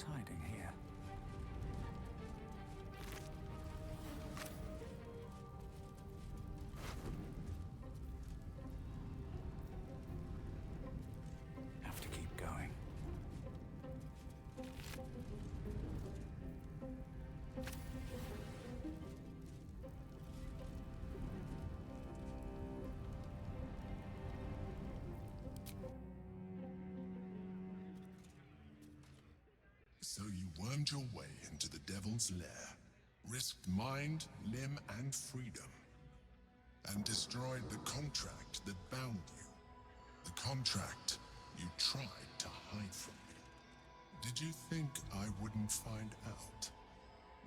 What's hiding here? Have to keep going. So you wormed your way into the Devil's Lair, risked mind, limb, and freedom, and destroyed the contract that bound you. The contract you tried to hide from me. Did you think I wouldn't find out?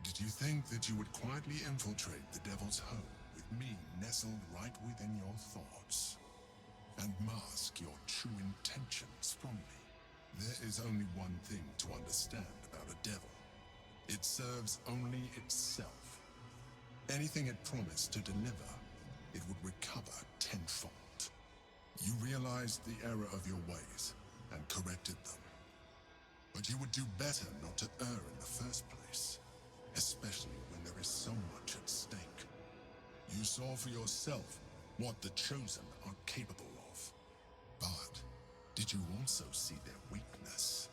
Did you think that you would quietly infiltrate the Devil's home with me nestled right within your thoughts, and mask your true intentions from me? There is only one thing to understand about a devil. It serves only itself. Anything it promised to deliver, it would recover tenfold. You realized the error of your ways and corrected them. But you would do better not to err in the first place, especially when there is so much at stake. You saw for yourself what the Chosen are capable of. But did you also see their weakness?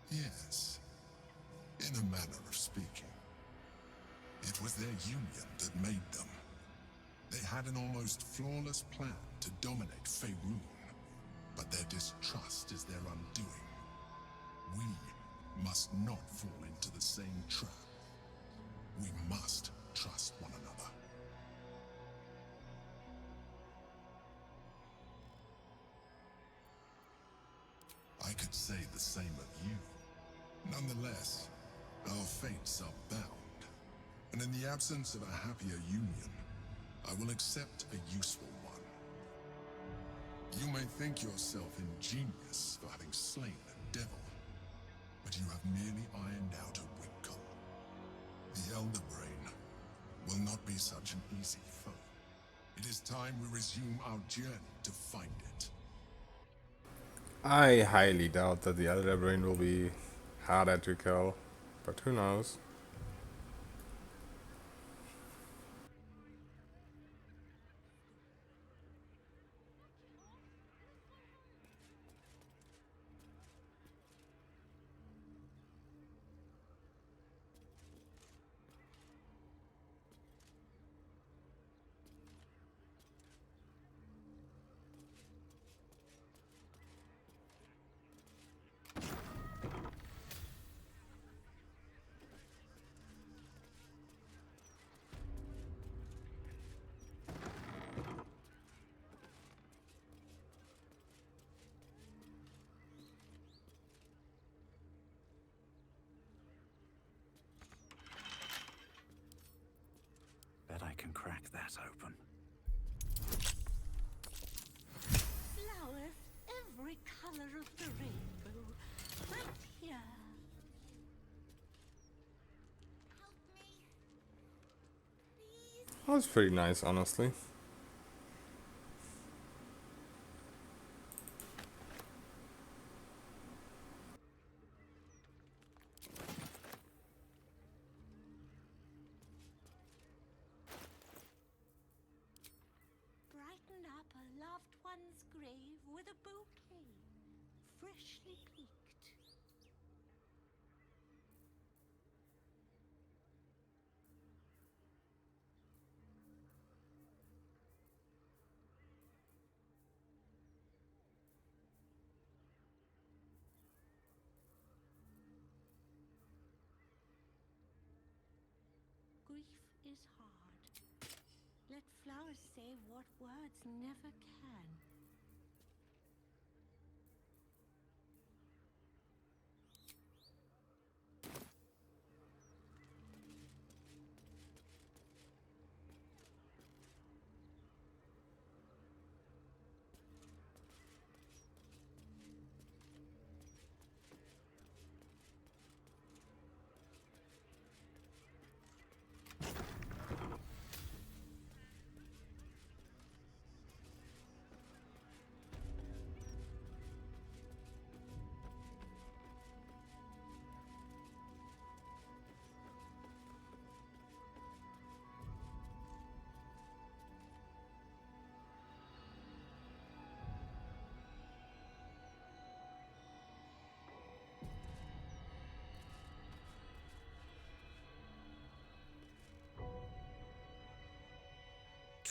Yes, in a manner of speaking. It was their union that made them. They had an almost flawless plan to dominate Faerun, but their distrust is their undoing. We must not fall into the same trap. We must trust one another. I could say the same of you. Nonetheless, our fates are bound, and in the absence of a happier union, I will accept a useful one. You may think yourself ingenious for having slain a devil, but you have merely ironed out a wrinkle. The Elder Brain will not be such an easy foe. It is time we resume our journey to find it. I highly doubt that the Elder Brain will be harder to kill, but who knows? Bet I can crack that open. Flowers, every color of the rainbow, right here. Help me, please. That was pretty nice, honestly. Brighten up a loved one's grave with a bouquet, freshly picked. Grief is hard. Let flowers say what words never can.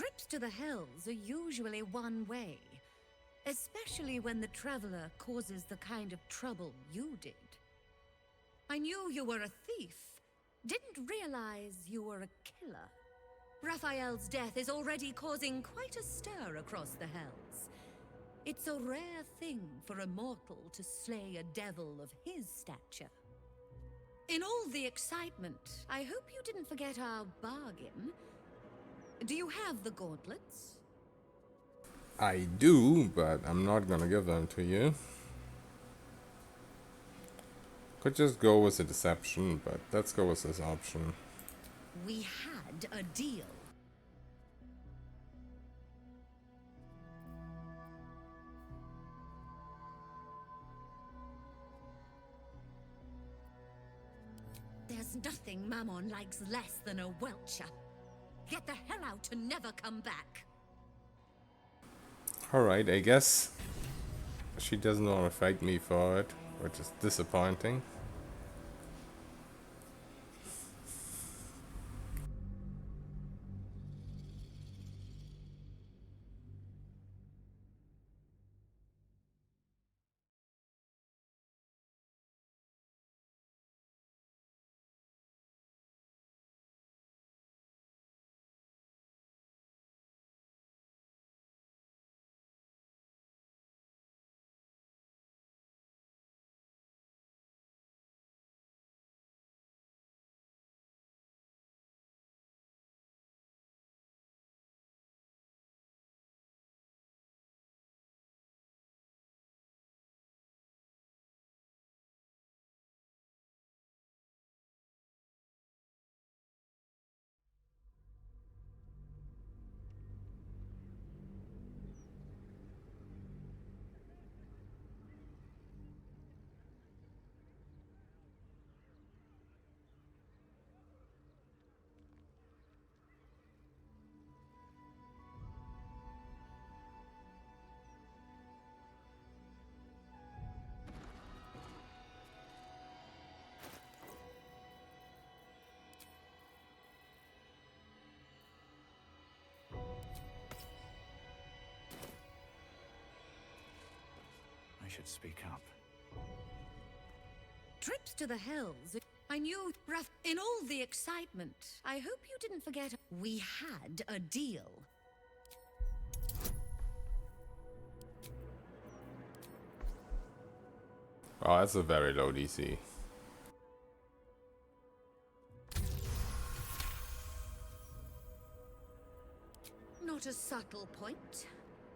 Trips to the Hells are usually one way, especially when the traveler causes the kind of trouble you did. I knew you were a thief, didn't realize you were a killer. Raphael's death is already causing quite a stir across the Hells. It's a rare thing for a mortal to slay a devil of his stature. In all the excitement, I hope you didn't forget our bargain. Do you have the gauntlets? I do, but I'm not gonna give them to you. Could just go with the deception, but let's go with this option. We had a deal. There's nothing Mammon likes less than a welcher. Get the hell out and never come back. Alright, I guess she doesn't want to fight me for it, which is disappointing. I should speak up. Trips to the Hells. I knew in all the excitement. I hope you didn't forget we had a deal. Oh, that's a very low DC. Not a subtle point,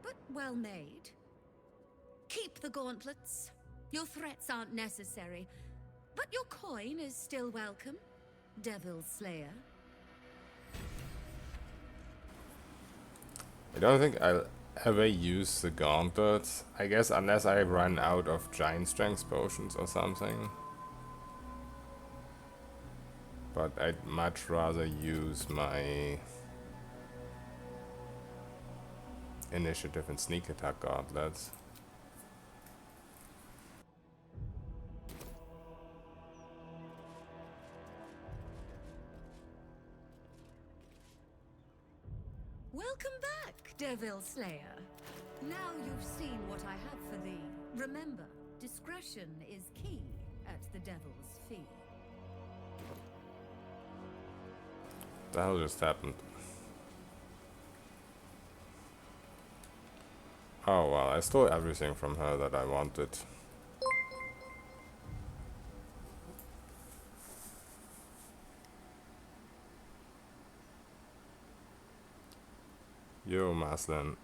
but well made. Keep the gauntlets. Your threats aren't necessary, but your coin is still welcome, Devil Slayer. I don't think I'll ever use the gauntlets. I guess unless I run out of giant strength potions or something. But I'd much rather use my initiative and sneak attack gauntlets. Welcome back, Devil Slayer. Now you've seen what I have for thee. Remember, discretion is key at the Devil's Fee. The hell just happened? Oh well, I stole everything from her that I wanted. Yo, Maslin.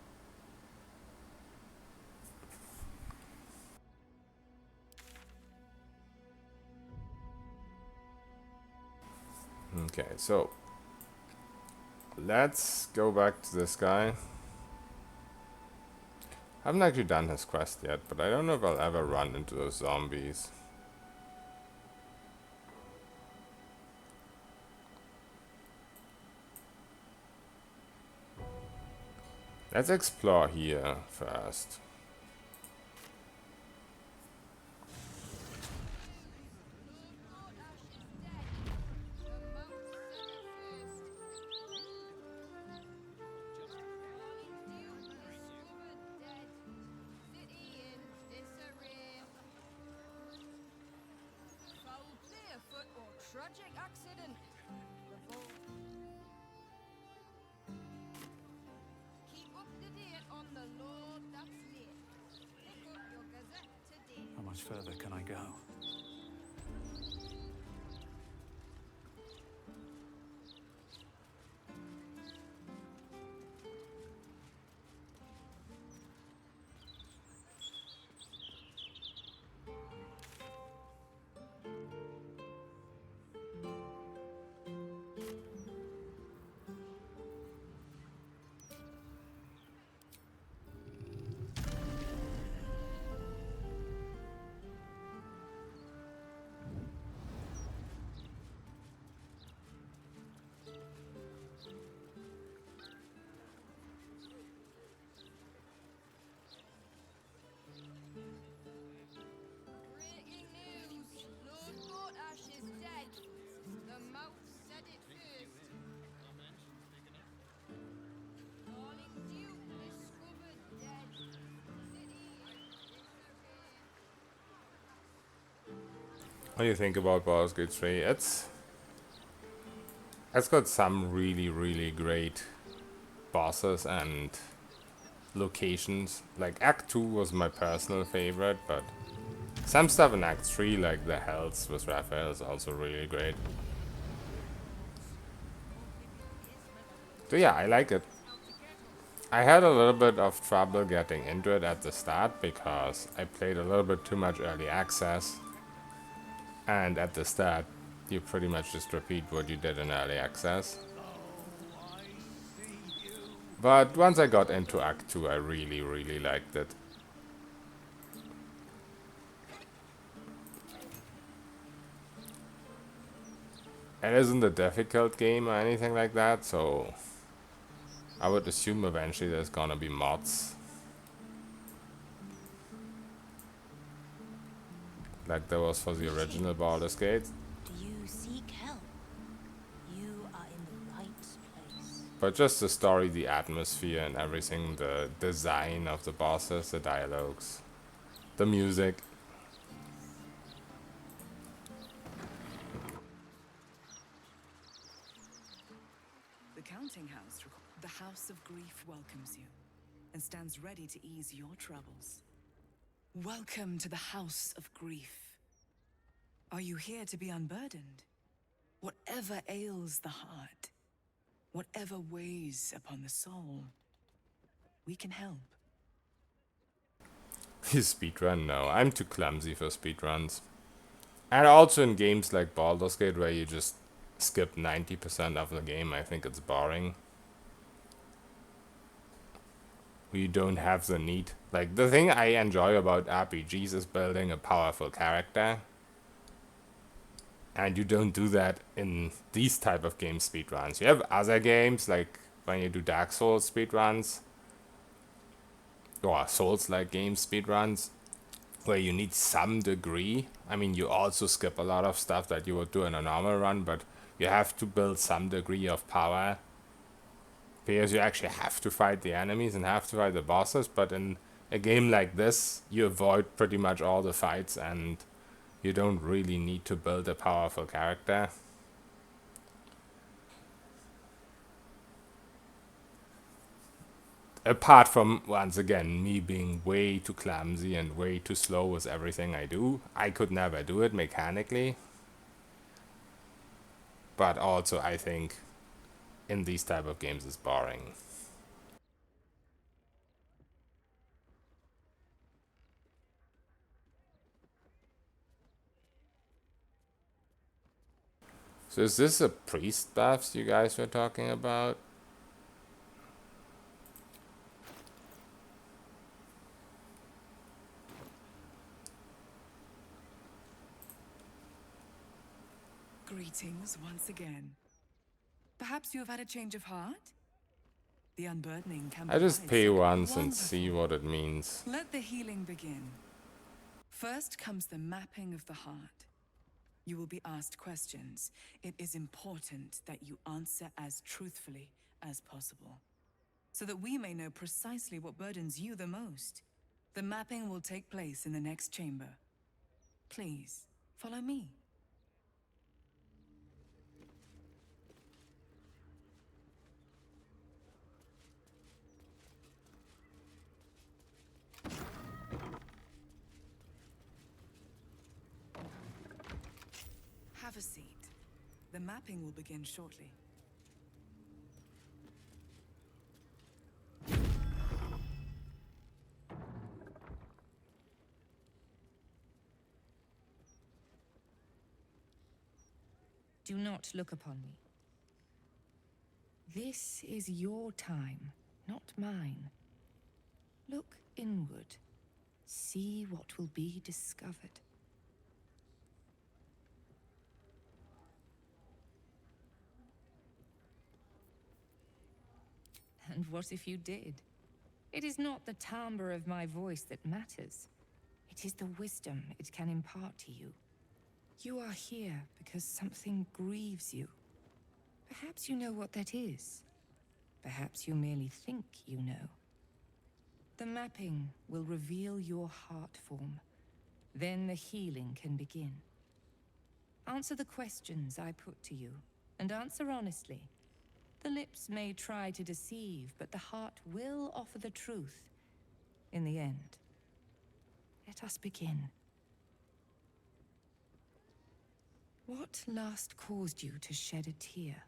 Okay, so let's go back to this guy. I haven't actually done his quest yet, but I don't know if I'll ever run into those zombies. Let's explore here first. tragic accident. Keep up to date on the Lord that's late. Pick up your gazette today. How much further can I go? Breaking news. Lord Portash is dead. The mouth said it first. Darling Duke discovered dead. City What do you think about Baldur's Gate 3? It's got some really great bosses and locations. Like Act 2 was my personal favorite, but some stuff in Act 3, like the Hells with Raphael, is also really great. So yeah, I like it. I had a little bit of trouble getting into it at the start because I played a little bit too much early access. And at the start, you pretty much just repeat what you did in early access. But once I got into Act 2, I really liked it. It isn't a difficult game or anything like that, so I would assume eventually there's gonna be mods. Like there was for the original Baldur's Gate. Do you seek help? You are in the right place. But just the story, the atmosphere and everything, the design of the bosses, the dialogues, the music. The counting house, the House of Grief welcomes you and stands ready to ease your troubles. Welcome to the House of Grief. Are you here to be unburdened? Whatever ails the heart, whatever weighs upon the soul, we can help. Speedrun? No, I'm too clumsy for speedruns. And also in games like Baldur's Gate where you just skip 90% of the game, I think it's boring. You don't have the need. Like, the thing I enjoy about RPGs is building a powerful character. And you don't do that in these type of game speedruns. You have other games, like when you do Dark Souls speedruns, or Souls-like game speedruns, where you need some degree. I mean, you also skip a lot of stuff that you would do in a normal run, but you have to build some degree of power. Because you actually have to fight the enemies and have to fight the bosses, but in a game like this, you avoid pretty much all the fights and you don't really need to build a powerful character. Apart from, once again, me being way too clumsy and way too slow with everything I do. I could never do it mechanically. But also, I think in these type of games it's boring. So is this a priest buffs you guys were talking about? Greetings once again. Perhaps you have had a change of heart? The unburdening can I just provide pay something once and wonderful. see what it means. Let the healing begin. First comes the mapping of the heart. You will be asked questions. It is important that you answer as truthfully as possible, so that we may know precisely what burdens you the most. The mapping will take place in the next chamber. Please, follow me. Have a seat. The mapping will begin shortly. Do not look upon me. This is your time, not mine. Look inward. See what will be discovered. And what if you did? It is not the timbre of my voice that matters. It is the wisdom it can impart to you. You are here because something grieves you. Perhaps you know what that is. Perhaps you merely think you know. The mapping will reveal your heart form. Then the healing can begin. Answer the questions I put to you, and answer honestly. The lips may try to deceive, but the heart will offer the truth in the end. Let us begin. What last caused you to shed a tear?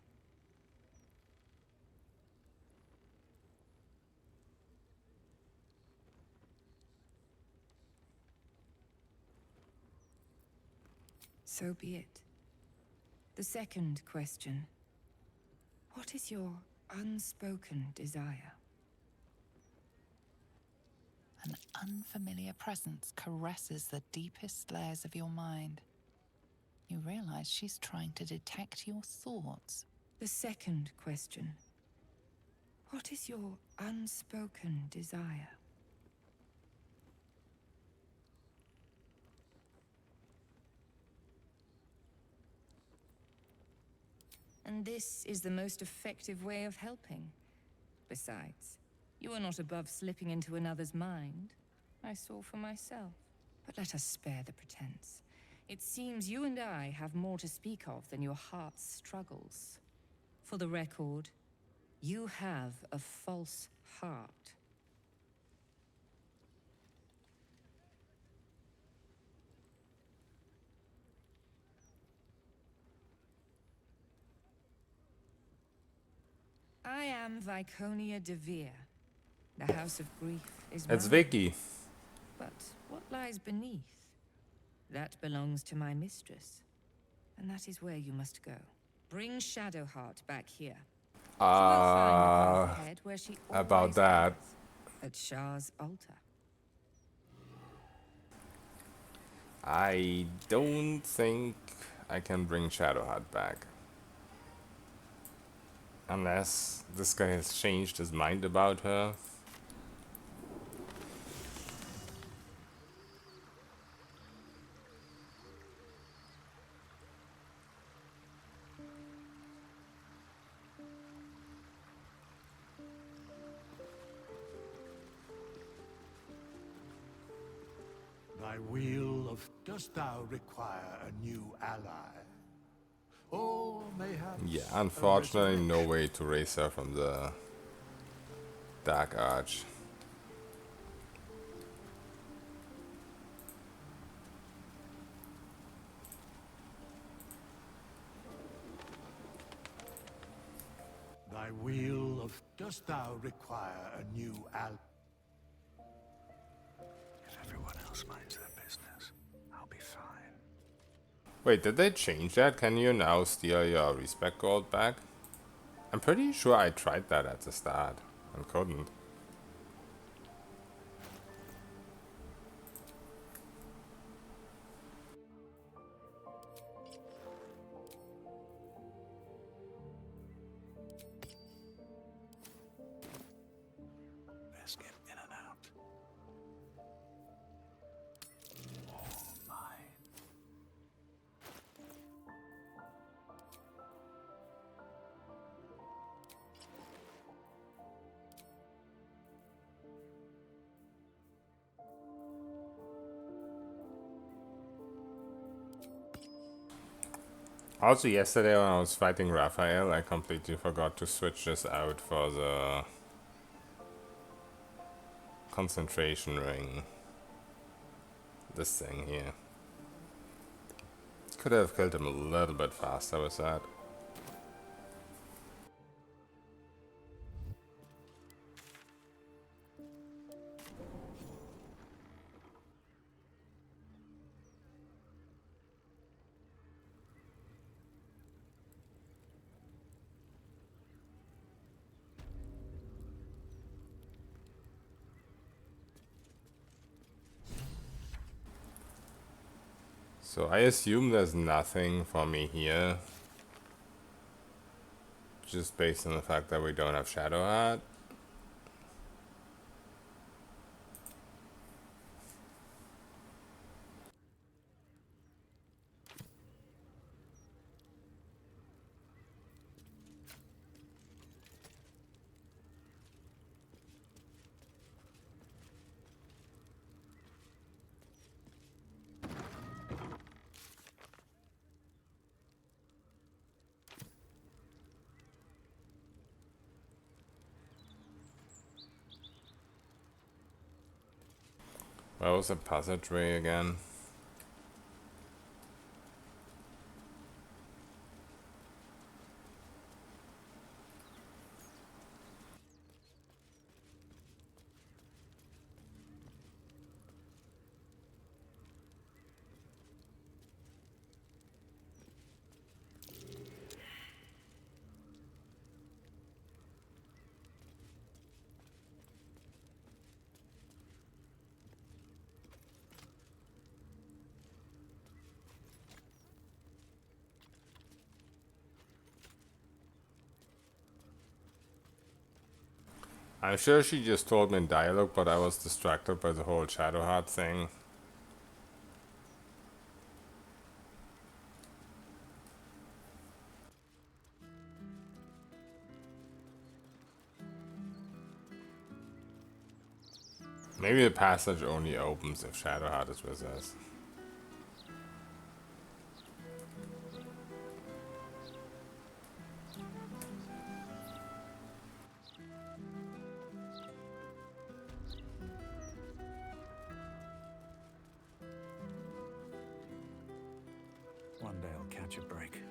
So be it. The second question. What is your unspoken desire? An unfamiliar presence caresses the deepest layers of your mind. You realize she's trying to detect your thoughts. The second question. What is your unspoken desire? And this is the most effective way of helping. Besides, you are not above slipping into another's mind. I saw for myself. But let us spare the pretense. It seems you and I have more to speak of than your heart's struggles. For the record, you have a false heart. I am Viconia de Veer. The House of Grief is It's mine. Vicky. But what lies beneath? That belongs to my mistress. And that is where you must go. Bring Shadowheart back here. She will find the path ahead where she about always that. has, at Shah's altar. I don't think I can bring Shadowheart back. Unless this guy has changed his mind about her. Thy wheel of... Dost thou require a new ally? Or mayhaps... Yeah, a unfortunately no resurrection? way to raise her from the Dark Arch. Thy wheel of... Dost thou require a new ally? If everyone else minds their business, I'll be fine. Wait, did they change that? Can you now steal your respect gold back? I'm pretty sure I tried that at the start and couldn't. Best get in and out. All mine. Also, yesterday when I was fighting Raphael, I completely forgot to switch this out for the concentration ring. This thing here. could have killed him a little bit faster with that. So I assume there's nothing for me here. Just based on the fact that we don't have Shadow Heart. Where was the passageway again? I'm sure she just told me in dialogue, but I was distracted by the whole Shadow Heart thing. Maybe the passage only opens if Shadow Heart is with us. One day I'll catch a break.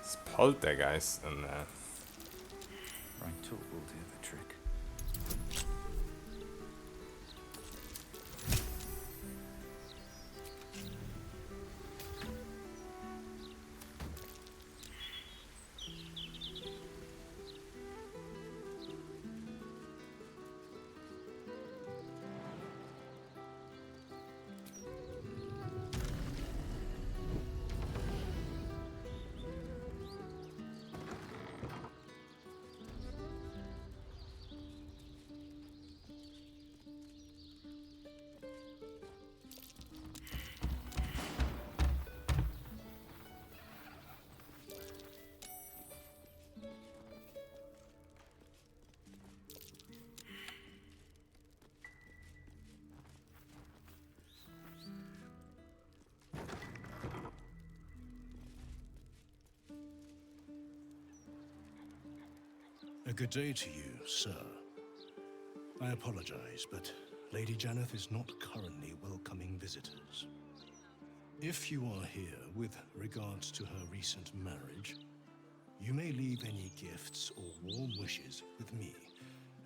It's poltergeist in there. Right tool will do the trick. A good day to you, sir. I apologize, but Lady Janeth is not currently welcoming visitors. If you are here with regards to her recent marriage, you may leave any gifts or warm wishes with me,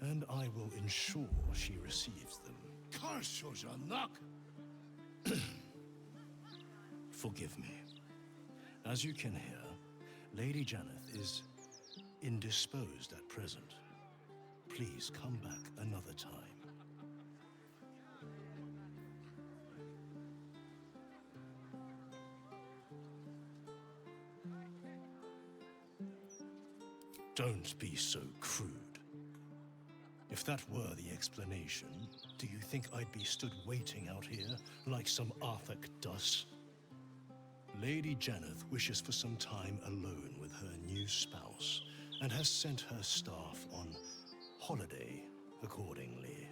and I will ensure she receives them. Forgive me. As you can hear, Lady Janeth is indisposed at present. Please come back another time. Don't be so crude. If that were the explanation, do you think I'd be stood waiting out here like some Arthuric Duss? Lady Janeth wishes for some time alone with her new spouse and has sent her staff on holiday accordingly.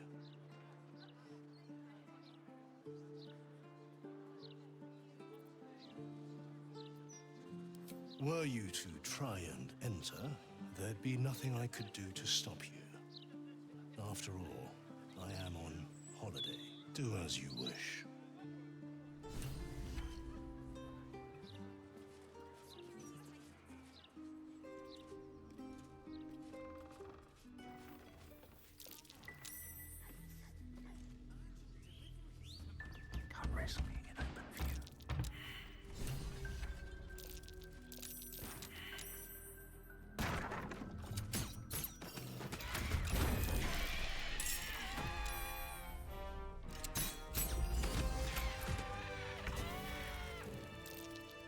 Were you to try and enter, there'd be nothing I could do to stop you. After all, I am on holiday. Do as you wish. Can't risk me in open view.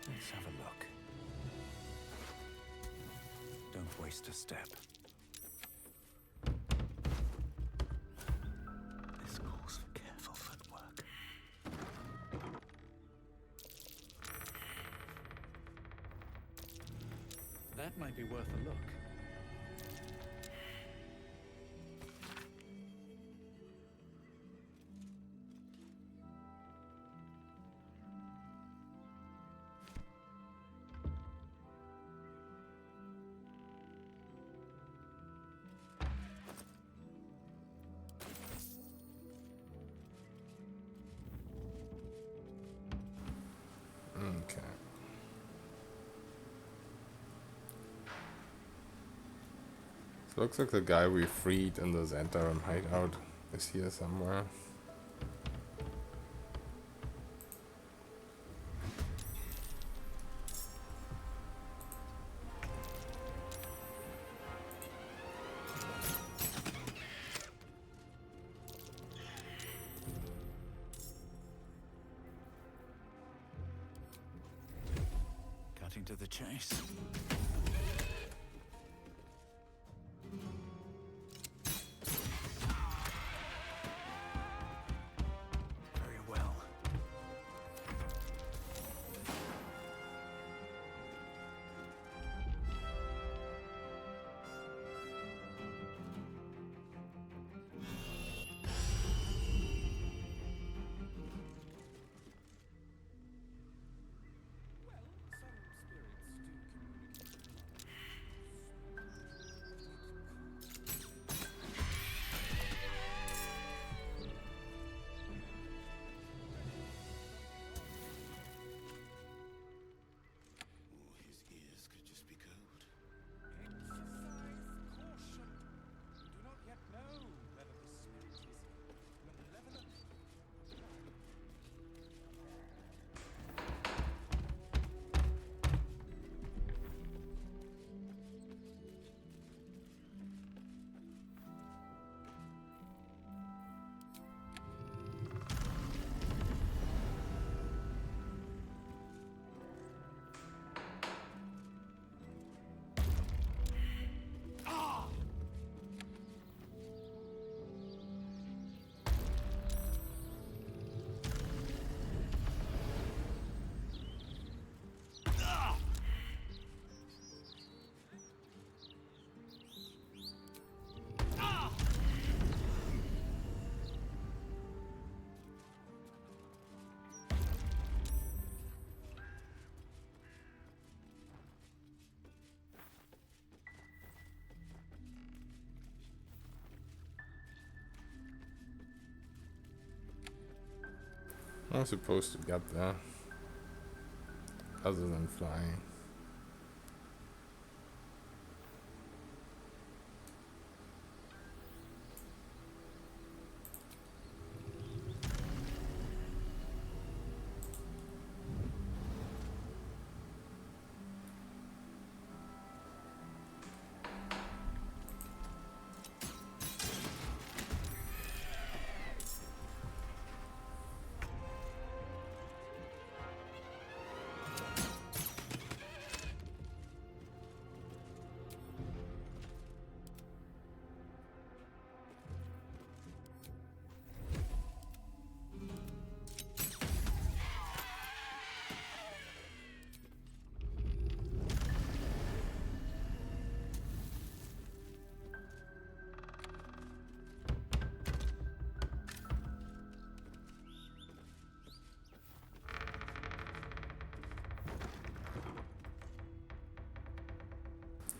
Let's have a look. Don't waste a step. This calls for careful footwork. That might be worth a look. Okay. So looks like the guy we freed in the Xantarum hideout is here somewhere. Cutting to the chase. Very well. I'm supposed to get there, other than flying.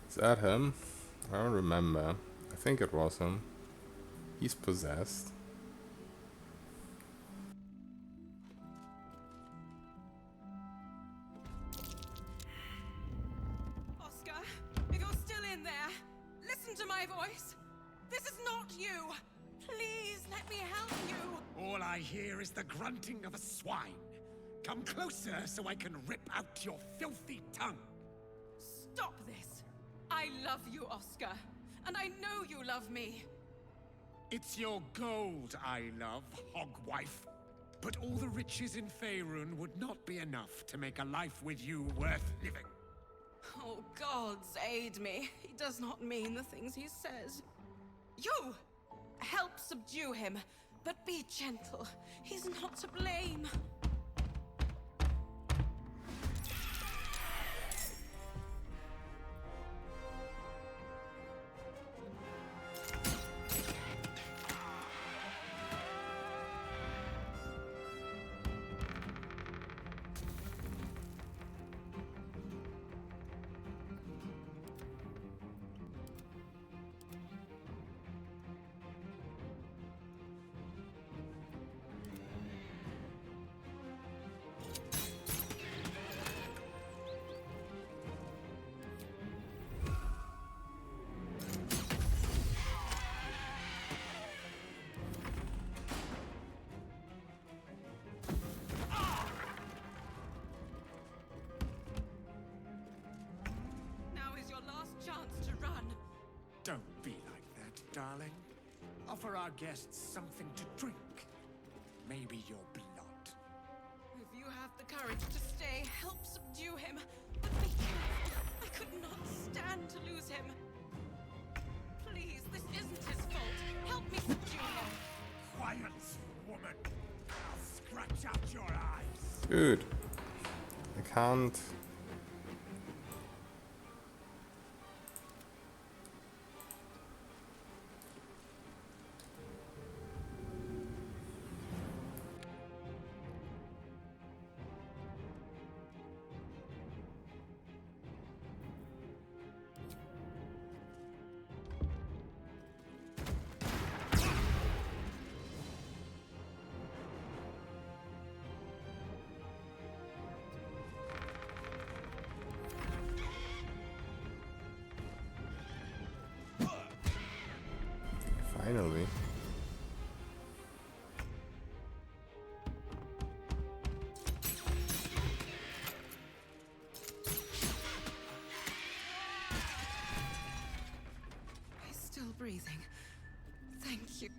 Is that him? I don't remember. I think it was him. He's possessed. Oscar, if you're still in there, listen to my voice. This is not you. Please let me help you. All I hear is the grunting of a swine. Come closer so I can rip out your filthy tongue. Stop this. I love you, Oscar. And I know you love me. It's your gold I love, hogwife. But all the riches in Faerun would not be enough to make a life with you worth living. Oh, gods aid me. He does not mean the things he says. You! Help subdue him, but be gentle. He's not to blame. Don't be like that, darling. Offer our guests something to drink. Maybe your blood. If you have the courage to stay, help subdue him. But be careful. I could not stand to lose him. Please, this isn't his fault. Help me subdue him. Quiet, woman. I'll scratch out your eyes. Dude, I can't. Finally. He's still breathing. Thank you.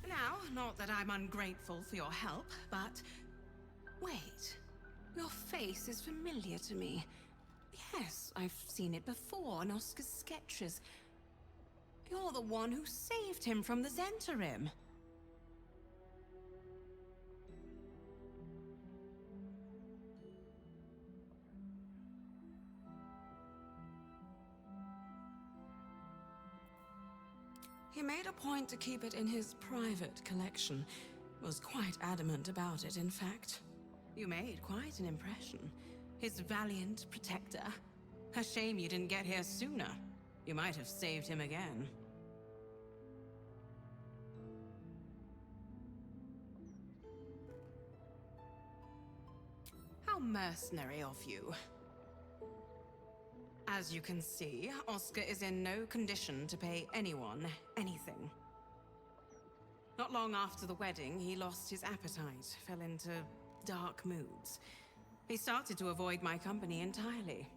Now, not that I'm ungrateful for your help, but... Wait. Your face is familiar to me. Yes, I've seen it before in Oscar's sketches. You're the one who saved him from the Zentarim. He made a point to keep it in his private collection. Was quite adamant about it, in fact. You made quite an impression. His valiant protector. A shame you didn't get here sooner. You might have saved him again. mercenary of you. As you can see, Oscar is in no condition to pay anyone anything. Not long after the wedding, he lost his appetite, fell into dark moods. He started to avoid my company entirely.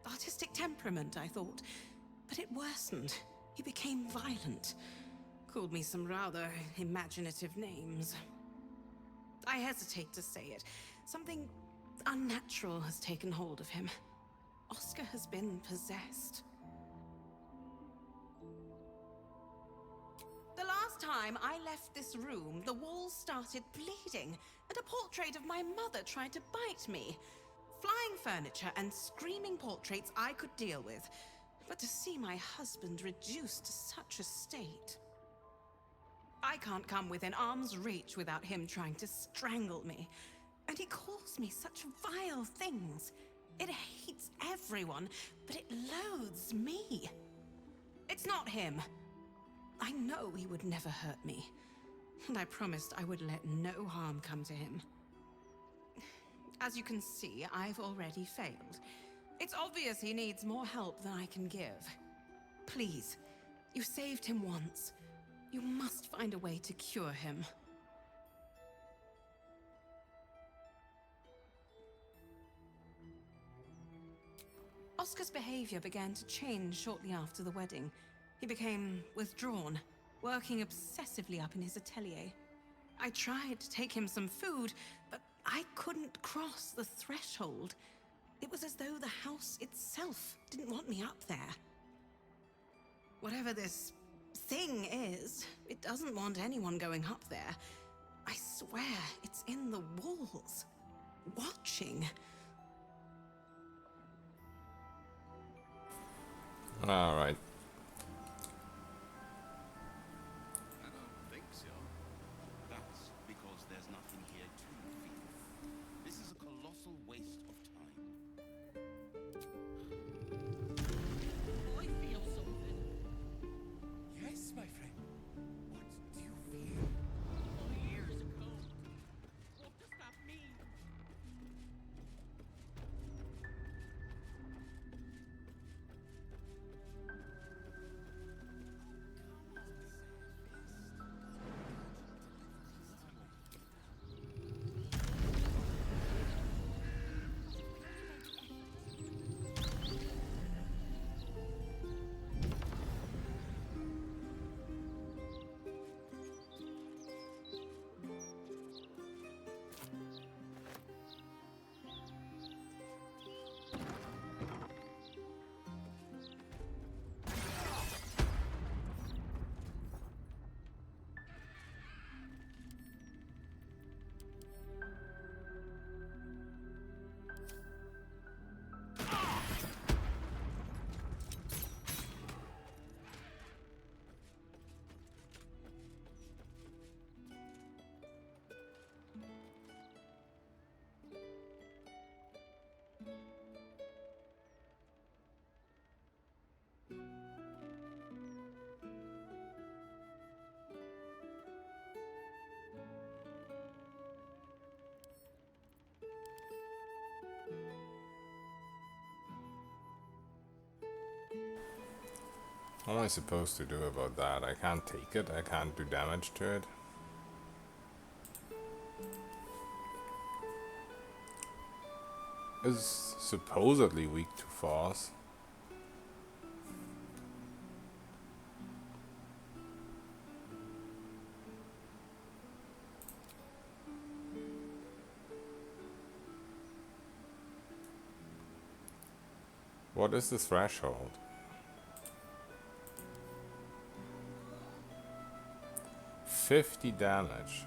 Artistic temperament, I thought, but it worsened. He became violent. Called me some rather imaginative names. I hesitate to say it. Something unnatural has taken hold of him. Oscar has been possessed. The last time I left this room, the walls started bleeding, and a portrait of my mother tried to bite me. Flying furniture and screaming portraits I could deal with, but to see my husband reduced to such a state. I can't come within arm's reach without him trying to strangle me. And he calls me such vile things. It hates everyone, but it loathes me. It's not him. I know he would never hurt me, and I promised I would let no harm come to him. As you can see, I've already failed. It's obvious he needs more help than I can give. Please, you saved him once. You must find a way to cure him. Oscar's behavior began to change shortly after the wedding. He became withdrawn, working obsessively up in his atelier. I tried to take him some food, but I couldn't cross the threshold. It was as though the house itself didn't want me up there. Whatever this thing is, it doesn't want anyone going up there. I swear it's in the walls, watching. All right. I don't think so. That's because there's nothing here to feed. This is a colossal waste of time. I feel something. Yes, my friend. What do you feel? My ears are cold. What does that mean? What am I supposed to do about that? I can't take it, I can't do damage to it. It's supposedly weak to force. What is the threshold? 50 damage.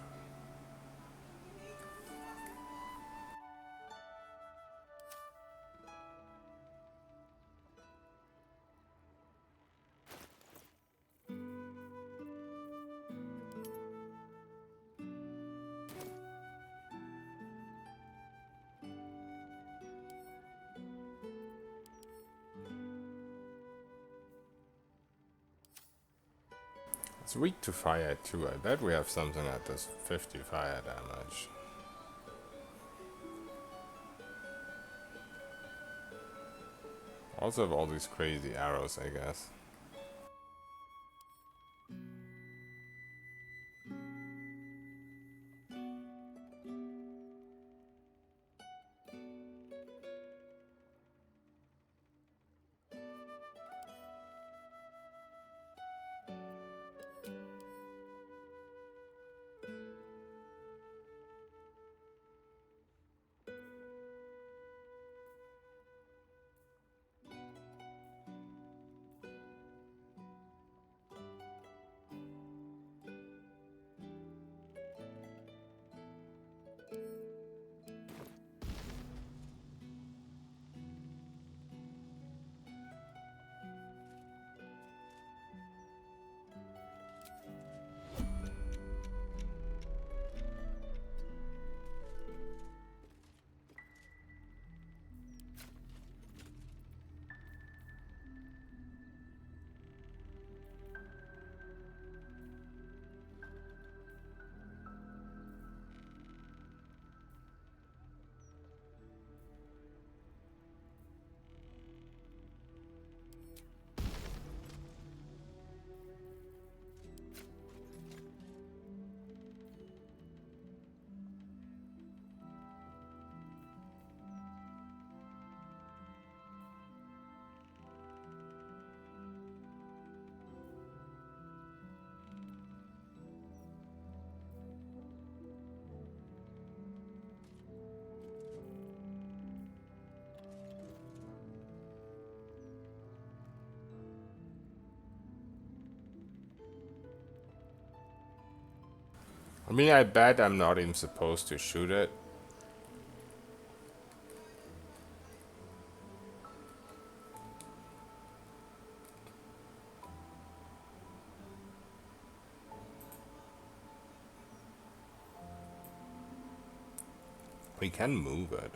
It's weak to fire too. I bet we have something that does 50 fire damage. Also have all these crazy arrows, I guess. I mean, I bet I'm not even supposed to shoot it. We can move it.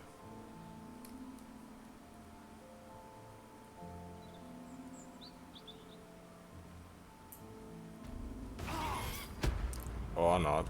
Or not.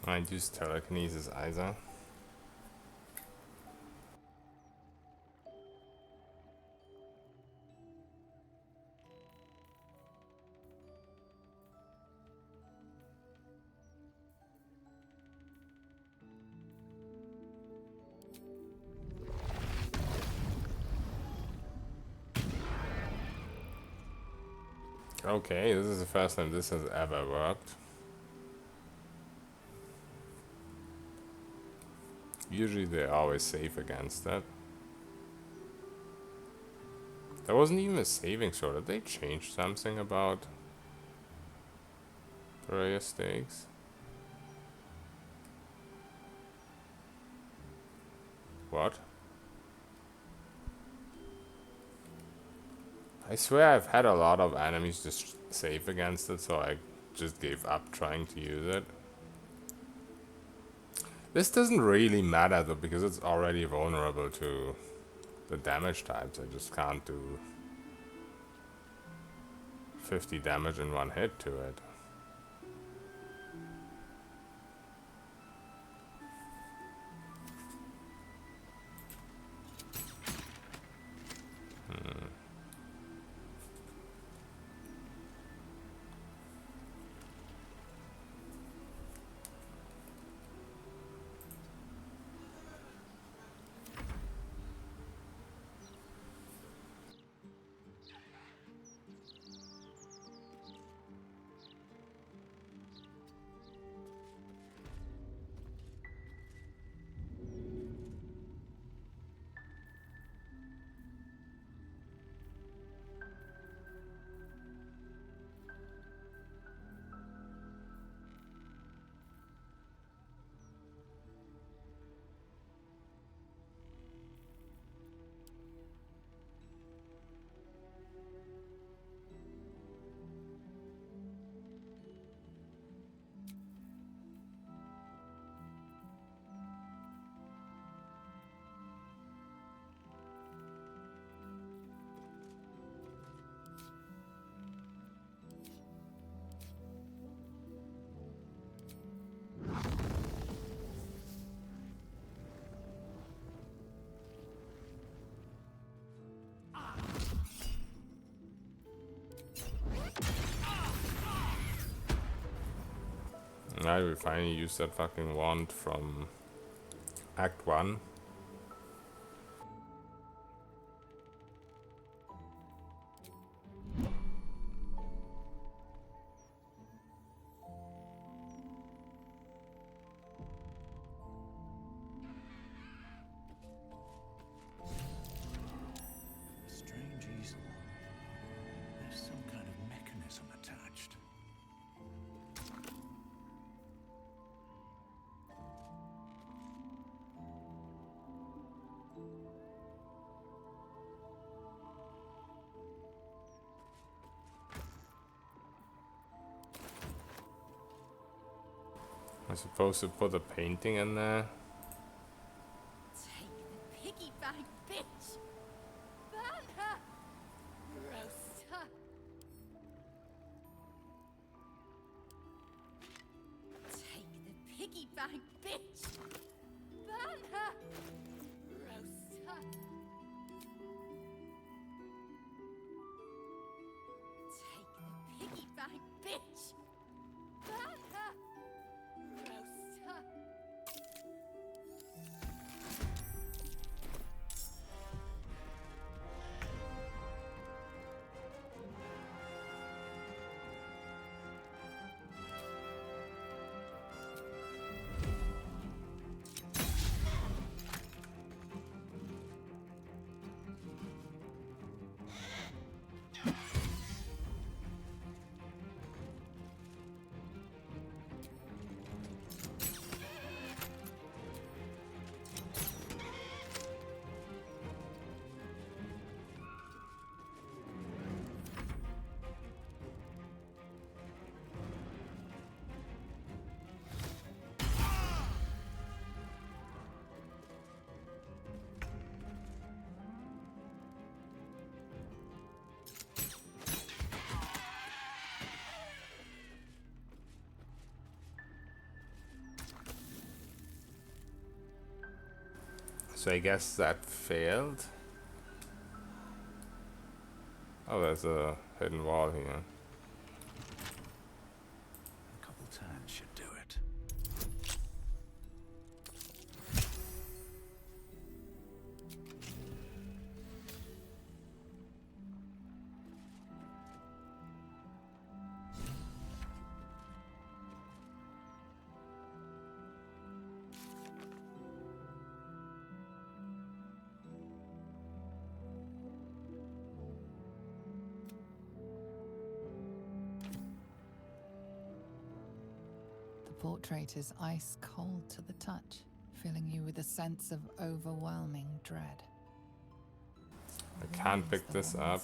I'd use telekinesis either. Okay, this is the first time this has ever worked. Usually they're always safe against that. There wasn't even a saving throw. Did they change something about barrier stakes? What? I swear I've had a lot of enemies just save against it, so I just gave up trying to use it. This doesn't really matter though, because it's already vulnerable to the damage types. I just can't do 50 damage in one hit to it. Now we finally use that fucking wand from Act 1. Strange easel. There's some kind of mechanism attached. I'm supposed to put a painting in there. Take the piggy bank, bitch! Burn her! Roast her! Take the piggy bank, bitch! Burn her! Roast her! Take the piggy bank, bitch! Burn her! Roast her! So I guess that failed. Oh, there's a hidden wall here. A couple turns should do it. portrait is ice cold to the touch, filling you with a sense of overwhelming dread. I can't pick this up.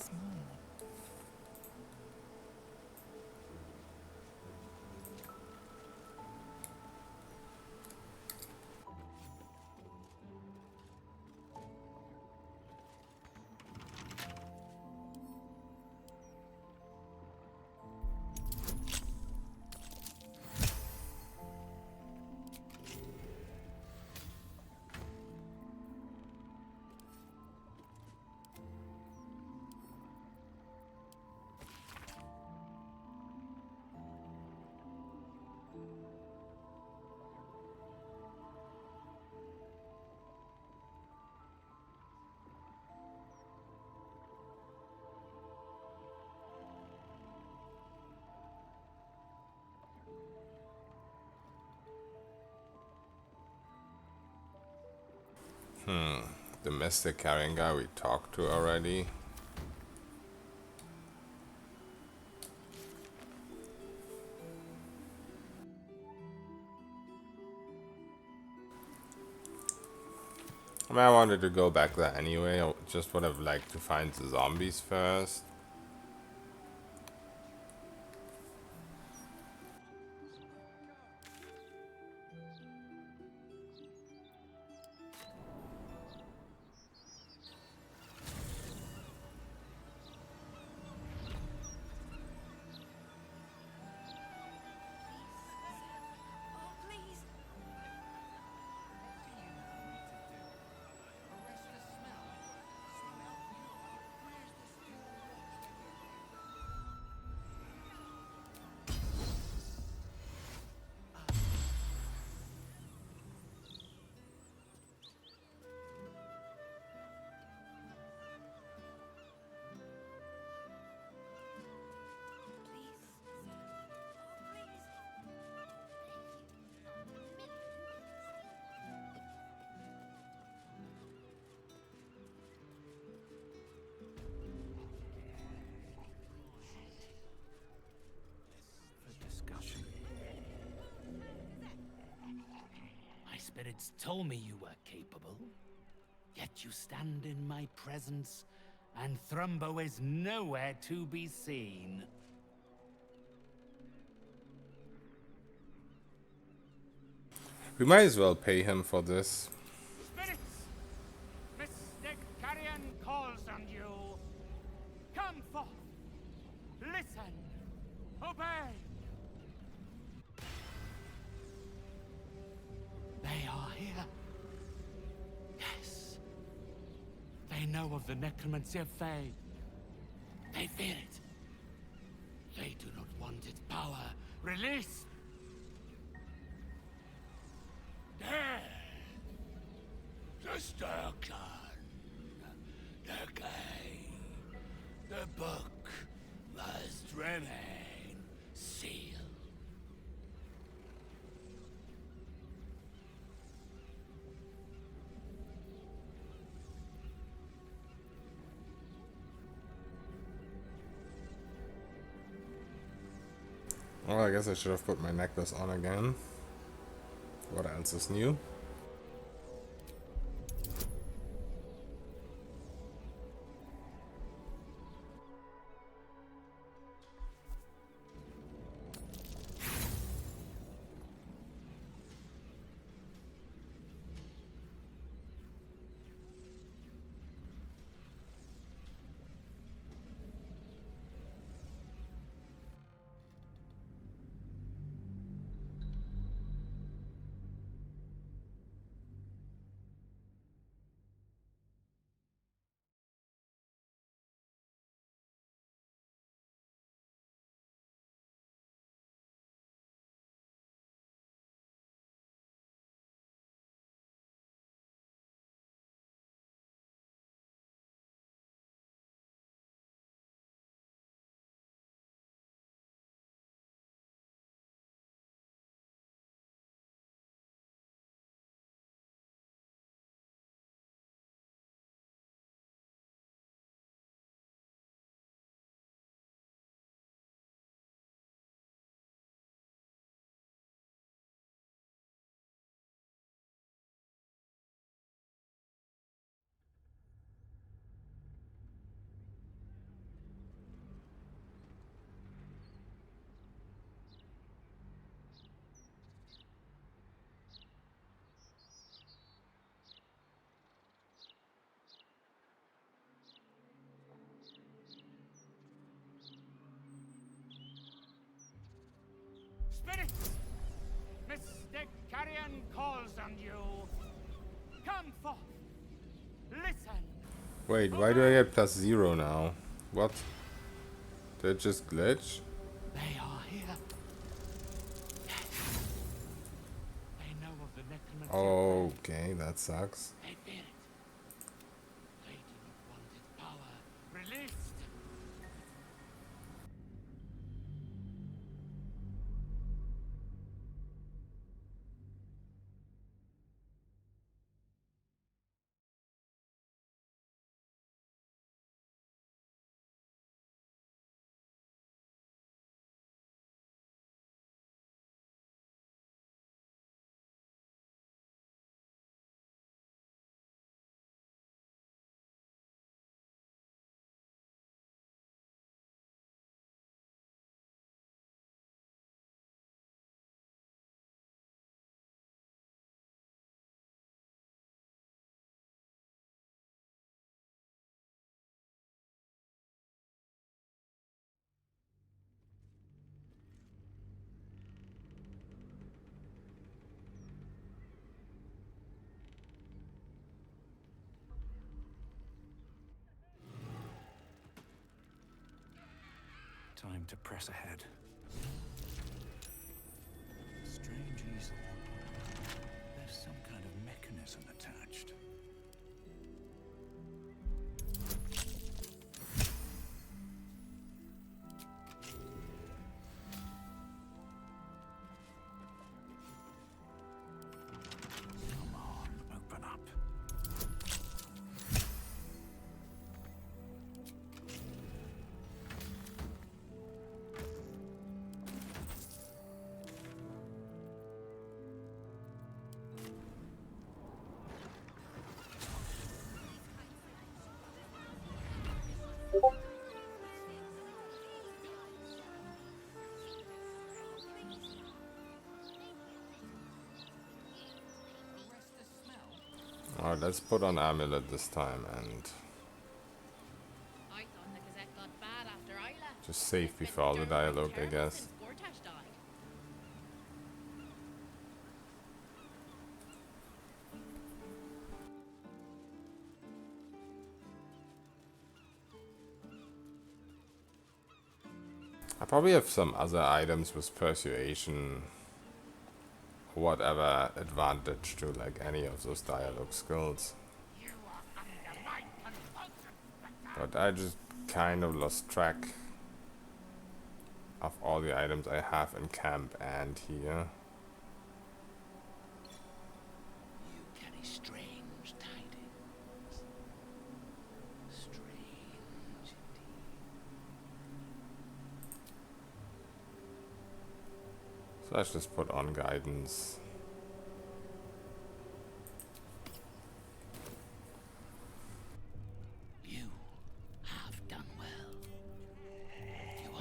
The mystic carrying guy we talked to already. I mean, I wanted to go back there anyway. I just would have liked to find the zombies first. My spirits told me you were capable, yet you stand in my presence, and Thrumbo is nowhere to be seen. We might as well pay him for this. Spirits! Mystic Carrion calls on you. Come forth. Listen. Obey. They are here. Yes. They know of the necromancy of Fae. They fear it. They do not want its power. Release! There! The Sturkan. The game. The book must remain sealed. Well, I guess I should have put my necklace on again. What else is new? spirits! Mystic Carrion calls on you. Come forth. Listen. Wait, why do I get +0 now? What? Did it just glitch? They are here. They know of the necromancy. Okay, that sucks. They fear it. They do not want its power released. Time to press ahead. Strange easel. There's some kind of mechanism attached. Come on, open up. Alright, let's put on amulet this time and I thought the Gazette got bad after I left. just save before all the dialogue, I guess. Gortash died. I probably have some other items with persuasion, whatever advantage to like any of those dialogue skills. But I just kind of lost track of all the items I have in camp and here. You carry strange tidings. Strange indeed. So let's just put on guidance. You have done well. You are.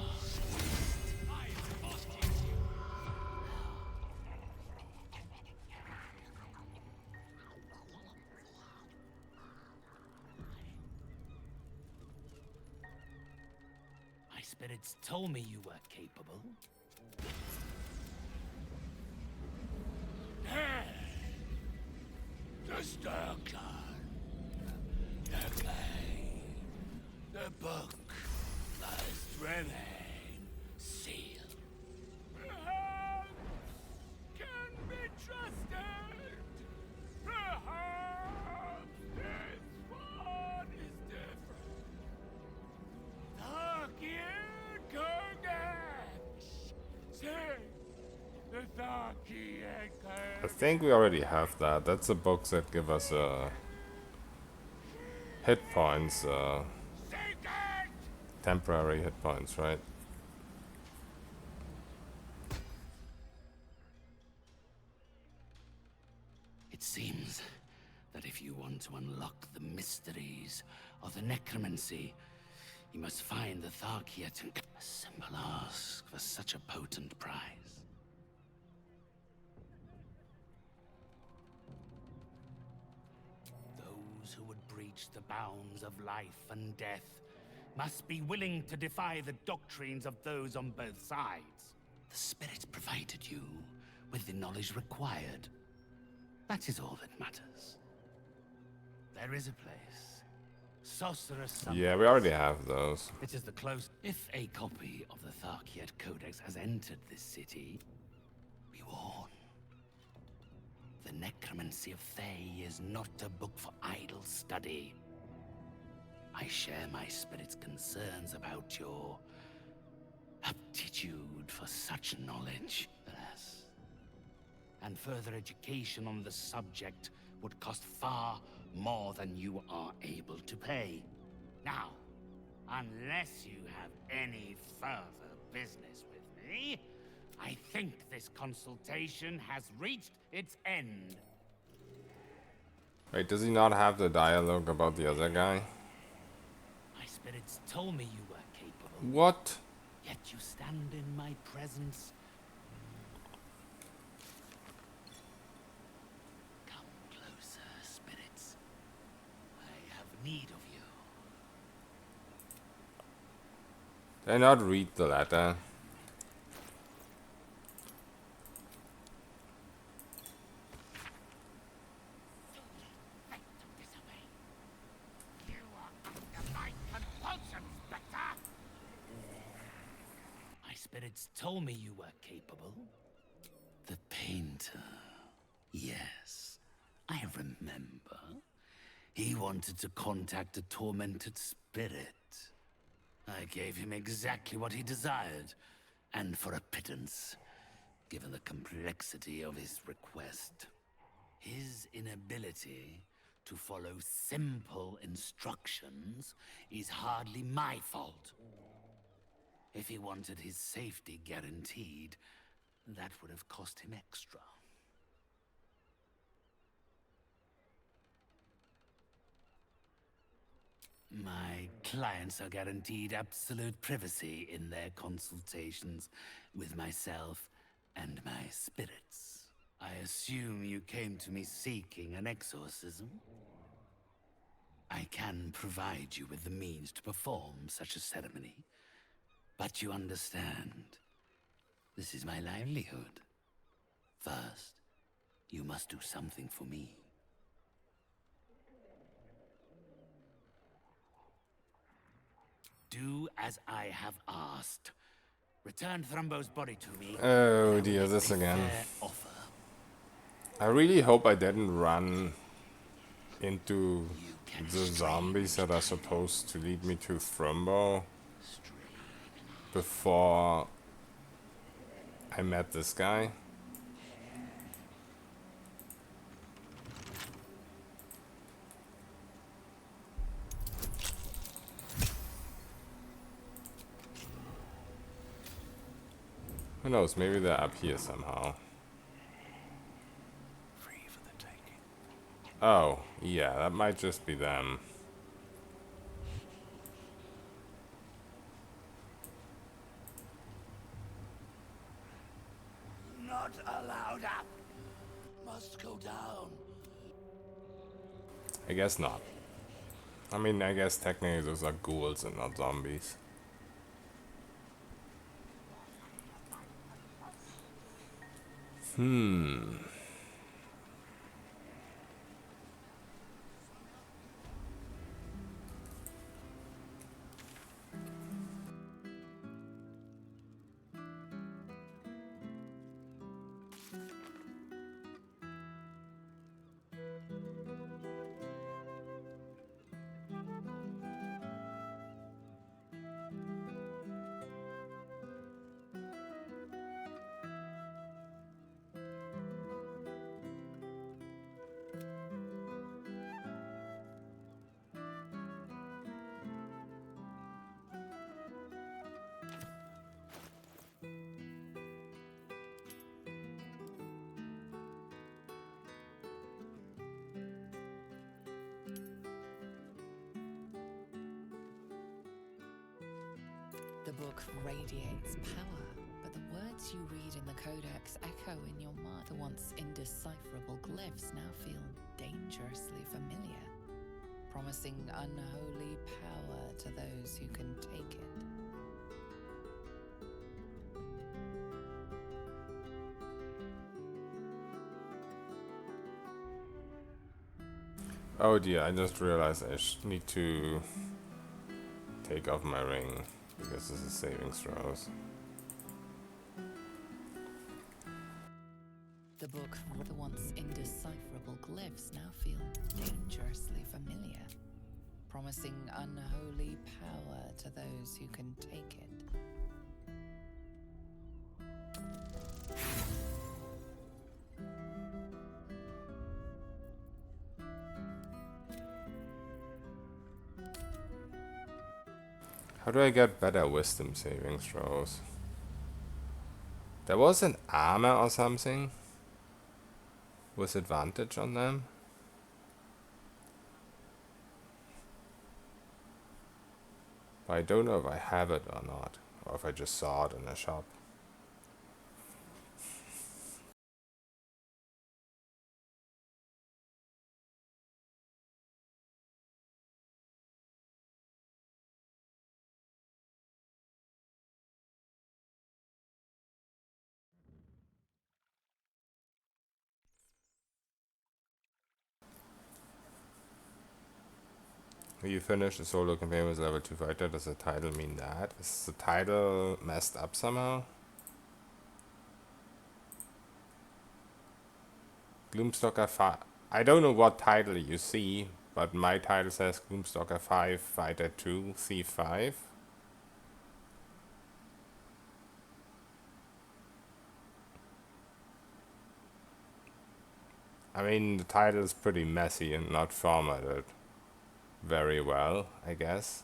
My spirits told me you were capable. Destruction. The claim. The book lies driven. Sealed. Perhaps can be trusted. Perhaps this one is different. Tharkian Kurgax. Say the Tharkian I think we already have that. That's the books that give us hit points, temporary hit points, right? It seems that if you want to unlock the mysteries of the necromancy, you must find the Tharkia to a simple ask for such a potent prize. Those who would breach the bounds of life and death must be willing to defy the doctrines of those on both sides. The spirit provided you with the knowledge required. That is all that matters. There is a place. Sorceress. Yeah, we already have those. It is the close. If a copy of the Tharkiet Codex has entered this city, be warned. The necromancy of Thay is not a book for idle study. I share my spirit's concerns about your aptitude for such knowledge. Alas. And further education on the subject would cost far more than you are able to pay. Now, unless you have any further business with me, I think this consultation has reached its end. Wait, does he not have the dialogue about the other guy? My spirits told me you were capable. What? Yet you stand in my presence. Come closer, spirits. I have need of you. Did I not read the letter? My spirits told me you were capable. The painter. Yes, I remember. He wanted to contact a tormented spirit. I gave him exactly what he desired, and for a pittance, given the complexity of his request. His inability to follow simple instructions is hardly my fault. If he wanted his safety guaranteed, that would have cost him extra. My clients are guaranteed absolute privacy in their consultations with myself and my spirits. I assume you came to me seeking an exorcism? I can provide you with the means to perform such a ceremony, but you understand, this is my livelihood. First, you must do something for me. Do as I have asked. Return Thrumbo's body to me. Oh dear, this again. I really hope I didn't run into the zombies that are supposed to lead me to Thrumbo before I met this guy. Who knows, maybe they're up here somehow. Oh, yeah, that might just be them. Not allowed up. Must go down. I guess not. I mean, I guess technically those are ghouls and not zombies. The book radiates power, but the words you read in the Codex echo in your mind. The once indecipherable glyphs now feel dangerously familiar, promising unholy power to those who can take it. Oh dear, I just realized I need to take off my ring because this is saving throws. The book, the once indecipherable glyphs now feel dangerously familiar, promising unholy power to those who can take it. How do I get better wisdom saving throws? There was an armor or something with advantage on them. But I don't know if I have it or not, or if I just saw it in a shop. You finished the solo campaign with level 2 fighter. Does the title mean that? Is the title messed up somehow? Gloomstalker 5. I don't know what title you see, but my title says Gloomstalker 5 Fighter 2 Thief 5. I mean, the title is pretty messy and not formatted very well, I guess.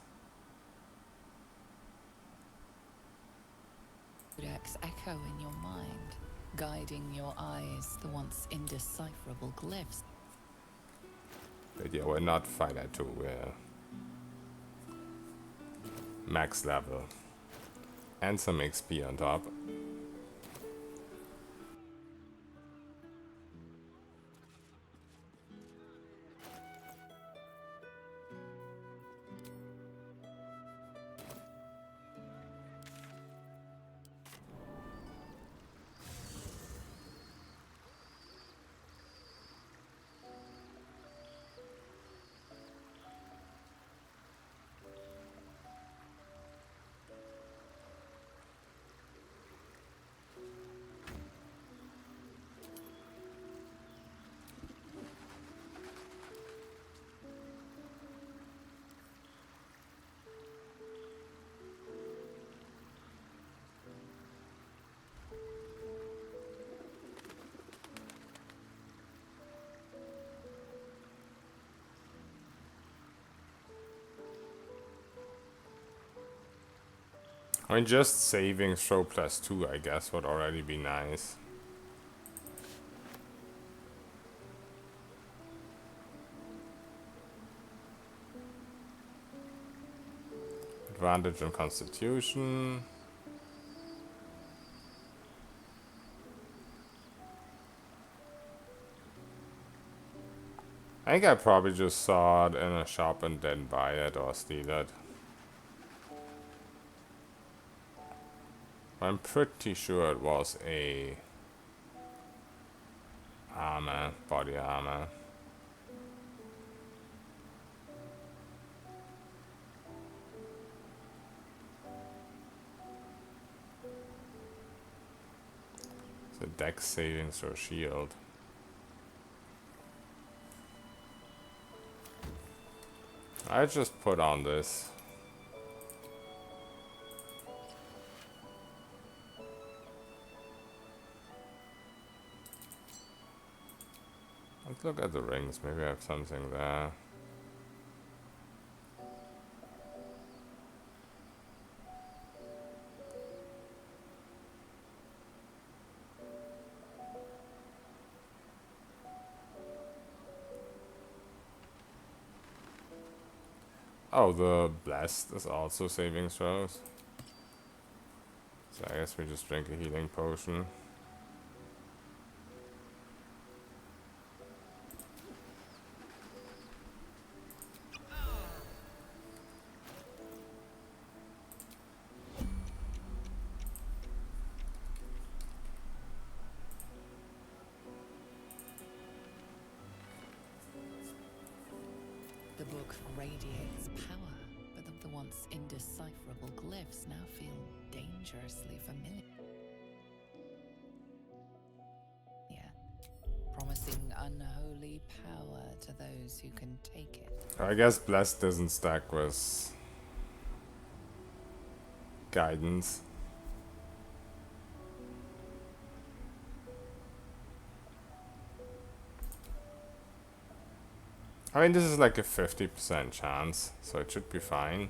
Codex echo in your mind, guiding your eyes, the once indecipherable glyphs. But yeah, we're not Fighter 2, we're max level. And some XP on top. I mean, just saving throw +2, I guess, would already be nice. Advantage on Constitution. I think I probably just saw it in a shop and didn't buy it or steal it. I'm pretty sure it was a armor, body armor. The dex savings or shield. I just put on this. Let's look at the rings, maybe I have something there. Oh, the blessed is also saving throws. So I guess we just drink a healing potion. book radiates power, but the once indecipherable glyphs now feel dangerously familiar. Promising unholy power to those who can take it. I guess Blessed doesn't stack with Guidance. I mean, this is like a 50% chance, so it should be fine.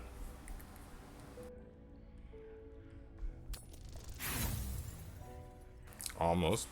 Almost.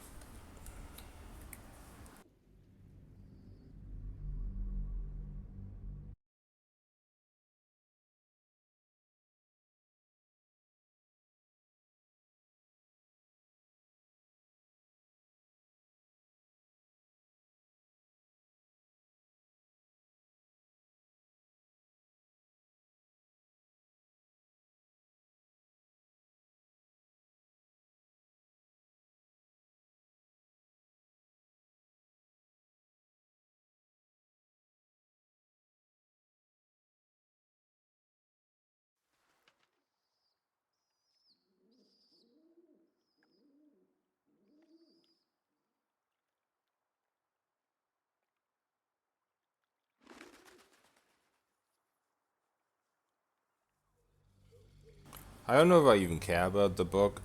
I don't know if I even care about the book,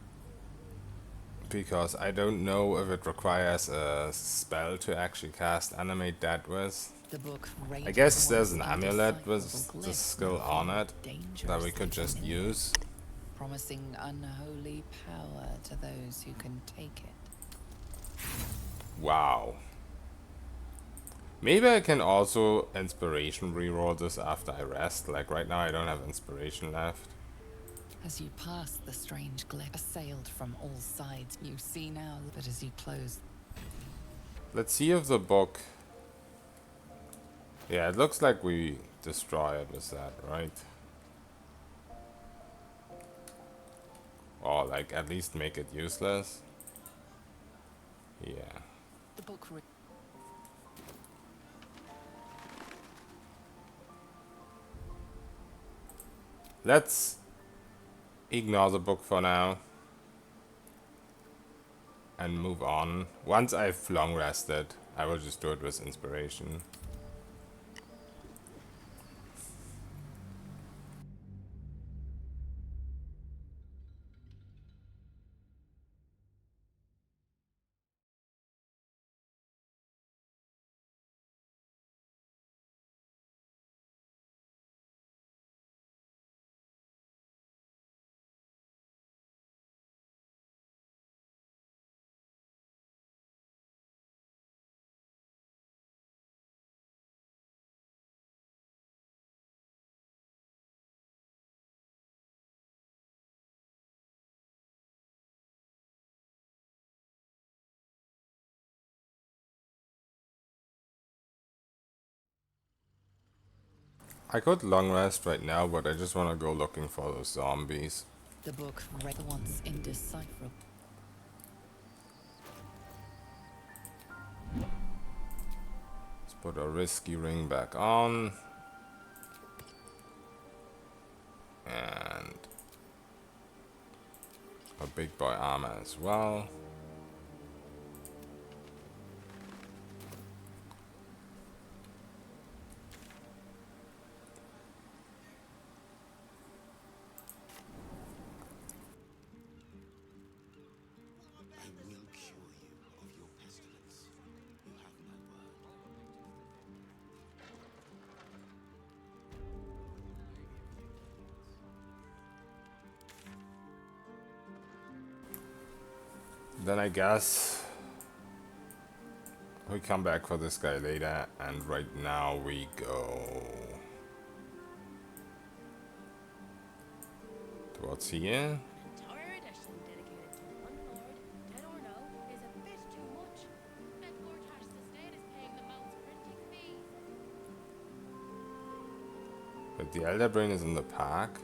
because I don't know if it requires a spell to actually cast Animate Dead with. The book I guess there's an amulet with the skill on it that we could just use. Promising unholy power to those who can take it. Wow. Maybe I can also inspiration reroll this after I rest. Like right now I don't have inspiration left. As you pass the strange glyph, assailed from all sides, you see now that as you close. Let's see if the book... Yeah, it looks like we destroy it with that, right? Or like at least make it useless. Yeah. The book Let's ignore the book for now and move on. Once I've long rested, I will just do it with inspiration. I could long rest right now, but I just want to go looking for those zombies. The book read once indecipherable. Let's put a risky ring back on. And a big boy armor as well. Then I guess we come back for this guy later, and right now we go towards here. Entire edition dedicated to one lord, dead or no, is a bit too much. Medgortash estate is paying the Mount's printing fees. But the Elder Brain is in the park.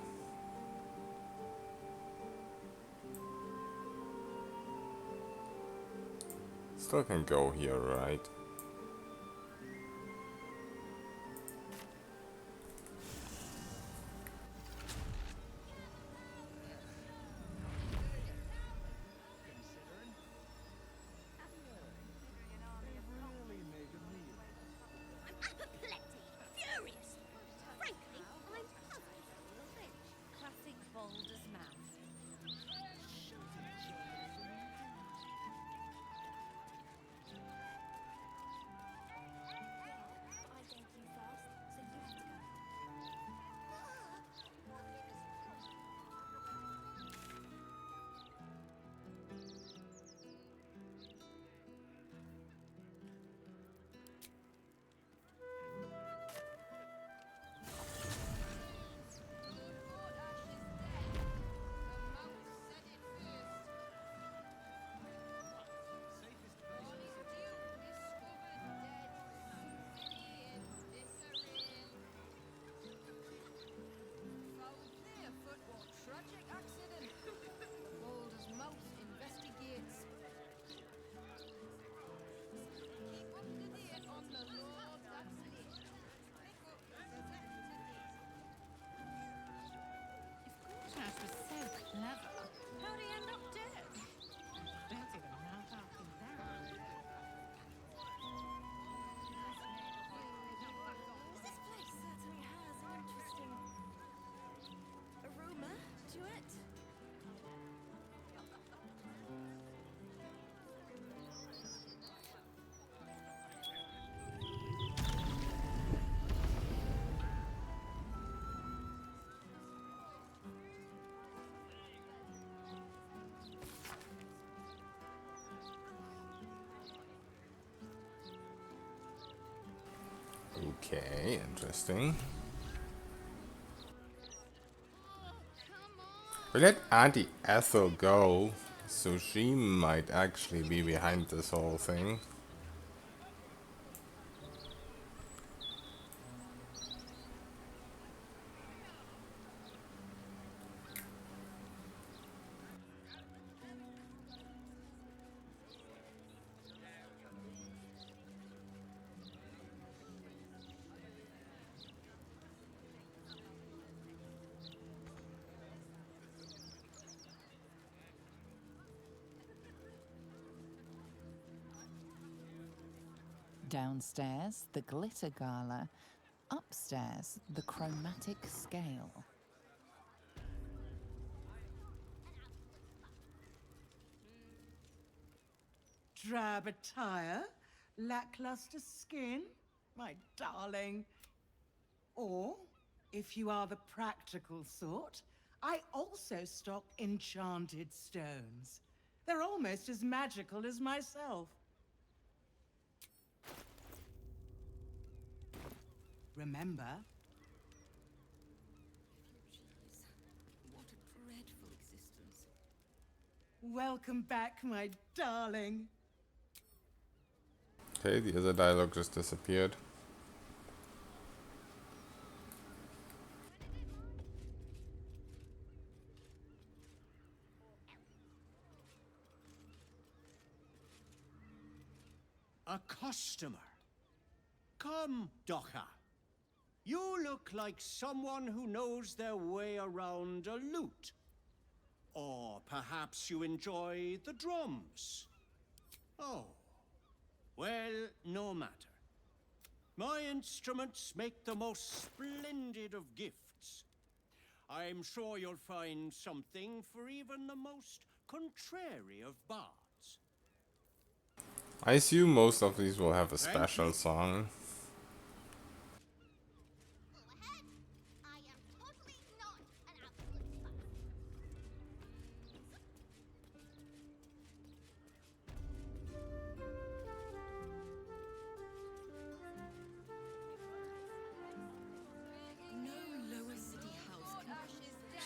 Still can go here, right? Okay, interesting. We let Auntie Ethel go, so she might actually be behind this whole thing. Downstairs, the glitter gala. Upstairs, the chromatic scale. Drab attire, lackluster skin, my darling. Or, if you are the practical sort, I also stock enchanted stones. They're almost as magical as myself. Remember? What a dreadful existence. Welcome back, my darling. Okay, the other dialogue just disappeared. A customer. Come, Docha. You look like someone who knows their way around a lute. Or perhaps you enjoy the drums. Oh, well, no matter. My instruments make the most splendid of gifts. I'm sure you'll find something for even the most contrary of bards. I assume most of these will have a special song.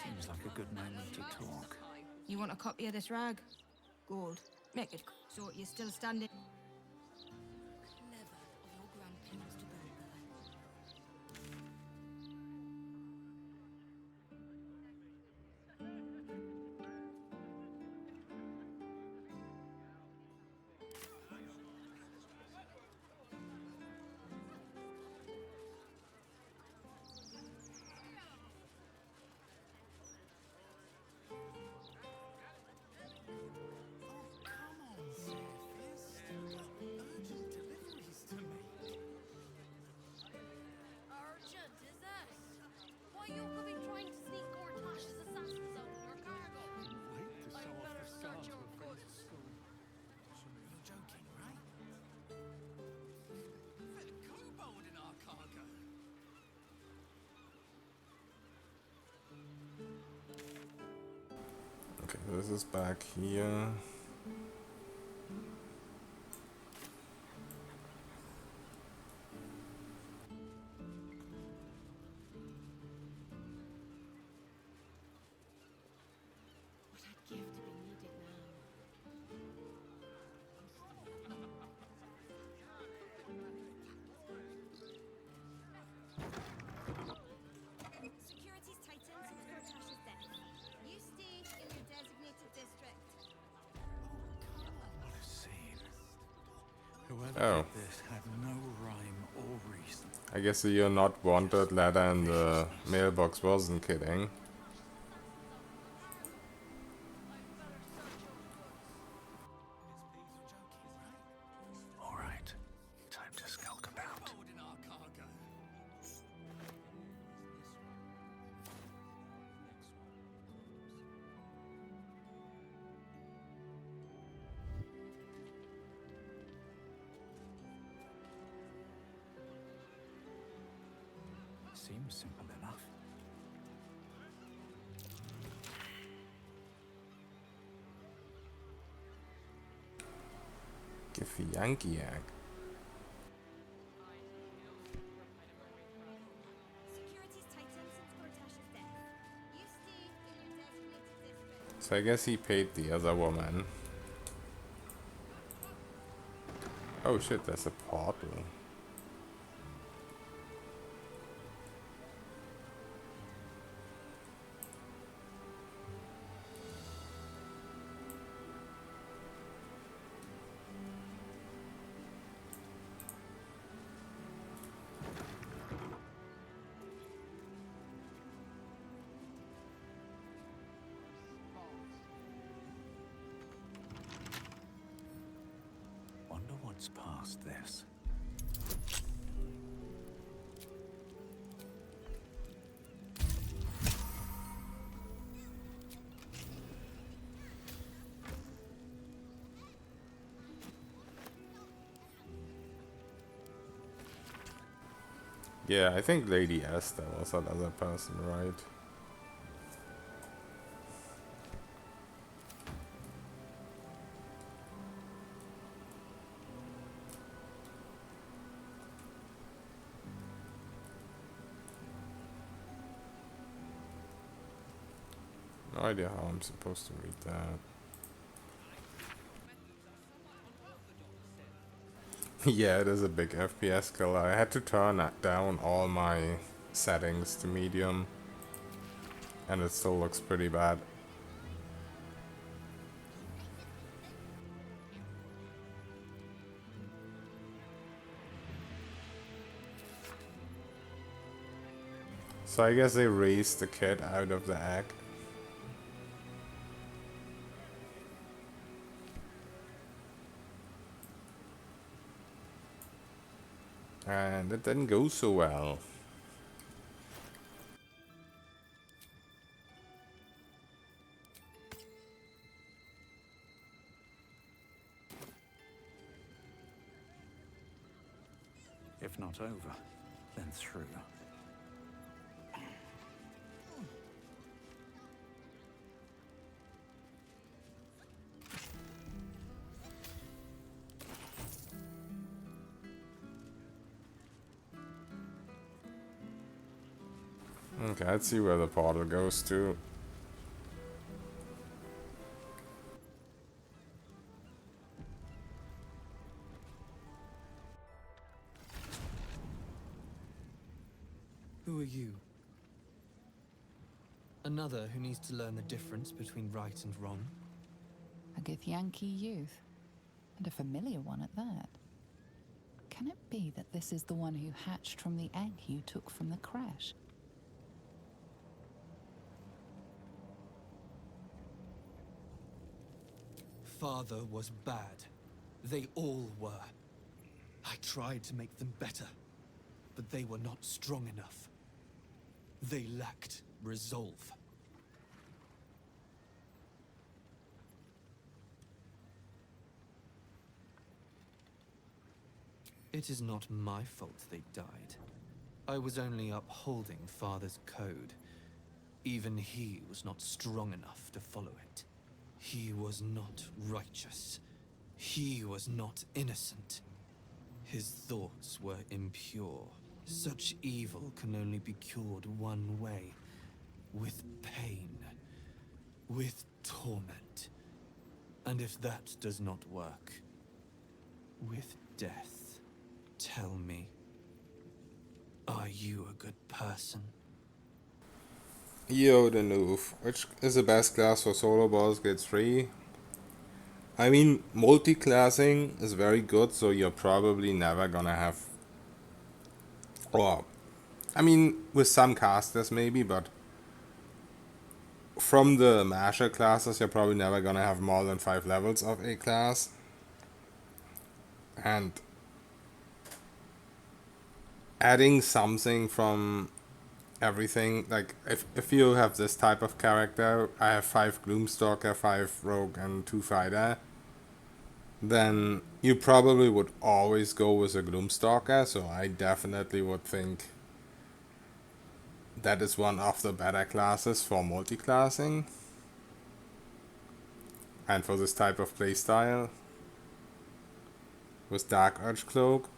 Seems like a good moment to talk. You want a copy of this rag? Gold. Make it so you're still standing. Clever of your grandparents to build that. Urgent, is it? Why you could be trying to sneak Gortash's assassins out of your cargo? I better search your goods. You're joking, right? Fit a kobold in our cargo. Okay, this is back here. What a gift to be needed now. Security's tightened since Gortash's death. You stay in your designated district. What a scene. Whoever Oh. did this had no rhyme or reason. I guess the "you're not wanted" letter in the mailbox wasn't kidding. All right, time to skulk about. Kobold in our cargo. Seems simple enough. Give a Yankee egg. So I guess he paid the other woman. Oh shit, there's a portal. Wonder what's past this. Yeah, I think Lady Esther was that other person, right? No idea how I'm supposed to read that. Yeah, it is a big FPS killer. I had to turn down all my settings to medium, and it still looks pretty bad. So I guess they raised the kid out of the egg. And it didn't go so well. If not over, then through. Okay, let's see where the portal goes to. Who are you? Another who needs to learn the difference between right and wrong? A Githyanki youth, and a familiar one at that. Can it be that this is the one who hatched from the egg you took from the crash? Father was bad. They all were. I tried to make them better, but they were not strong enough. They lacked resolve. It is not my fault they died. I was only upholding Father's code. Even he was not strong enough to follow it. He was not righteous. He was not innocent. His thoughts were impure. Such evil can only be cured one way. With pain. With torment. And if that does not work, with death. Tell me, are you a good person? Yo, the noof. Which is the best class for solo Baldur's Gate 3? I mean, multi-classing is very good, so you're probably never gonna have... Or, I mean, with some casters maybe, but... From the Masher classes, you're probably never gonna have more than 5 levels of a class. And... adding something from... everything, like if you have this type of character, I have 5 Gloomstalker, 5 Rogue and 2 Fighter, then you probably would always go with a Gloomstalker, so I definitely would think that is one of the better classes for multi-classing and for this type of playstyle with Dark Urge Cloak.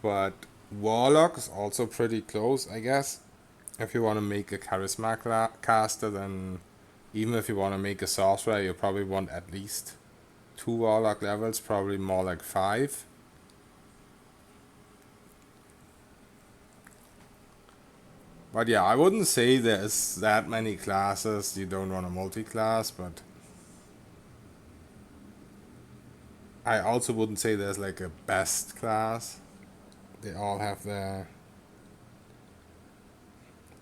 But Warlock is also pretty close, I guess. If you want to make a Charisma caster, then Even if you want to make a sorcerer, you probably want at least 2 warlock levels, probably more like 5. But yeah, I wouldn't say there's that many classes you don't want to multi-class, but I also wouldn't say there's like a best class. They all have their...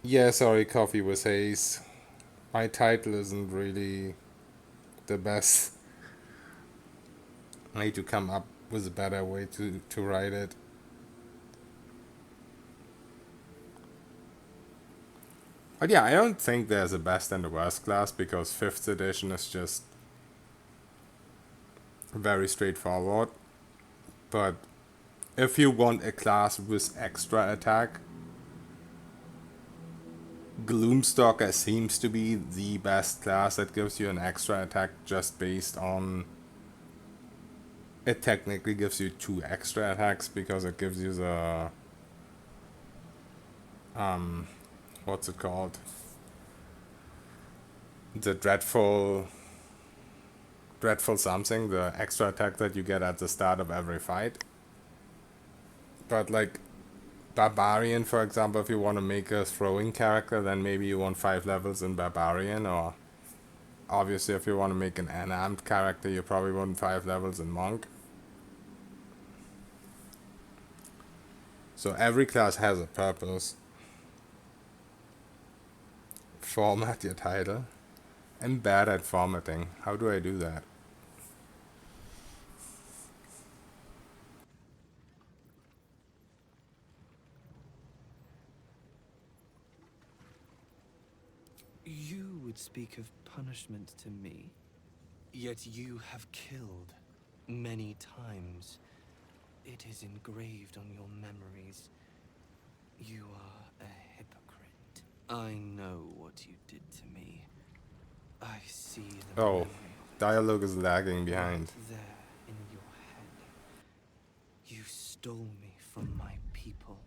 Yeah, sorry, Coffee with Haze. My title isn't really the best. I need to come up with a better way to write it. But yeah, I don't think there's a best and a worst class, because 5th edition is just very straightforward. But if you want a class with extra attack, Gloomstalker seems to be the best class that gives you an extra attack just based on... It technically gives you 2 extra attacks because it gives you the... what's it called? The dreadful something, the extra attack that you get at the start of every fight. But like Barbarian, for example, if you want to make a throwing character, then maybe you want 5 levels in Barbarian, or obviously if you want to make an unarmed character, you probably want 5 levels in Monk. So every class has a purpose. Format your title. I'm bad at formatting. How do I do that? You would speak of punishment to me, yet you have killed many times. It is engraved on your memories. You are a hypocrite. I know what you did to me. I see the Oh, dialogue is lagging behind. there in your head. You stole me from my people,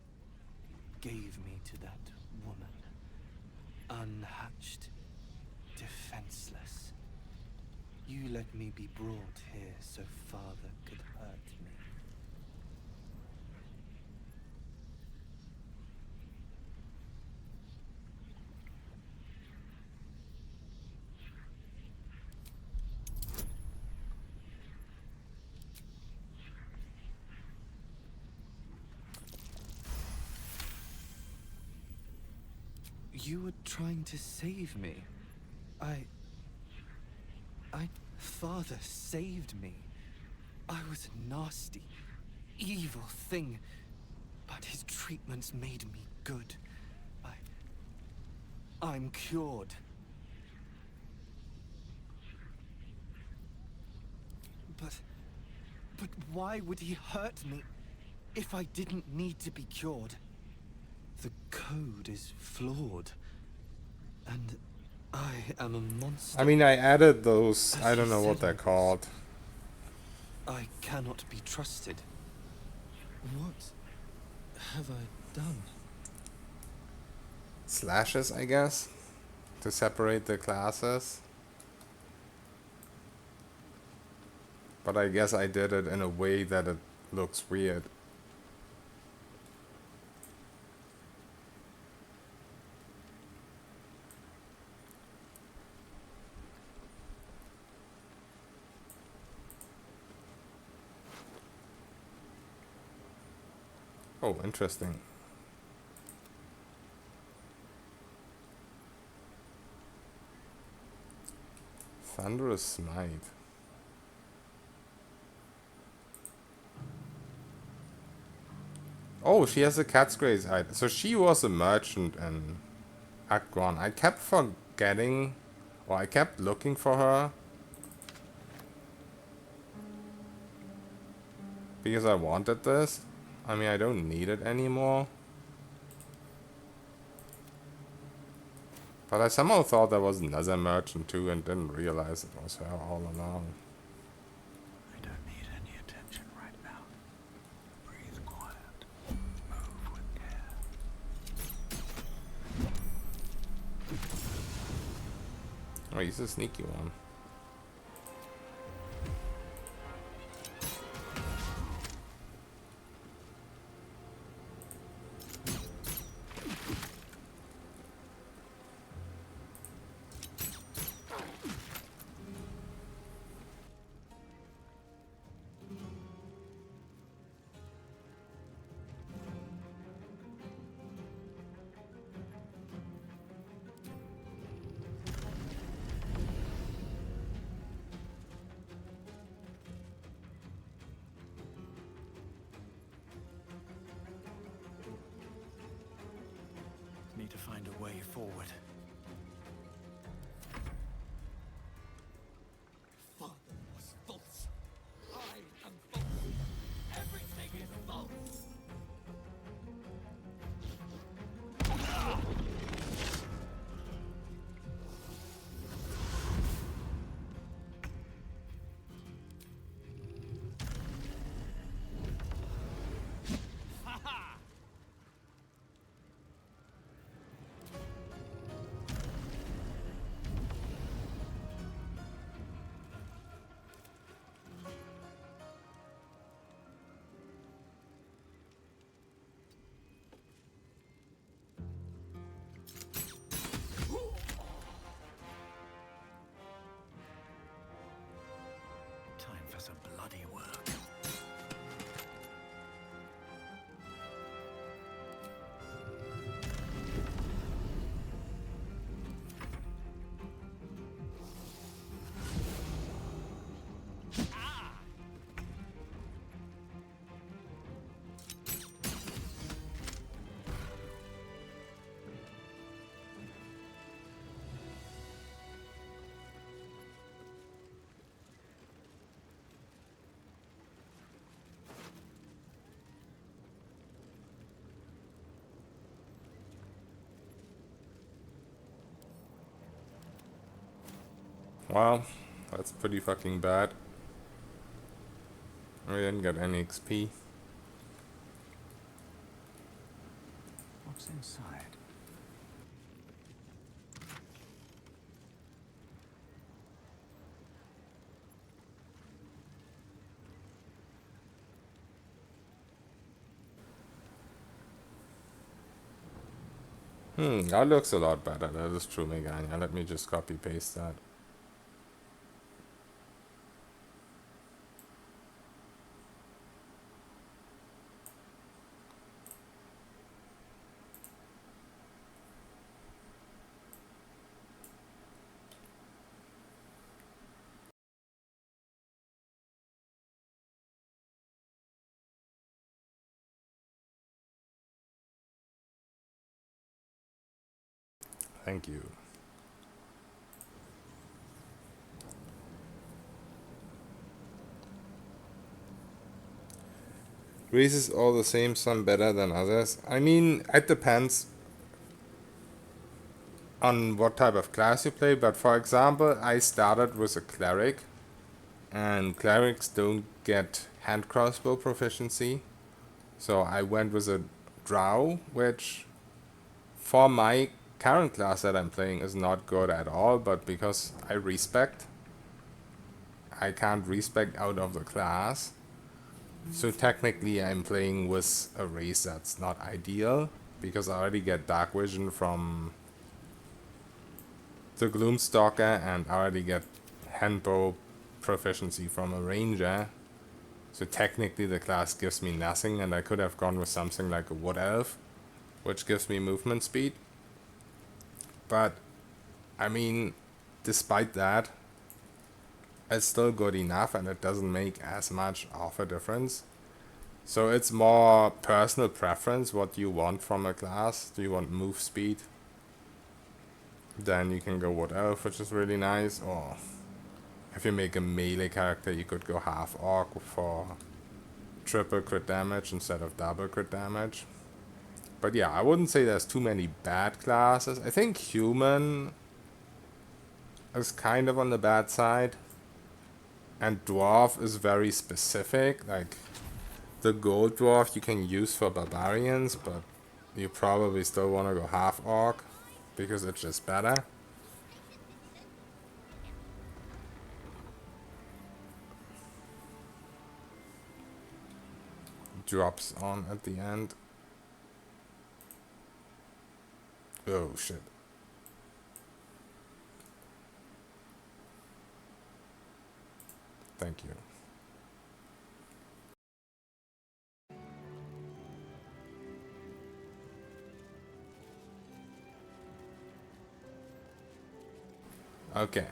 gave me to that woman, unhatched, defenseless. You let me be brought here so father could hurt me. You were trying to save me. Father saved me. I was a nasty, evil thing, but his treatments made me good. I'm cured. But why would he hurt me if I didn't need to be cured? The code is flawed, and I am a monster. I mean, I added those, I don't know what they're called. I cannot be trusted. What have I done? Slashes, I guess, to separate the classes. But I guess I did it in a way that it looks weird. Oh, interesting. Thunderous Smite. Oh, she has a cat's grace item. So she was a merchant in Act 1. I kept forgetting, or I kept looking for her, because I wanted this. I mean, I don't need it anymore. But I somehow thought there was another merchant too and didn't realize it was her all along. I don't need any attention right now. Breathe quiet. Move with care. Oh, he's a sneaky one. Need to find a way forward. Father was false. I am false. Everything is false. Time for some bloody work. Well, that's pretty fucking bad. We didn't get any XP. What's inside? That looks a lot better. That is true, Megania. Let me just copy paste that. Thank you. Races all the same, some better than others. I mean, it depends on what type of class you play, but for example, I started with a cleric, and clerics don't get hand crossbow proficiency. So I went with a drow, which for my current class that I'm playing is not good at all, but because I respect, I can't respect out of the class. So technically I'm playing with a race that's not ideal, because I already get dark vision from the Gloomstalker and I already get handbow proficiency from a ranger. So technically the class gives me nothing, and I could have gone with something like a wood elf, which gives me movement speed. But I mean, despite that, it's still good enough and it doesn't make as much of a difference. So it's more personal preference what you want from a class. Do you want move speed? Then you can go wood elf, which is really nice. Or if you make a melee character, you could go half orc for triple crit damage instead of double crit damage. But yeah, I wouldn't say there's too many bad classes. I think human is kind of on the bad side. And dwarf is very specific. Like, the gold dwarf you can use for barbarians, but you probably still want to go half orc because it's just better. drops on at the end. Oh shit. Thank you. Okay.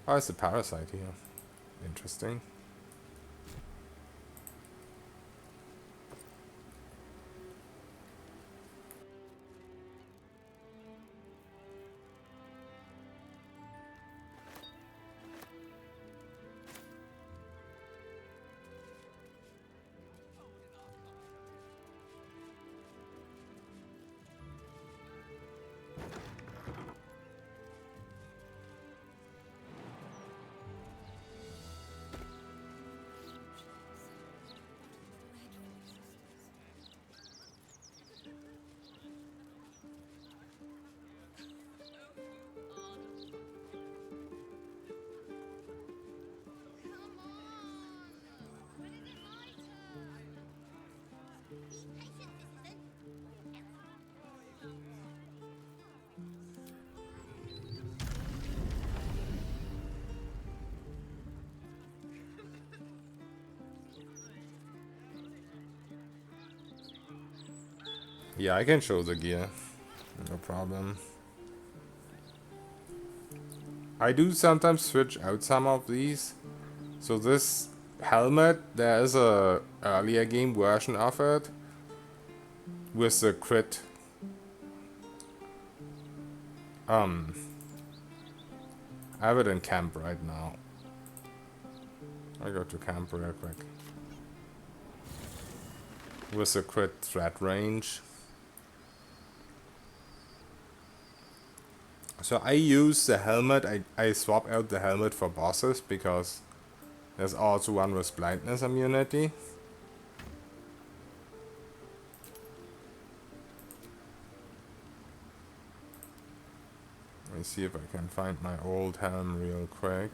Oh, it's a parasite here. Interesting. Yeah, I can show the gear. No problem. I do sometimes switch out some of these. So this helmet, there is a earlier game version of it with the crit. I have it in camp right now. I go to camp real quick. With the crit threat range. So I use the helmet, I swap out the helmet for bosses because there's also one with blindness immunity. Let me see if I can find my old helm real quick.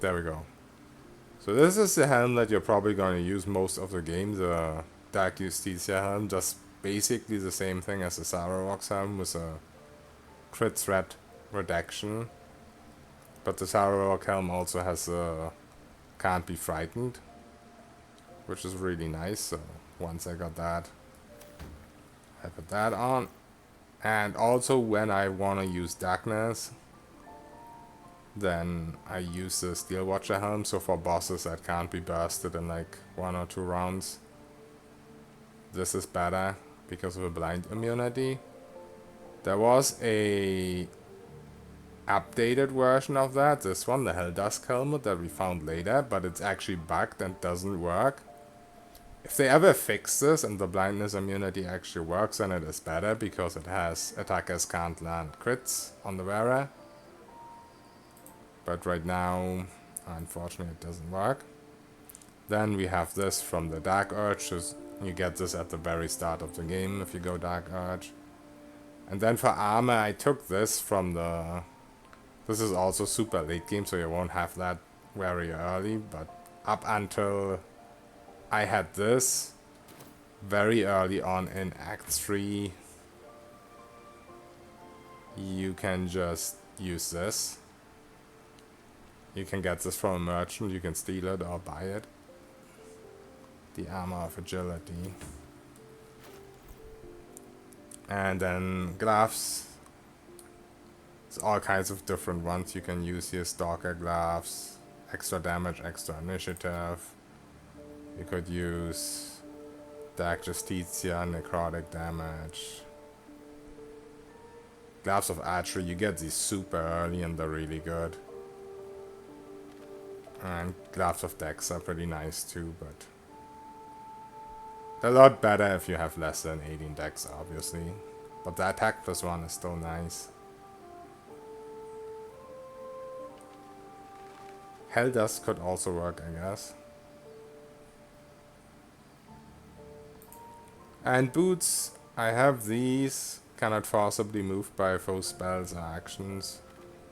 There we go. So this is the helm that you're probably going to use most of the game, the Dark Justitia helm, just basically the same thing as the Sararok's helm with a crit threat reduction. But the Sararok helm also has a can't be frightened, which is really nice. So once I got that, I put that on. And also when I want to use darkness, then I use the Steel Watcher helm, so for bosses that can't be bursted in like 1 or 2 rounds. This is better because of a blind immunity. There was a updated version of that, this one, the Helldusk helmet that we found later, but it's actually bugged and doesn't work. If they ever fix this and the blindness immunity actually works, then it is better because it has attackers can't land crits on the wearer. But right now, unfortunately, it doesn't work. Then we have this from the Dark Urge. You get this at the very start of the game if you go Dark Urge. And then for armor, I took this from the... This is also super late game, so you won't have that very early. But up until I had this very early on in Act 3, you can just use this. You can get this from a merchant, you can steal it or buy it. The Armor of Agility. And then gloves. There's all kinds of different ones you can use here. Stalker gloves, extra damage, extra initiative. You could use Dark Justitia, necrotic damage. Gloves of Archery, you get these super early and they're really good. And Gloves of Dex are pretty nice too, but they're a lot better if you have less than 18 Dex, obviously. But the attack +1 is still nice. Helldust could also work, I guess. And boots, I have these, cannot forcibly move by foe spells or actions.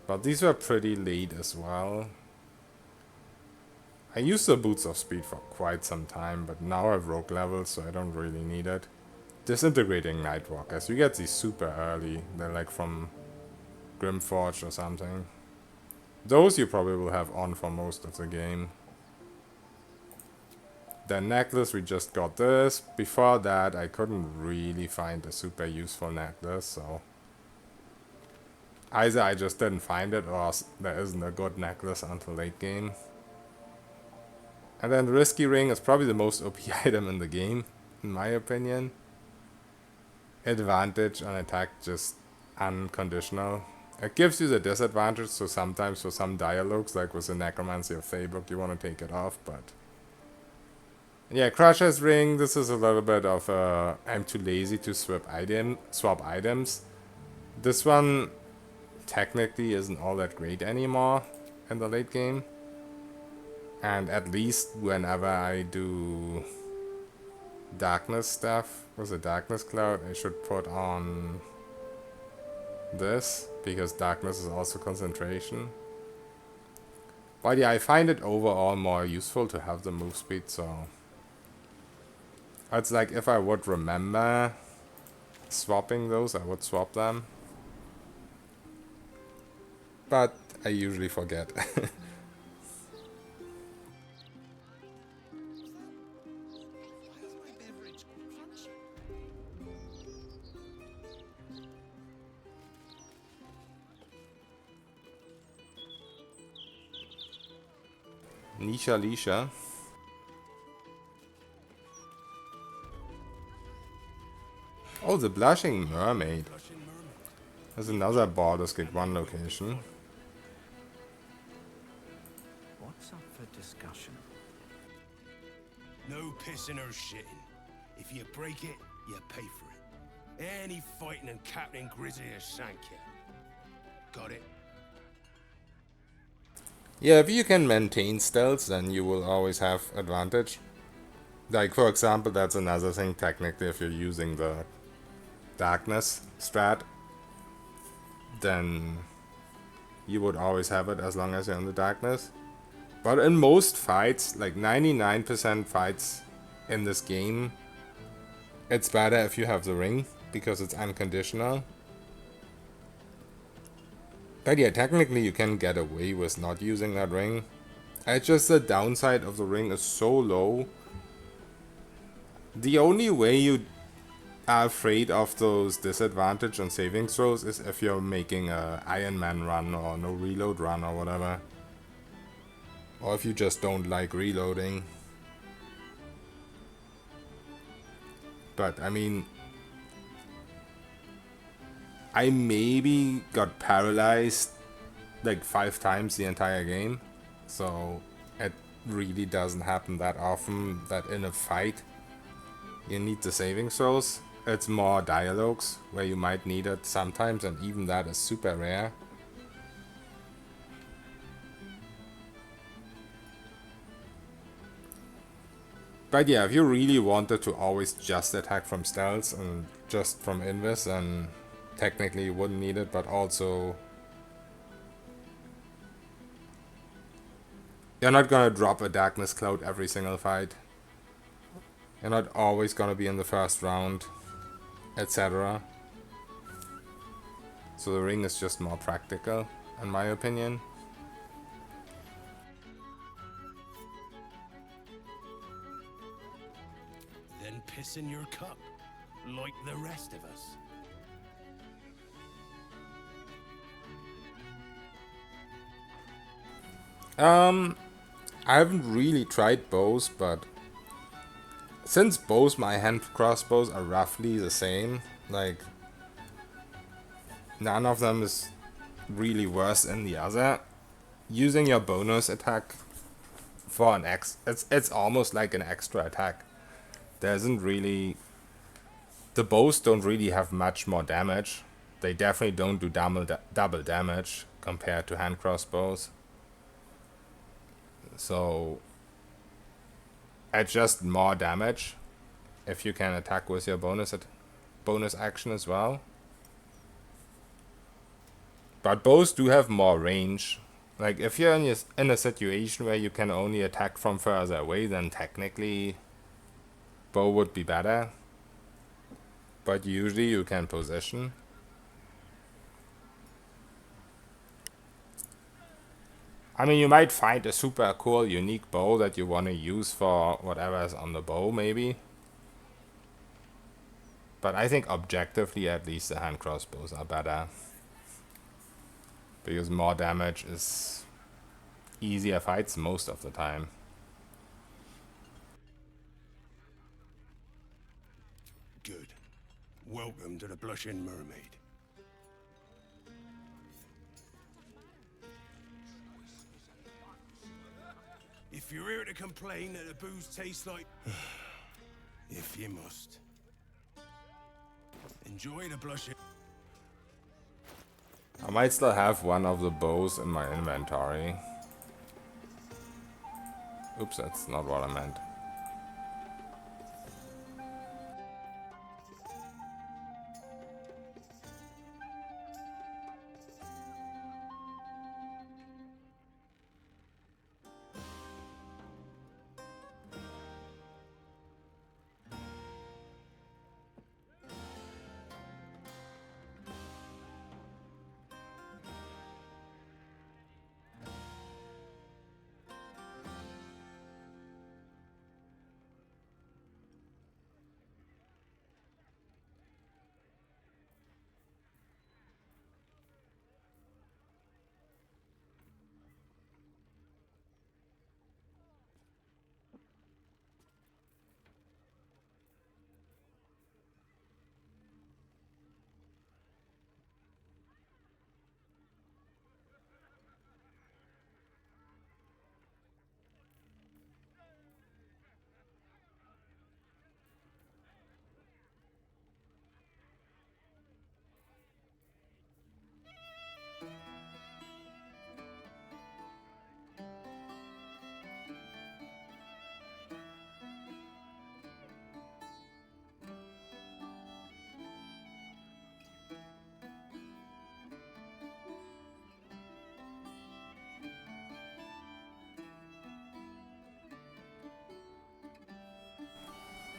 But these were pretty late as well. I used the Boots of Speed for quite some time, but now I have Rogue levels, so I don't really need it. Disintegrating Nightwalkers. You get these super early. They're like from Grimforge or something. Those you probably will have on for most of the game. The necklace, we just got this. Before that, I couldn't really find a super useful necklace, so... Either I just didn't find it, or there isn't a good necklace until late game. And then the Risky Ring is probably the most OP item in the game, in my opinion. Advantage on attack, just unconditional. It gives you the disadvantage, so sometimes for some dialogues, like with the Necromancy of Feybook, you want to take it off, but... Yeah, Crusher's Ring, this is a little bit of a... I'm too lazy to swap items. This one technically isn't all that great anymore in the late game. And at least whenever I do darkness stuff with a darkness cloud, I should put on this, because darkness is also concentration. But yeah, I find it overall more useful to have the move speed, so... It's like if I would remember swapping those, I would swap them. But I usually forget. Lisha. Oh, the Blushing Mermaid. There's another Baldur's Gate 1 location. What's up for discussion? No pissing or shitting. If you break it, you pay for it. Any fighting and Captain Grizzly or shank you. Got it? Yeah, if you can maintain stealth, then you will always have advantage. Like, for example, that's another thing technically, if you're using the darkness strat, then you would always have it as long as you're in the darkness. But in most fights, like 99% fights in this game, it's better if you have the ring, because it's unconditional. But yeah, technically you can get away with not using that ring. It's just the downside of the ring is so low. The only way you are afraid of those disadvantage on saving throws is if you're making a Iron Man run or no reload run or whatever. Or if you just don't like reloading. But I mean, I maybe got paralyzed like 5 times the entire game, so it really doesn't happen that often that in a fight you need the saving throws. It's more dialogues where you might need it sometimes, and even that is super rare. But yeah, if you really wanted to always just attack from stealth and just from invis, then technically you wouldn't need it, but also you're not gonna drop a darkness cloud every single fight. You're not always gonna be in the first round, etc. So the ring is just more practical, in my opinion. Then piss in your cup, like the rest of us. I haven't really tried bows, but since both my hand crossbows are roughly the same, like none of them is really worse than the other, using your bonus attack for an it's almost like an extra attack. There isn't really, the bows don't really have much more damage. They definitely don't do double damage compared to hand crossbows. So it's just more damage if you can attack with your bonus action as well. But both do have more range, Like, if you're in a situation where you can only attack from further away, then technically bow would be better. But usually you can position. I mean, you might find a super cool, unique bow that you want to use for whatever's on the bow, maybe. But I think objectively, at least, the hand crossbows are better. Because more damage is easier fights most of the time. Good. Welcome to the Blushing Mermaid. If you're here to complain that the booze tastes like... if you must. Enjoy the Blushing... I might still have one of the bows in my inventory. Oops, that's not what I meant.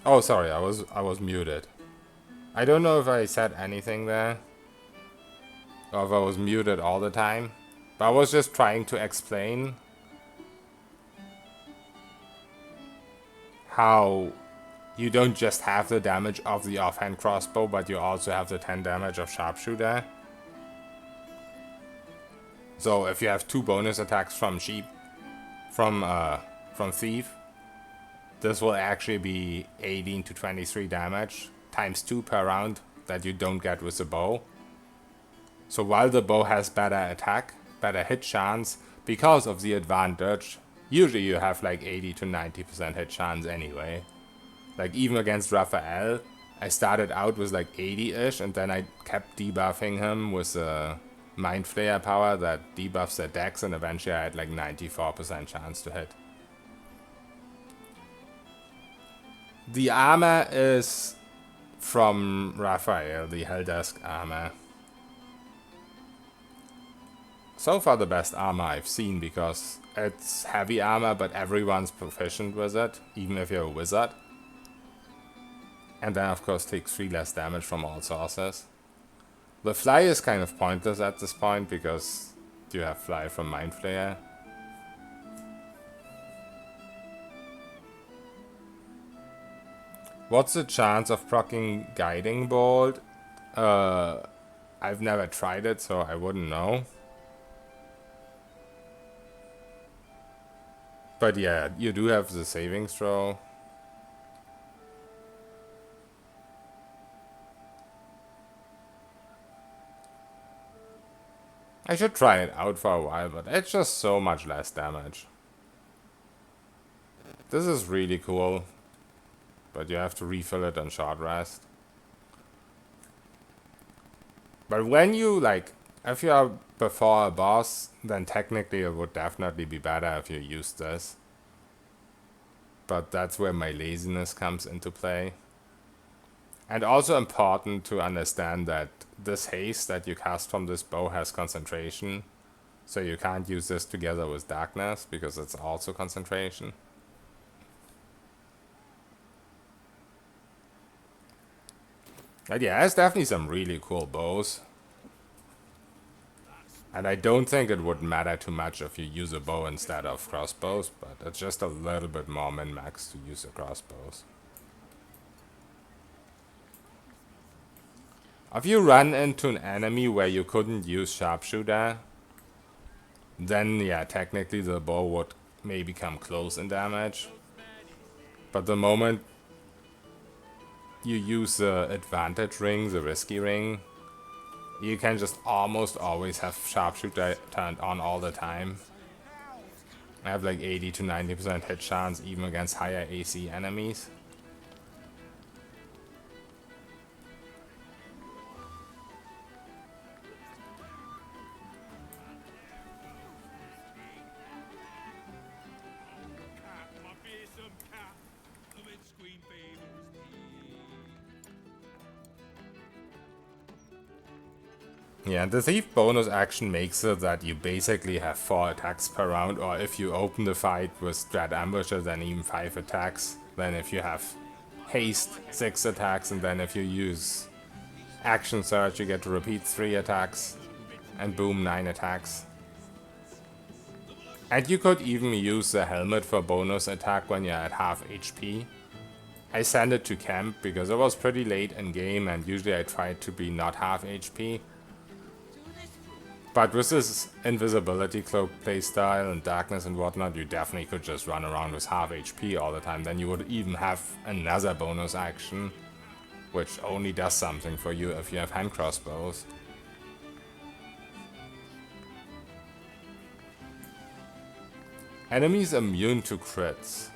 Oh, sorry, I was muted. I don't know if I said anything there, or if I was muted all the time, but I was just trying to explain how you don't just have the damage of the offhand crossbow, but you also have the 10 damage of sharpshooter. So if you have 2 bonus attacks from thief, this will actually be 18 to 23 damage, times 2 per round that you don't get with the bow. So while the bow has better attack, better hit chance, because of the advantage, usually you have like 80 to 90% hit chance anyway. Like even against Raphael, I started out with like 80-ish, and then I kept debuffing him with a Mind Flayer power that debuffs their dex, and eventually I had like 94% chance to hit. The armor is from Raphael, the Helldusk armor. So far the best armor I've seen, because it's heavy armor, but everyone's proficient with it, even if you're a wizard. And then of course takes 3 less damage from all sources. The fly is kind of pointless at this point, because you have fly from Mind Flayer. What's the chance of proccing Guiding Bolt? I've never tried it, so I wouldn't know. But yeah, you do have the savings throw. I should try it out for a while, but it's just so much less damage. This is really cool, but you have to refill it on short rest. But when you, like, if you are before a boss, then technically it would definitely be better if you used this. But that's where my laziness comes into play. And also important to understand that this haste that you cast from this bow has concentration. So you can't use this together with darkness because it's also concentration. But yeah, there's definitely some really cool bows. And I don't think it would matter too much if you use a bow instead of crossbows, but it's just a little bit more min-max to use the crossbows. If you run into an enemy where you couldn't use sharpshooter, then yeah, technically the bow would maybe come close in damage. But the moment you use the advantage ring, the risky ring, you can just almost always have sharpshooter turned on all the time. I have like 80 to 90% hit chance even against higher AC enemies. Yeah, the thief bonus action makes it that you basically have 4 attacks per round, or if you open the fight with Dread Ambusher, then even 5 attacks. Then if you have haste, 6 attacks, and then if you use action surge, you get to repeat 3 attacks, and boom, 9 attacks. And you could even use the helmet for bonus attack when you're at half HP. I sent it to camp because it was pretty late in game, and usually I try to be not half HP. But with this invisibility cloak playstyle and darkness and whatnot, you definitely could just run around with half HP all the time. Then you would even have another bonus action, which only does something for you if you have hand crossbows. Enemies immune to crits.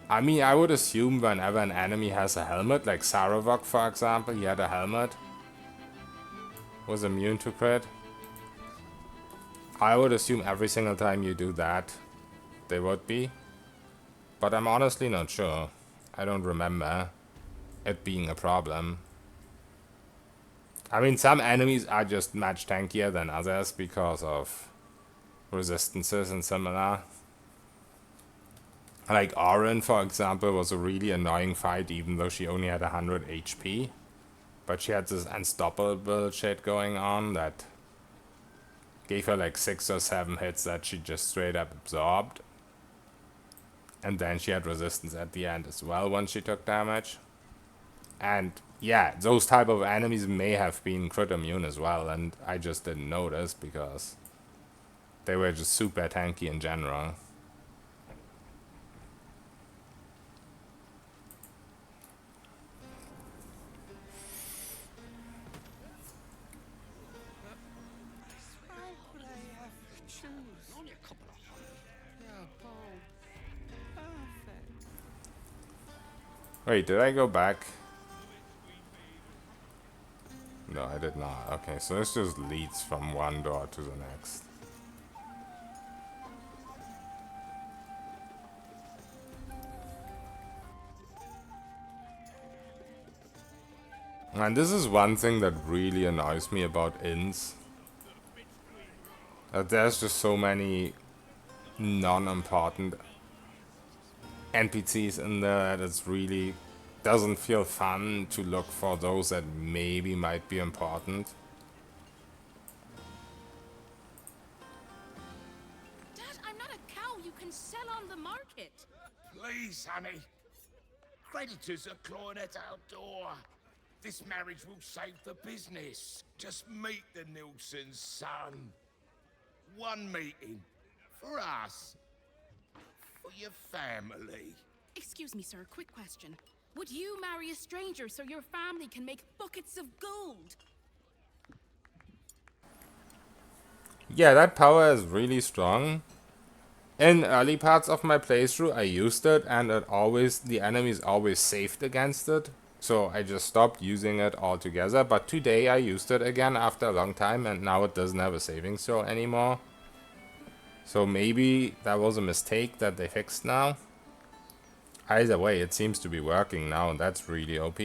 I mean, I would assume whenever an enemy has a helmet, like Saravok for example, he had a helmet, was immune to crit. I would assume every single time you do that, they would be. But I'm honestly not sure. I don't remember it being a problem. I mean, some enemies are just much tankier than others because of resistances and similar. Like Orin, for example, was a really annoying fight even though she only had 100 HP. But she had this unstoppable shit going on that gave her like 6 or 7 hits that she just straight up absorbed. And then she had resistance at the end as well once she took damage. And yeah, those type of enemies may have been crit immune as well, and I just didn't notice because they were just super tanky in general. Wait, did I go back? No, I did not. Okay, so this just leads from one door to the next. And this is one thing that really annoys me about inns. That there's just so many non-important NPCs in there that it's really doesn't feel fun to look for those that maybe might be important. Dad, I'm not a cow you can sell on the market. Please, honey. Creditors are clawing at our door. This marriage will save the business. Just meet the Nilsson's son. One meeting. For us. For your family. Excuse me, sir, quick question. Would you marry a stranger so your family can make buckets of gold? Yeah, that power is really strong. In early parts of my playthrough, I used it, and the enemies always saved against it. So I just stopped using it altogether. But today I used it again after a long time, and now it doesn't have a saving throw anymore. So maybe that was a mistake that they fixed now. Either way, it seems to be working now, and that's really OP.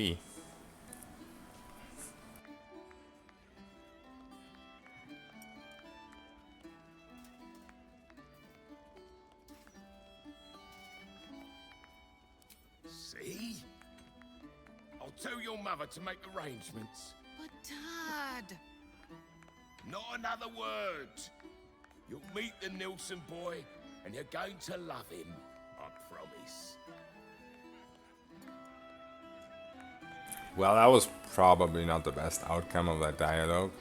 mother to make arrangements. But Dad... Not another word. You'll meet the Nilsson boy, and you're going to love him, I promise. Well, that was probably not the best outcome of that dialogue.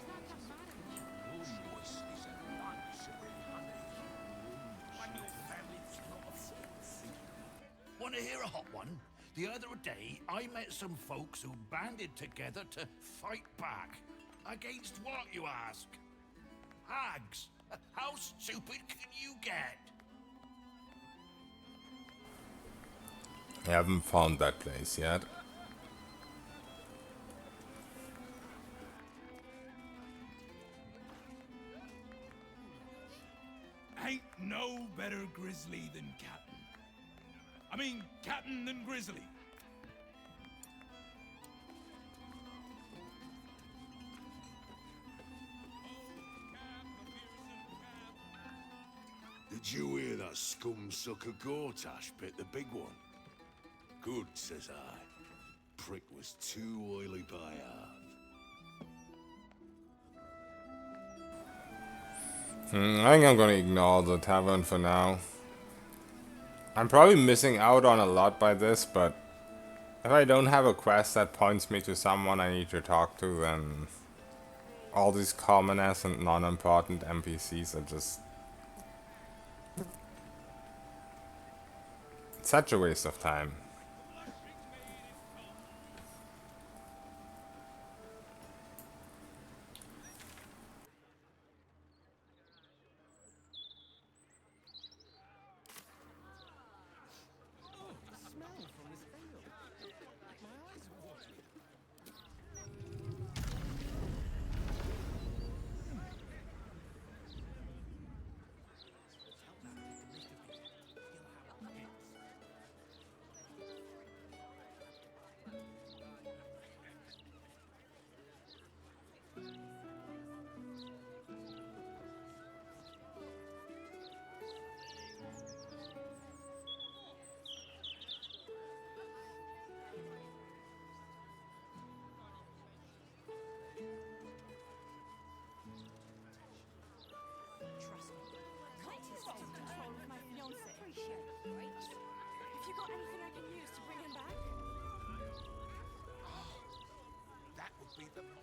Want to hear a hot one? The other day, I met some folks who banded together to fight back. Against what, you ask? Hags. How stupid can you get? I haven't found that place yet. Ain't no better grizzly than Captain. I mean, Captain than Grizzly. Did you hear that scum-sucker Gortash bit the big one? Good, says I. Prick was too oily by half. I think I'm gonna ignore the tavern for now. I'm probably missing out on a lot by this, but if I don't have a quest that points me to someone I need to talk to, then all these common-ass and non-important NPCs are just such a waste of time.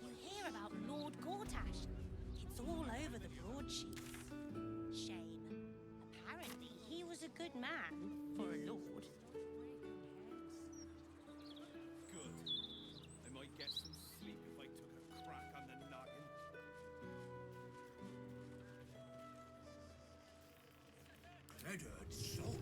You hear about Lord Gortash? It's all over the broadsheets. Shame. Apparently, he was a good man for a lord. Good. I might get some sleep if I took a crack on the noggin. Dreaded soak.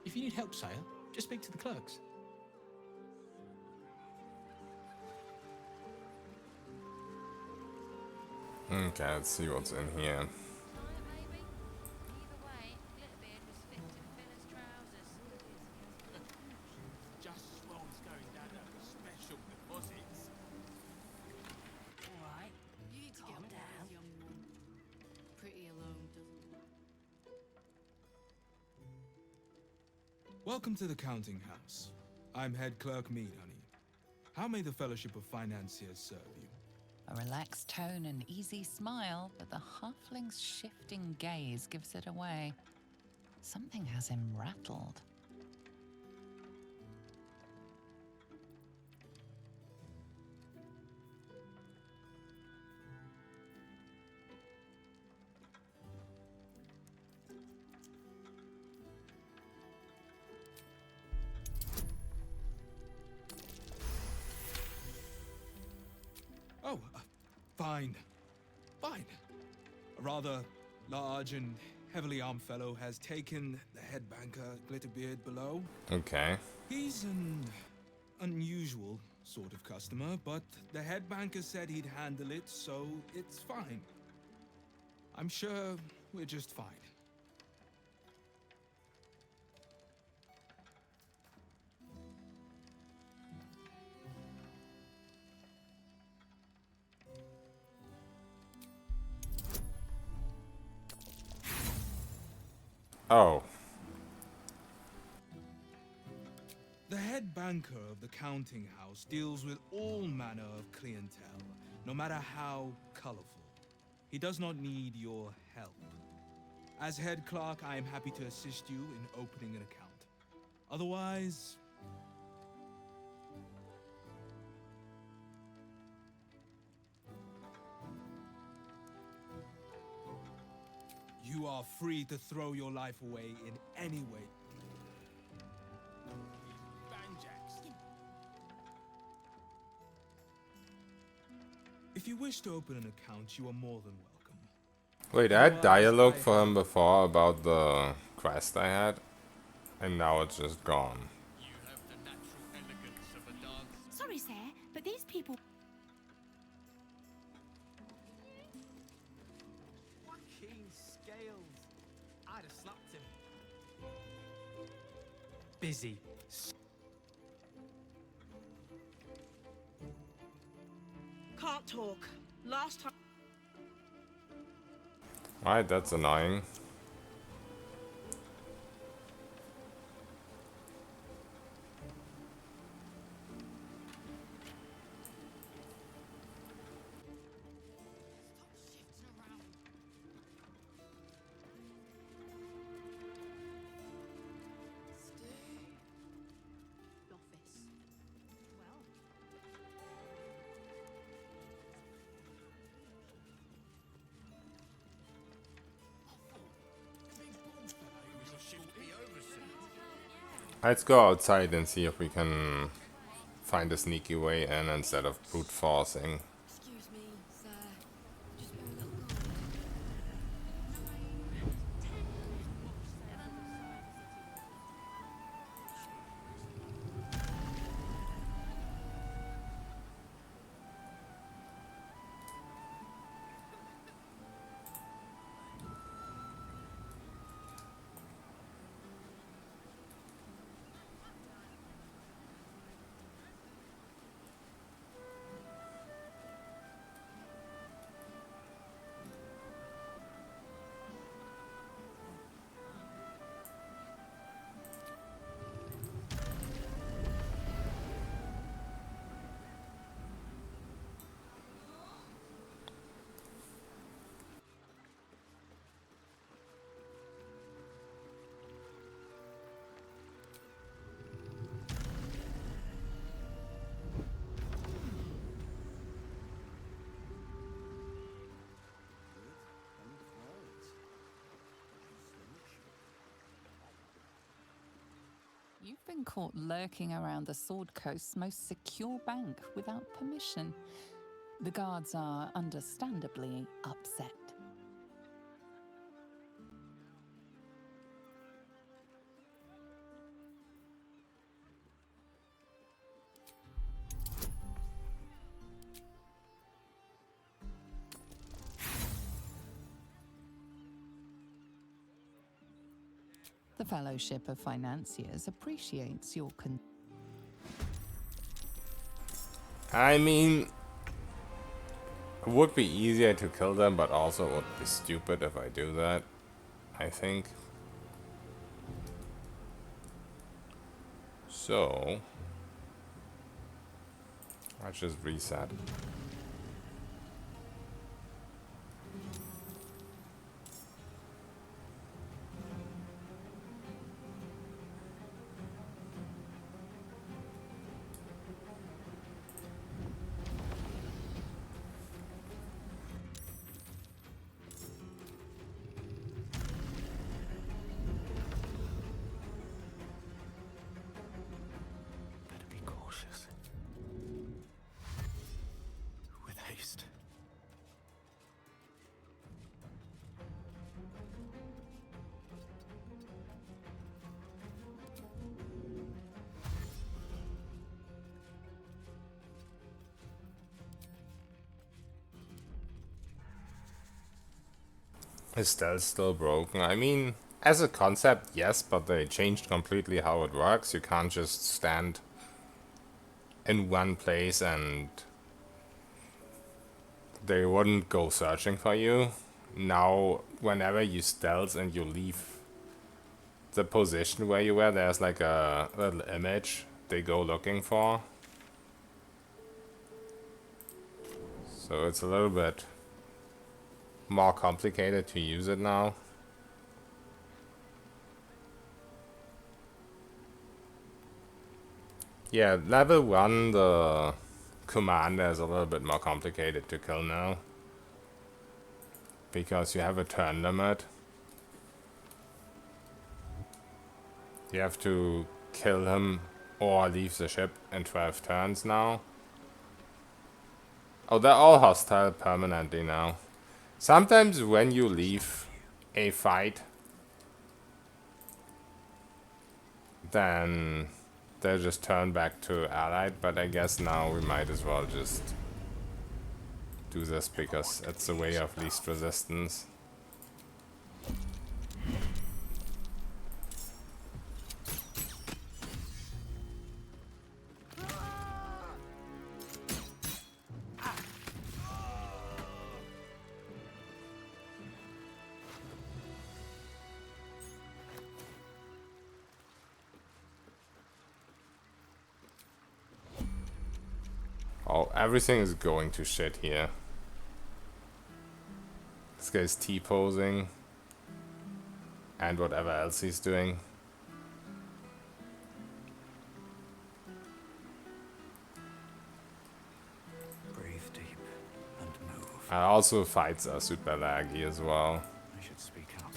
If you need help, sire, just speak to the clerks. Okay, let's see what's in here. Just swans going down to special deposits. Alright, you need to calm down. Young one. Pretty alone, doesn't it? Welcome to the counting house. I'm head clerk Mead, honey. How may the Fellowship of Financiers serve you? A relaxed tone and easy smile, but the halfling's shifting gaze gives it away. Something has him rattled. Fine. Fine. A rather large and heavily armed fellow has taken the head banker, Glitterbeard, below. Okay. He's an unusual sort of customer, but the head banker said he'd handle it, so it's fine. I'm sure we're just fine. Oh. The head banker of the counting house deals with all manner of clientele, no matter how colorful. He does not need your help. As head clerk, I am happy to assist you in opening an account. Otherwise... you are free to throw your life away in any way. If you wish to open an account, you are more than welcome. Wait, I had dialogue for him before about the quest I had, and now it's just gone. Sorry, sir, but these people... Fucking scales. I'd have slapped him. Busy. Can't talk. Last time. Alright, that's annoying. Let's go outside and see if we can find a sneaky way in instead of brute forcing. Excuse me, sir. Just bear a little You've been caught lurking around the Sword Coast's most secure bank without permission. The guards are understandably upset. The Fellowship of Financiers appreciates your I mean, it would be easier to kill them, but also it would be stupid if I do that, I think. So, let's just reset. Better be cautious. With haste. Is stealth still broken? I mean, as a concept, yes, but they changed completely how it works. You can't just stand in one place and they wouldn't go searching for you. Now, whenever you stealth and you leave the position where you were, there's like a little image they go looking for. So it's a little bit more complicated to use it now. Yeah, level 1, the commander is a little bit more complicated to kill now. Because you have a turn limit. You have to kill him or leave the ship in 12 turns now. Oh, they're all hostile permanently now. Sometimes when you leave a fight, then they just turn back to allied, but I guess now we might as well just do this because it's the way of least resistance. Oh, everything is going to shit here. This guy's T-posing. And whatever else he's doing. Breathe deep and move. And also fights are super laggy as well. I should speak up.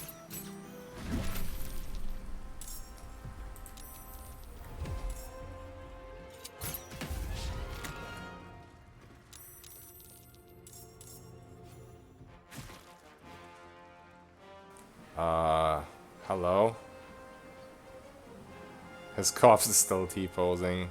Hello? His corpse is still T-posing.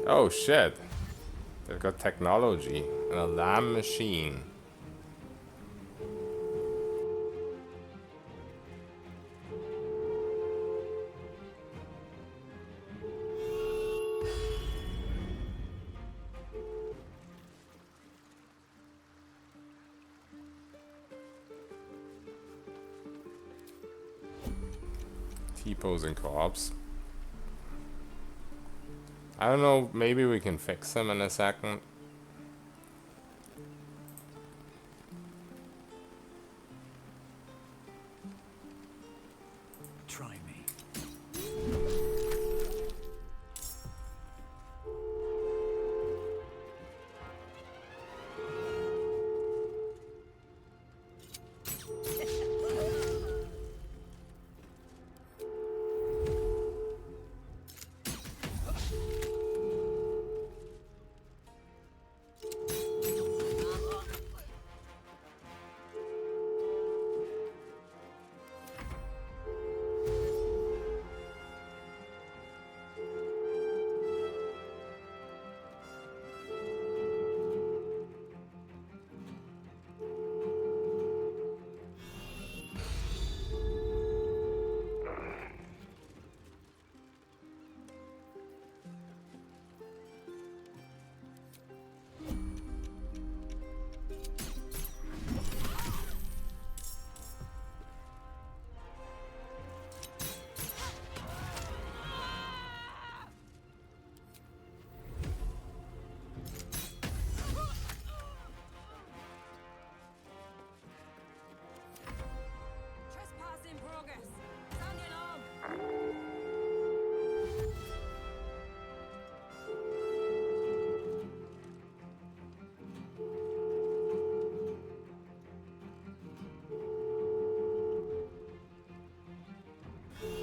Oh shit. They've got technology. An alarm machine. T-posing corpse. I don't know, maybe we can fix him in a second. Try me.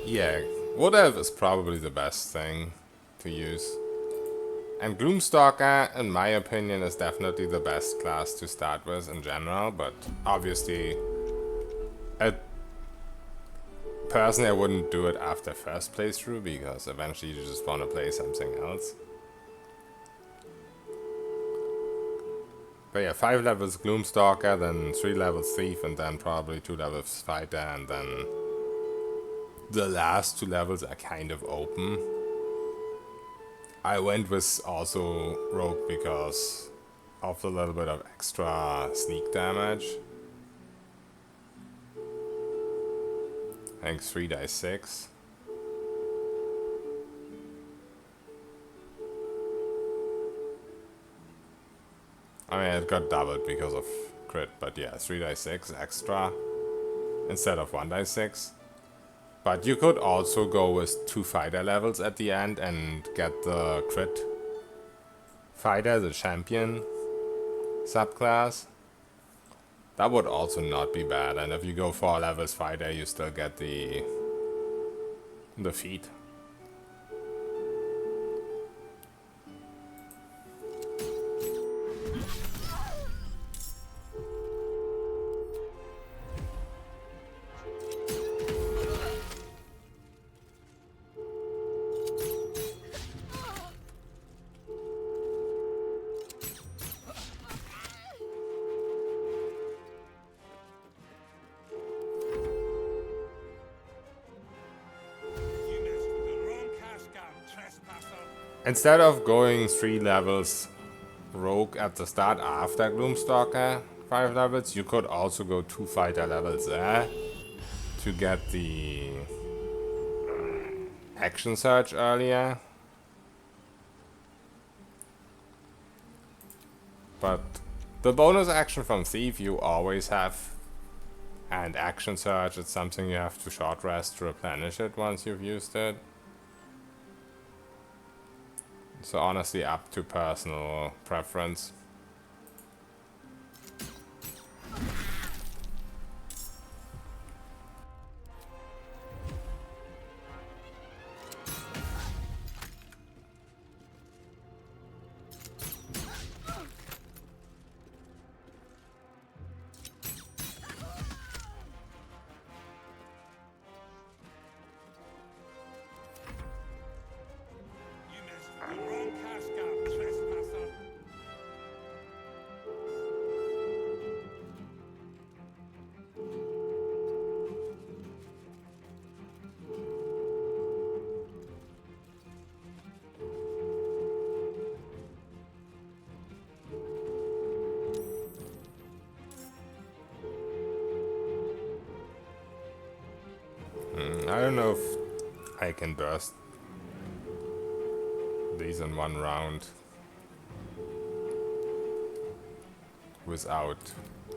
Yeah, Wood is probably the best thing to use. And Gloomstalker, in my opinion, is definitely the best class to start with in general, but obviously it personally, I wouldn't do it after first playthrough because eventually you just want to play something else. But yeah, 5 levels Gloomstalker, then 3 levels Thief, and then probably 2 levels Fighter, and then the last 2 levels are kind of open. I went with also Rogue because of a little bit of extra sneak damage. I think 3 dice 6. I mean, it got doubled because of crit, but yeah, 3 dice 6 extra instead of 1 dice 6. But you could also go with 2 fighter levels at the end and get the crit fighter, the champion subclass. That would also not be bad, and if you go 4 levels fighter, you still get the feat. Instead of going 3 levels Rogue at the start after Gloomstalker 5 levels, you could also go 2 fighter levels there to get the action surge earlier. But the bonus action from Thief you always have, and action surge, it's something you have to short rest to replenish it once you've used it. So honestly, up to personal preference. I don't know if I can burst these in 1 round without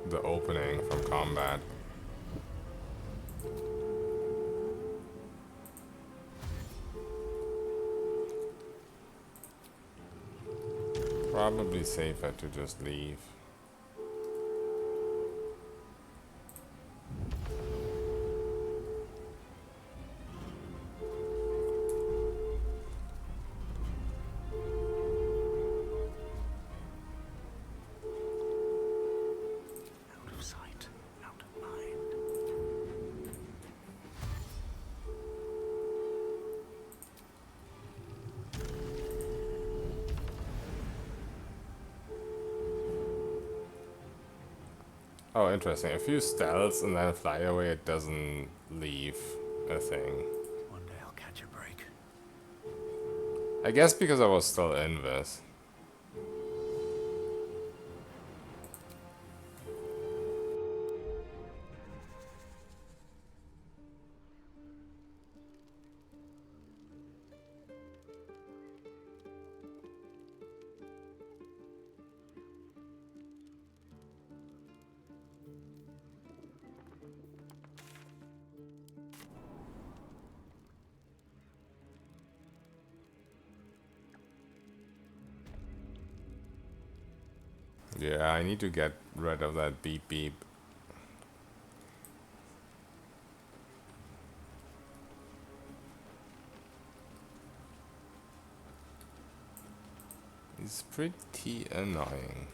the opening from combat. Probably safer to just leave. Oh, interesting. If you stealth and then fly away, it doesn't leave a thing. One day I'll catch a break. I guess because I was still in this. Yeah, I need to get rid of that beep beep. It's pretty annoying.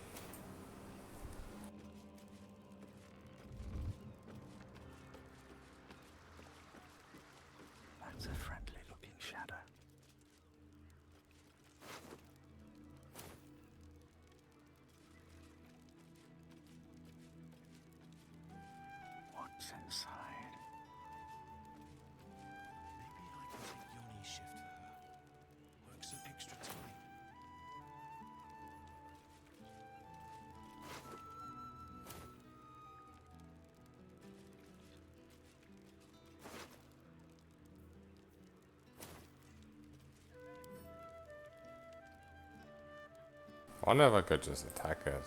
Wonder if I could just attack it.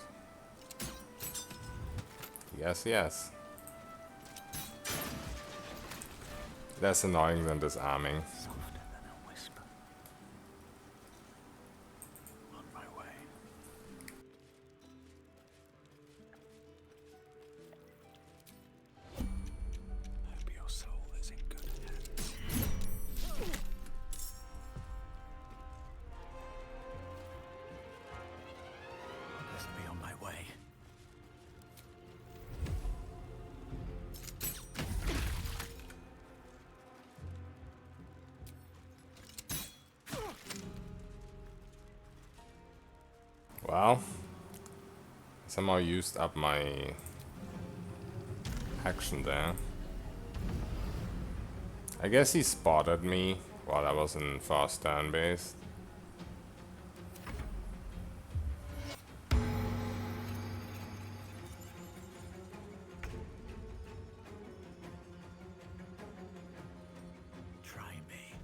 Yes, yes. Less annoying than disarming. Softer than a whisper. On my way. Hope your soul is in good hands. Best be on my way. Well, somehow used up my action there. I guess he spotted me while I was in fast turn base. Try me.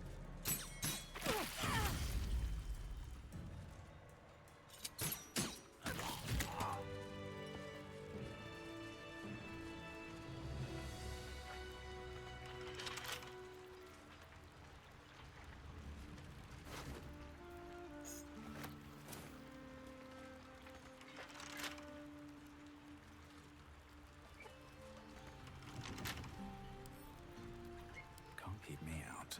Can't keep me out.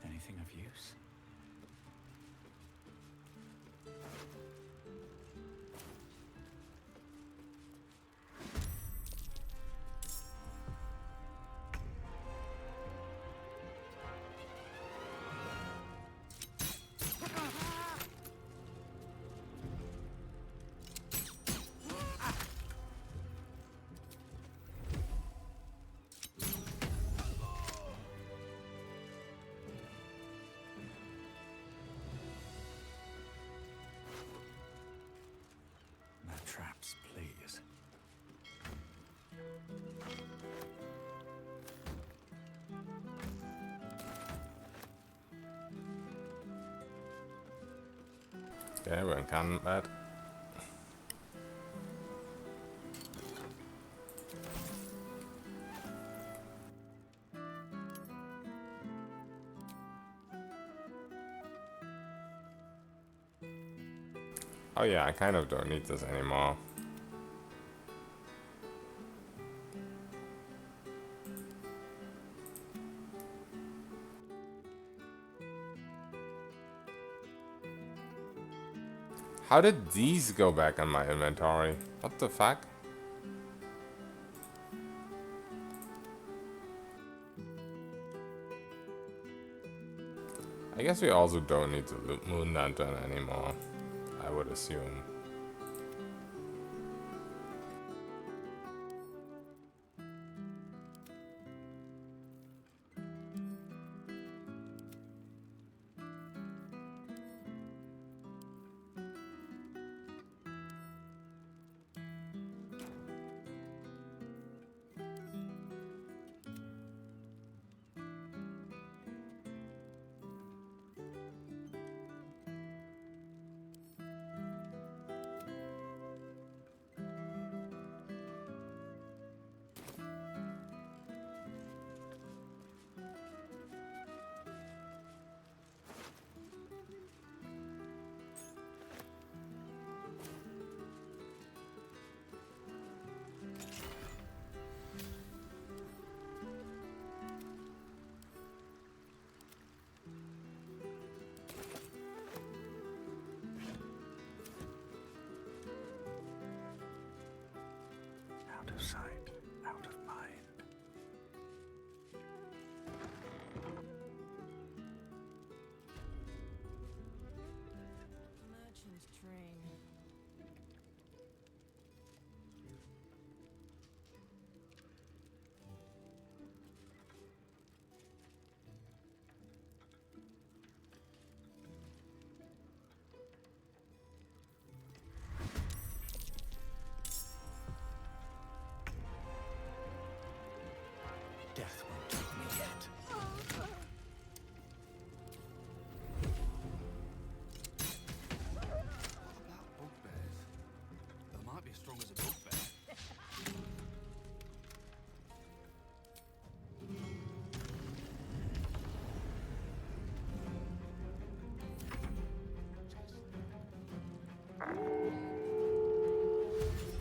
Anything of use? No traps, please. Okay, we're in combat. Oh yeah, I kind of don't need this anymore. How did these go back in my inventory? What the fuck? I guess we also don't need the Moon Lantern anymore, I would assume.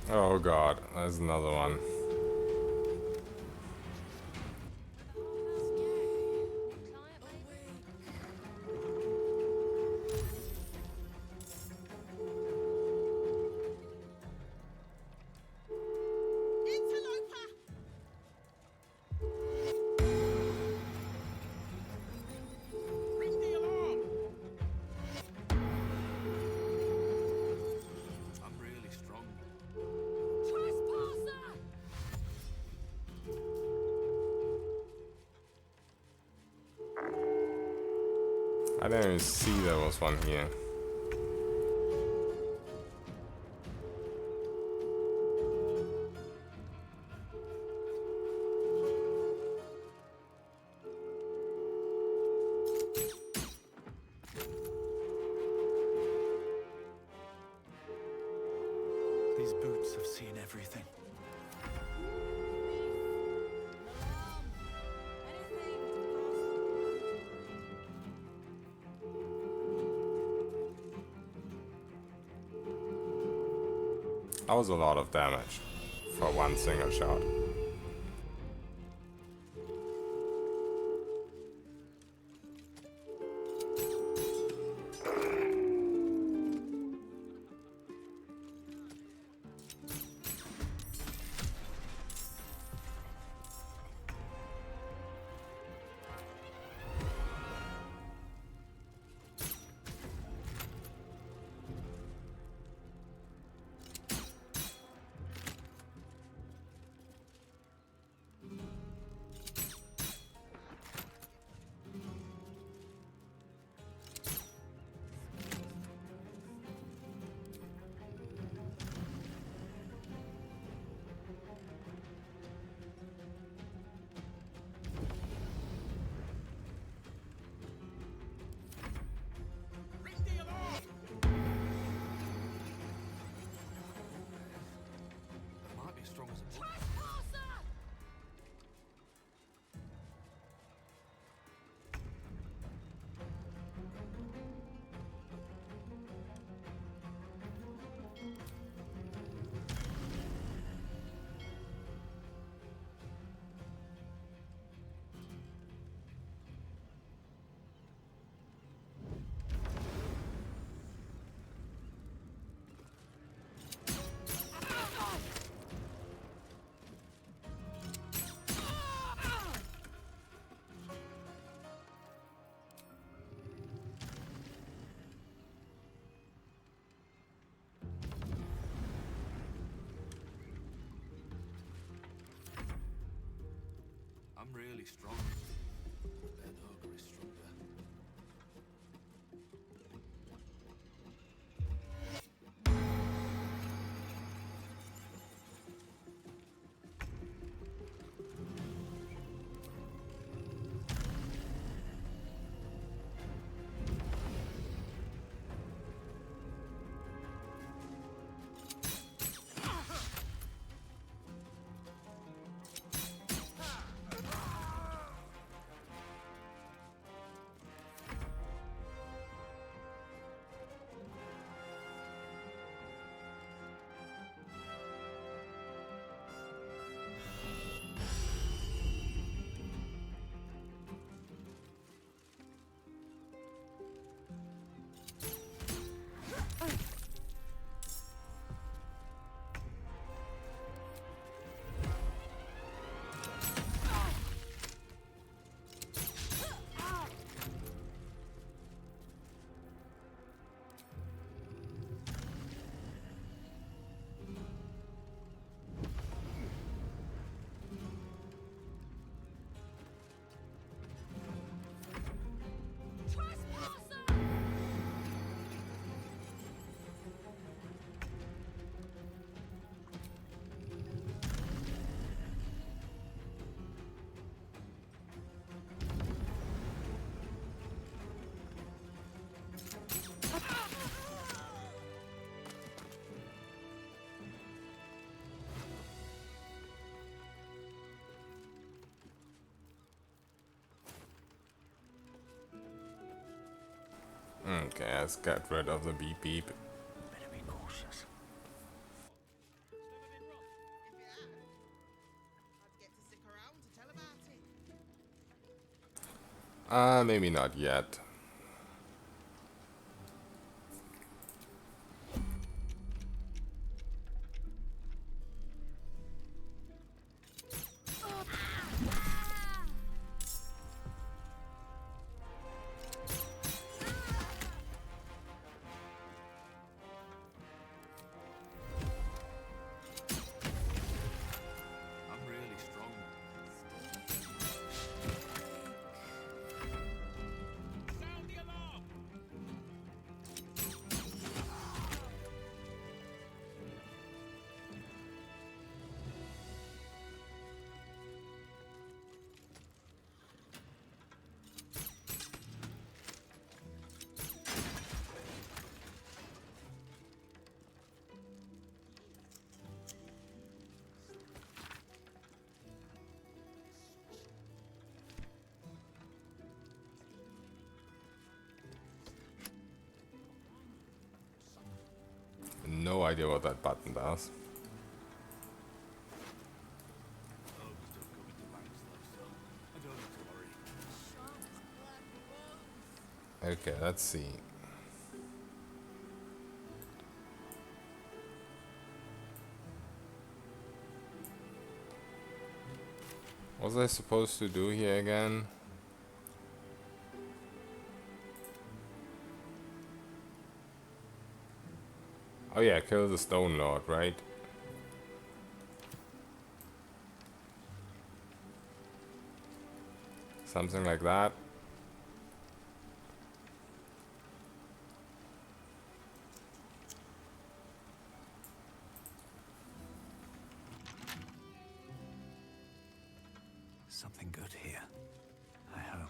Oh god, there's another one. I'm really strong. I didn't even see there was one here. These boots have seen everything. That was a lot of damage for one single shot. I might be as strong as a bull. I'm really strong. That ogre is stronger. Okay, let's get rid of the beep beep. Better be cautious. Maybe not yet. I'm really strong. Sound the alarm! No idea what that button does. Okay, let's see. What was I supposed to do here again? Oh yeah, kill the Stone Lord, right? Something like that. Something good here, I hope.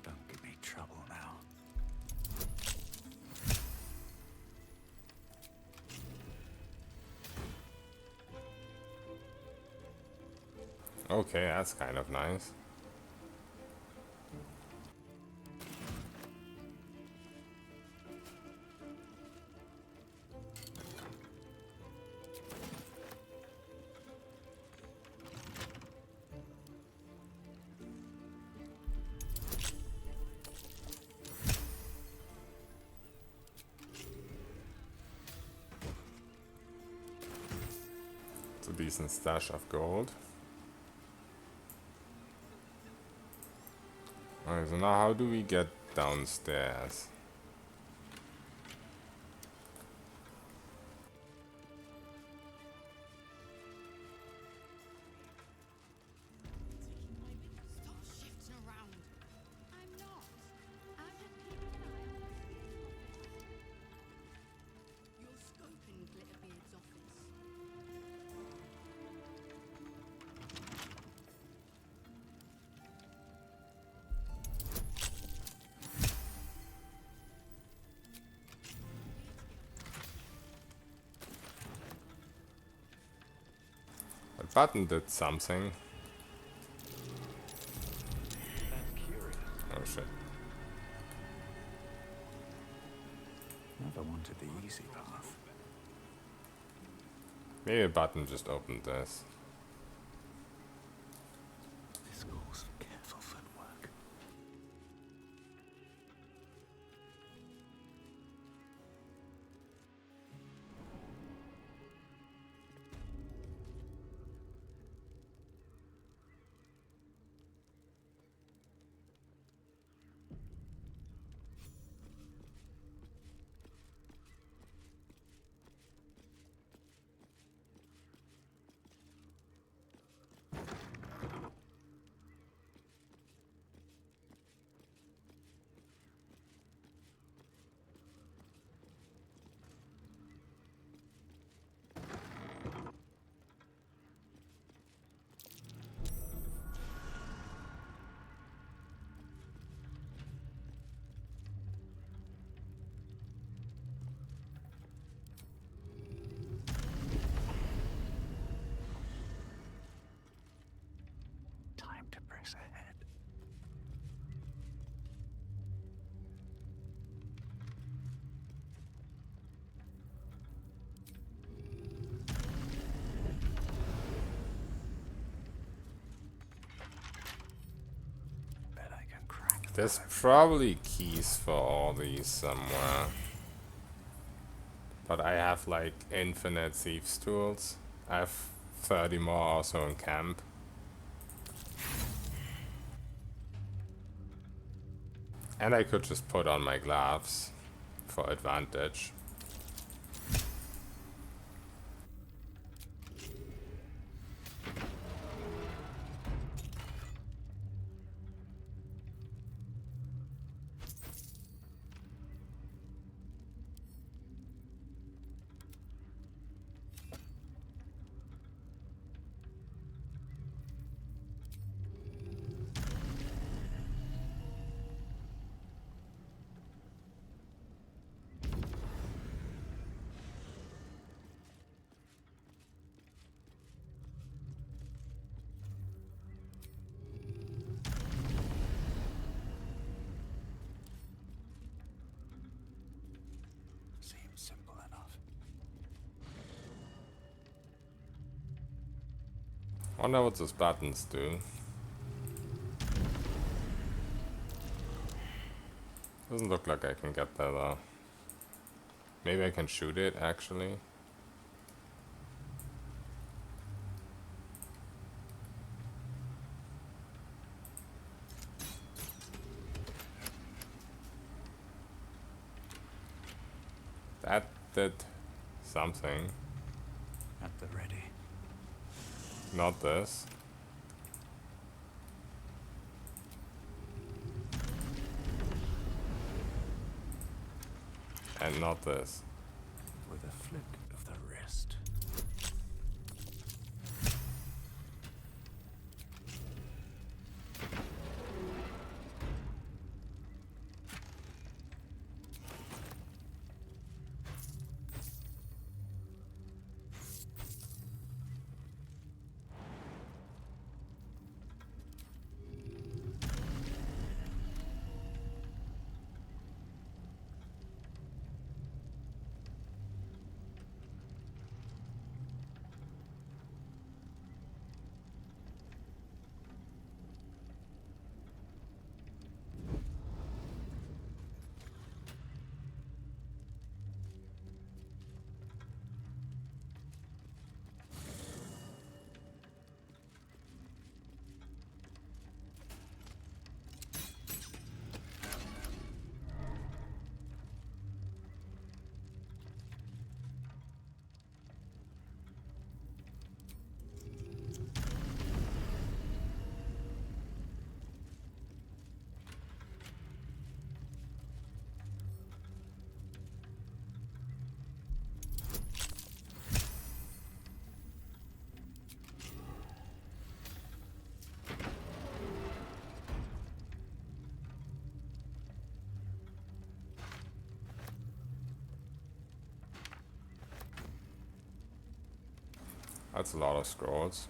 Don't give me trouble now. Okay, that's kind of nice. It's a decent stash of gold. Alright, so now how do we get downstairs? Stop shifting around. I'm not. I'm just keeping an eye on You're scoping Glitterbeard's office. That button did something. Oh shit. Never wanted the easy path. Maybe a button just opened this. This calls for careful footwork. There's probably keys for all these somewhere. But I have like infinite thieves tools. I have 30 more also in camp. And I could just put on my gloves for advantage. Seems simple enough. Wonder what those buttons do. Doesn't look like I can get there though. Maybe I can shoot it actually. That did something. At the ready. Not this. And not this. With a flick of the wrist. That's a lot of scrolls.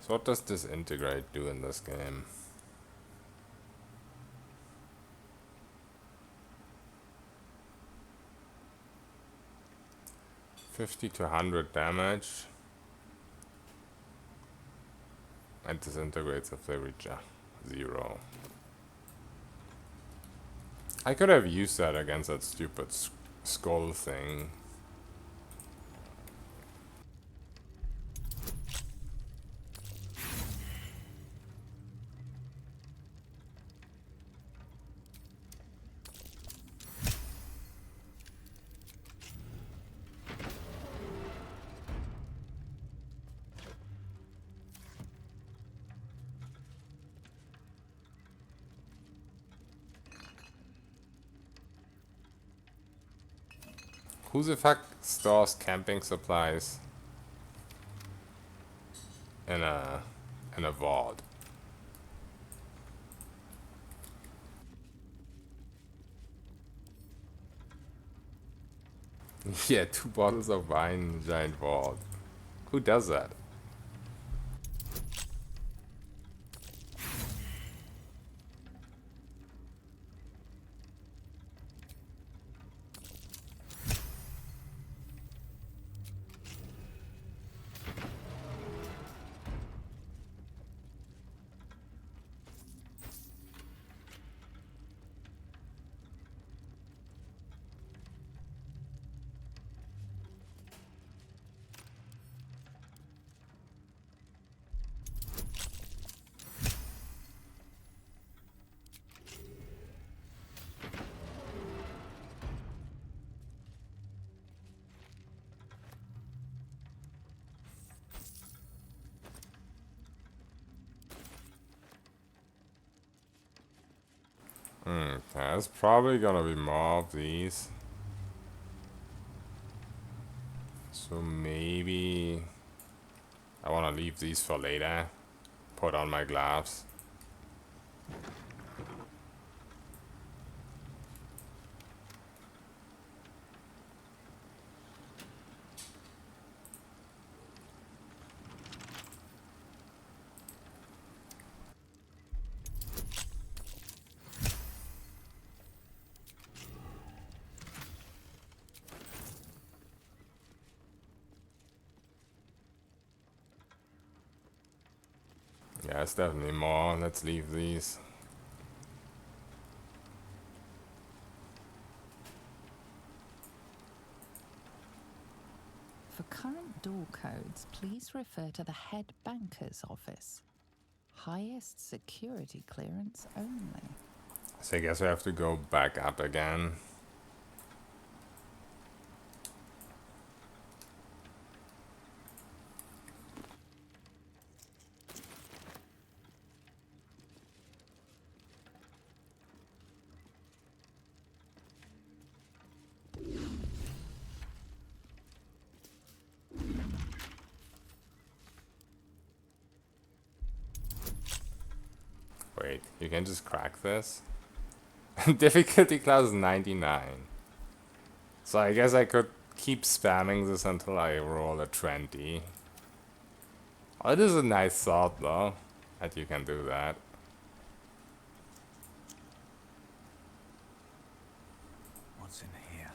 So what does this integrate do in this game? $50 to 100 damage. And disintegrates if they reach 0. I could have used that against that stupid skull thing. Who the fuck stores camping supplies in a vault? Yeah, 2 bottles of wine in a giant vault. Who does that? There's probably gonna be more of these. So maybe I wanna leave these for later. Put on my gloves. Yeah, it's definitely more. Let's leave these. For current door codes, please refer to the head banker's office. Highest security clearance only. So I guess we have to go back up again. Wait, you can just crack this? Difficulty class 99. So I guess I could keep spamming this until I roll a 20. Oh, it is a nice thought though, that you can do that. What's in here?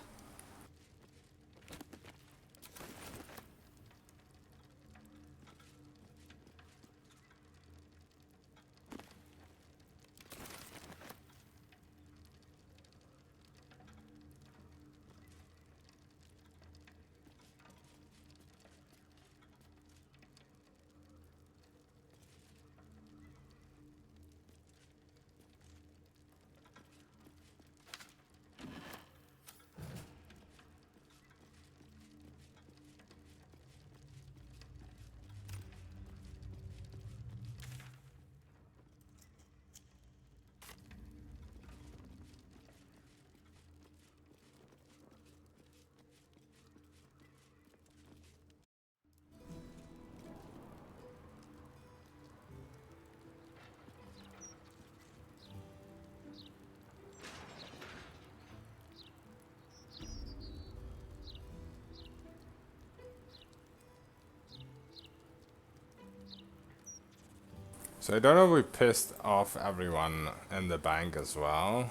So I don't know if we pissed off everyone in the bank as well.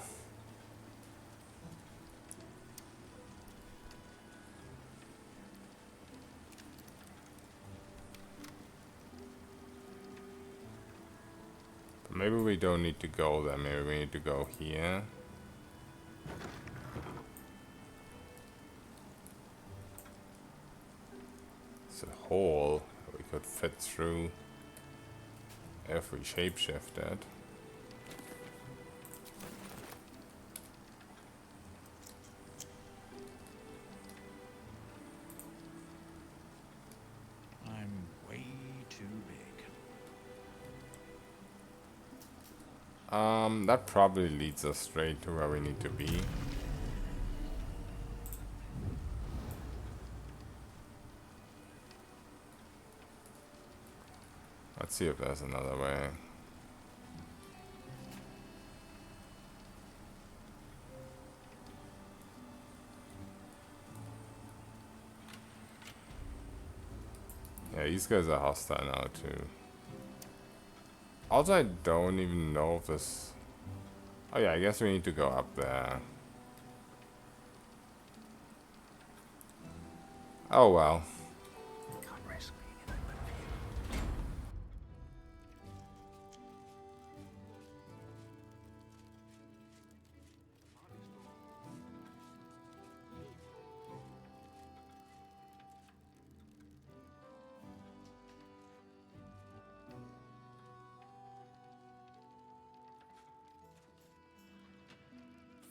But maybe we don't need to go there, maybe we need to go here. It's a hole we could fit through if we shapeshifted. I'm way too big. That probably leads us straight to where we need to be. Let's see if there's another way. Yeah, these guys are hostile now too. Also, I don't even know if this... Oh yeah, I guess we need to go up there. Oh well. Can't risk being in open view.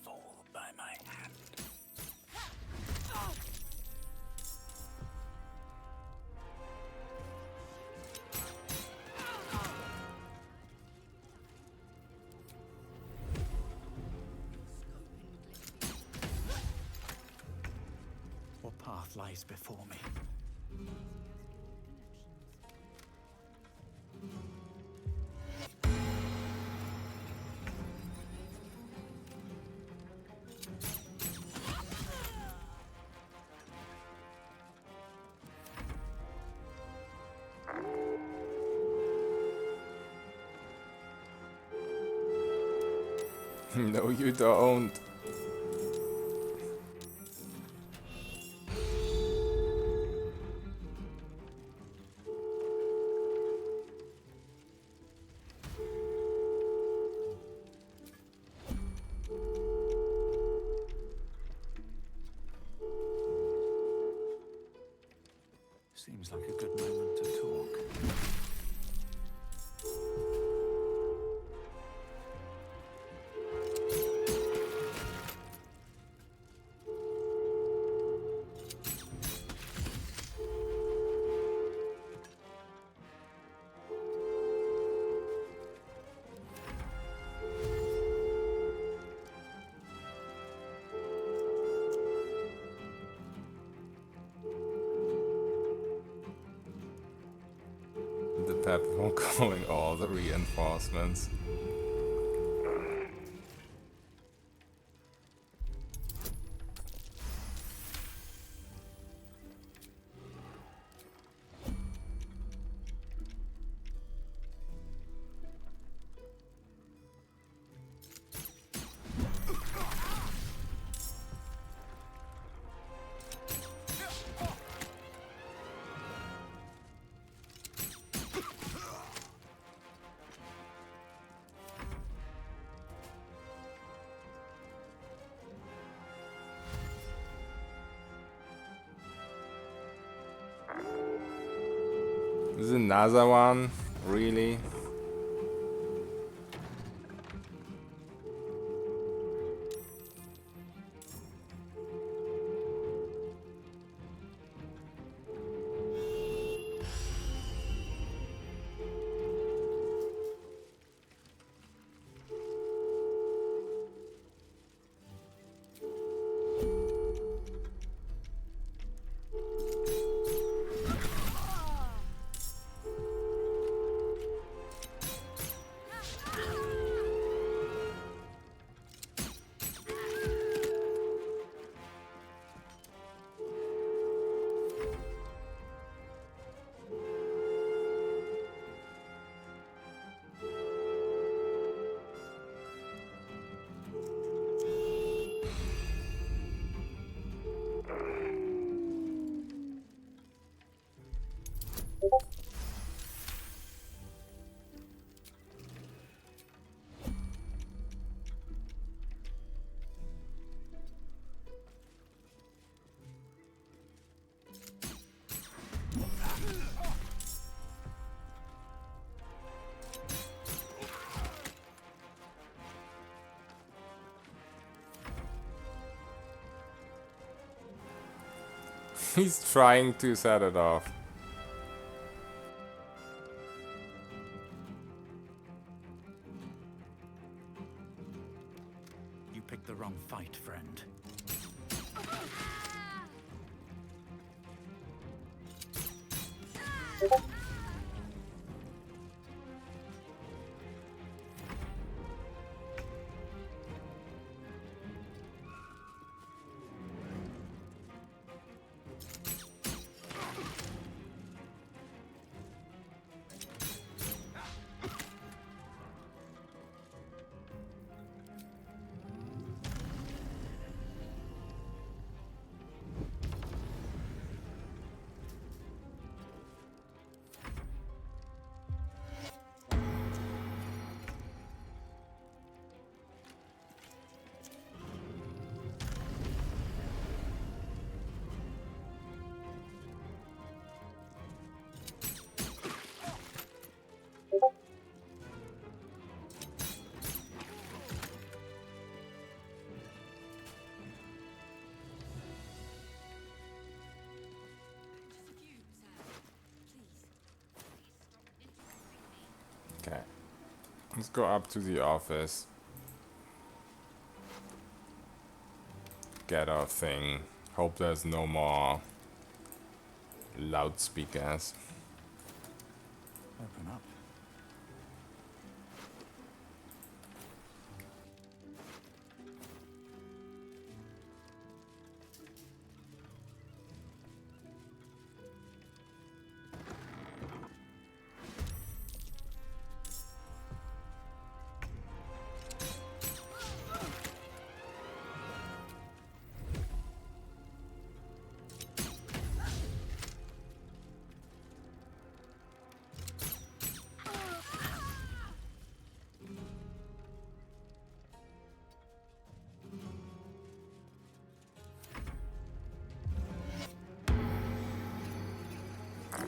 Fall by my hand. path lies before me. No, you don't. Seems like a good moment to talk. The pepper calling all the reinforcements. This is another one? Really? He's trying to set it off. You picked the wrong fight, friend. Okay. Let's go up to the office. Get our thing. Hope there's no more loudspeakers. Open up.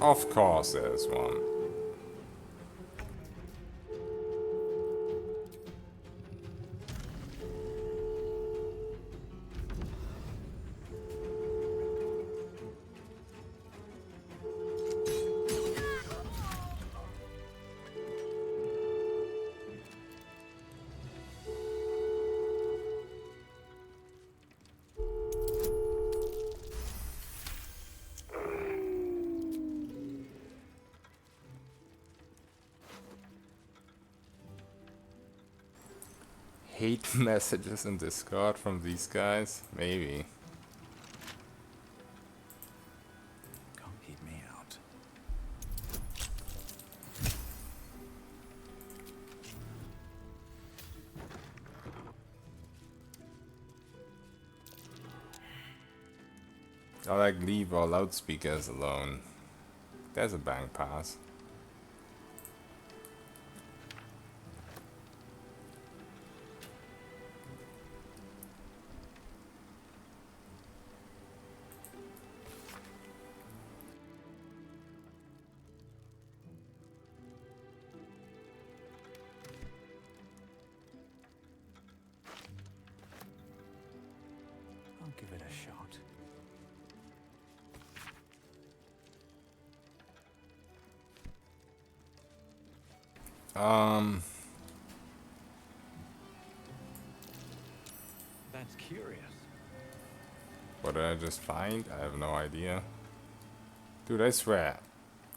Of course there's one. Hate messages in Discord from these guys? Maybe. Can't keep me out. I like leave all loudspeakers alone. There's a bank pass. I'll give it a shot. That's curious. What did I just find? I have no idea. Dude, I swear.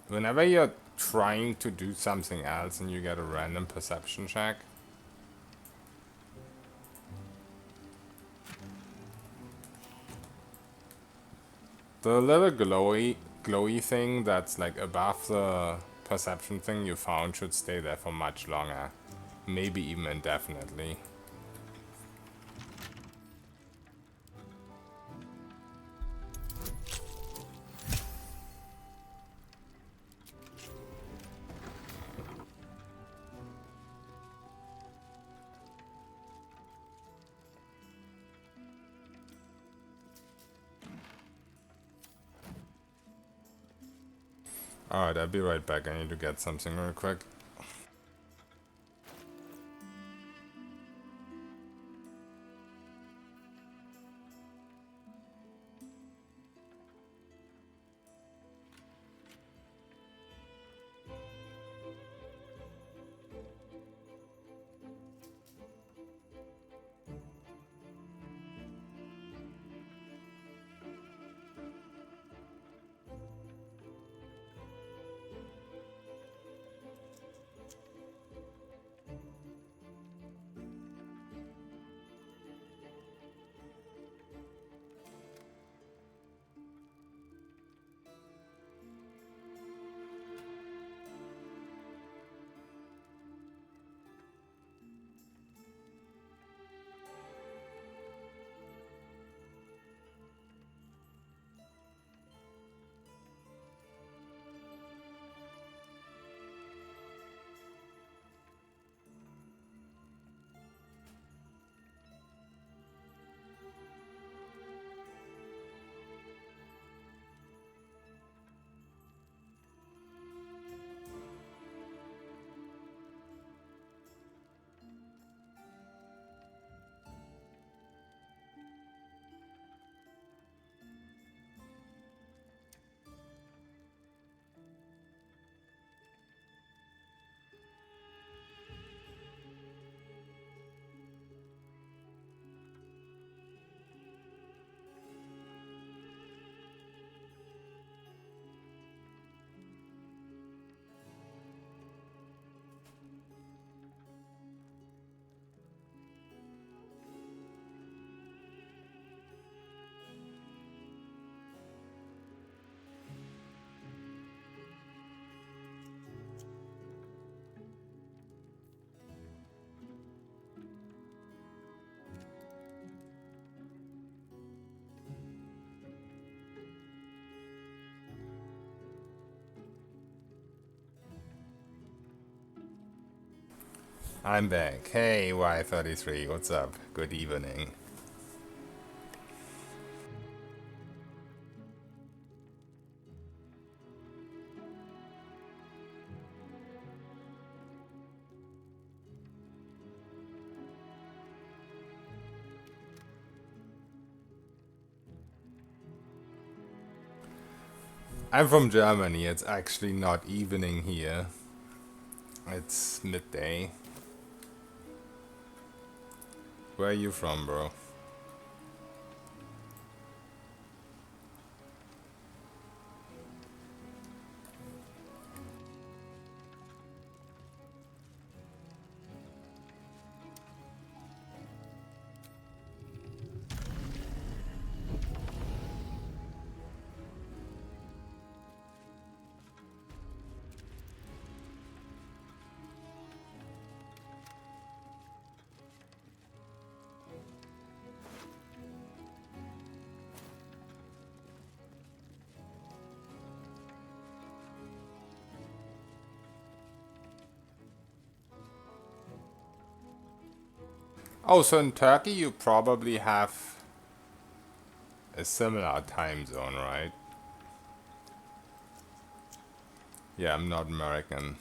Whenever you're trying to do something else and you get a random perception check, the little glowy thing that's like above the perception thing you found should stay there for much longer. Maybe even indefinitely. Alright, I'll be right back. I need to get something real quick. I'm back. Hey, Y33, what's up? Good evening. I'm from Germany. It's actually not evening here. It's midday. Where are you from, bro? Oh, so in Turkey you probably have a similar time zone, right? Yeah, I'm not American.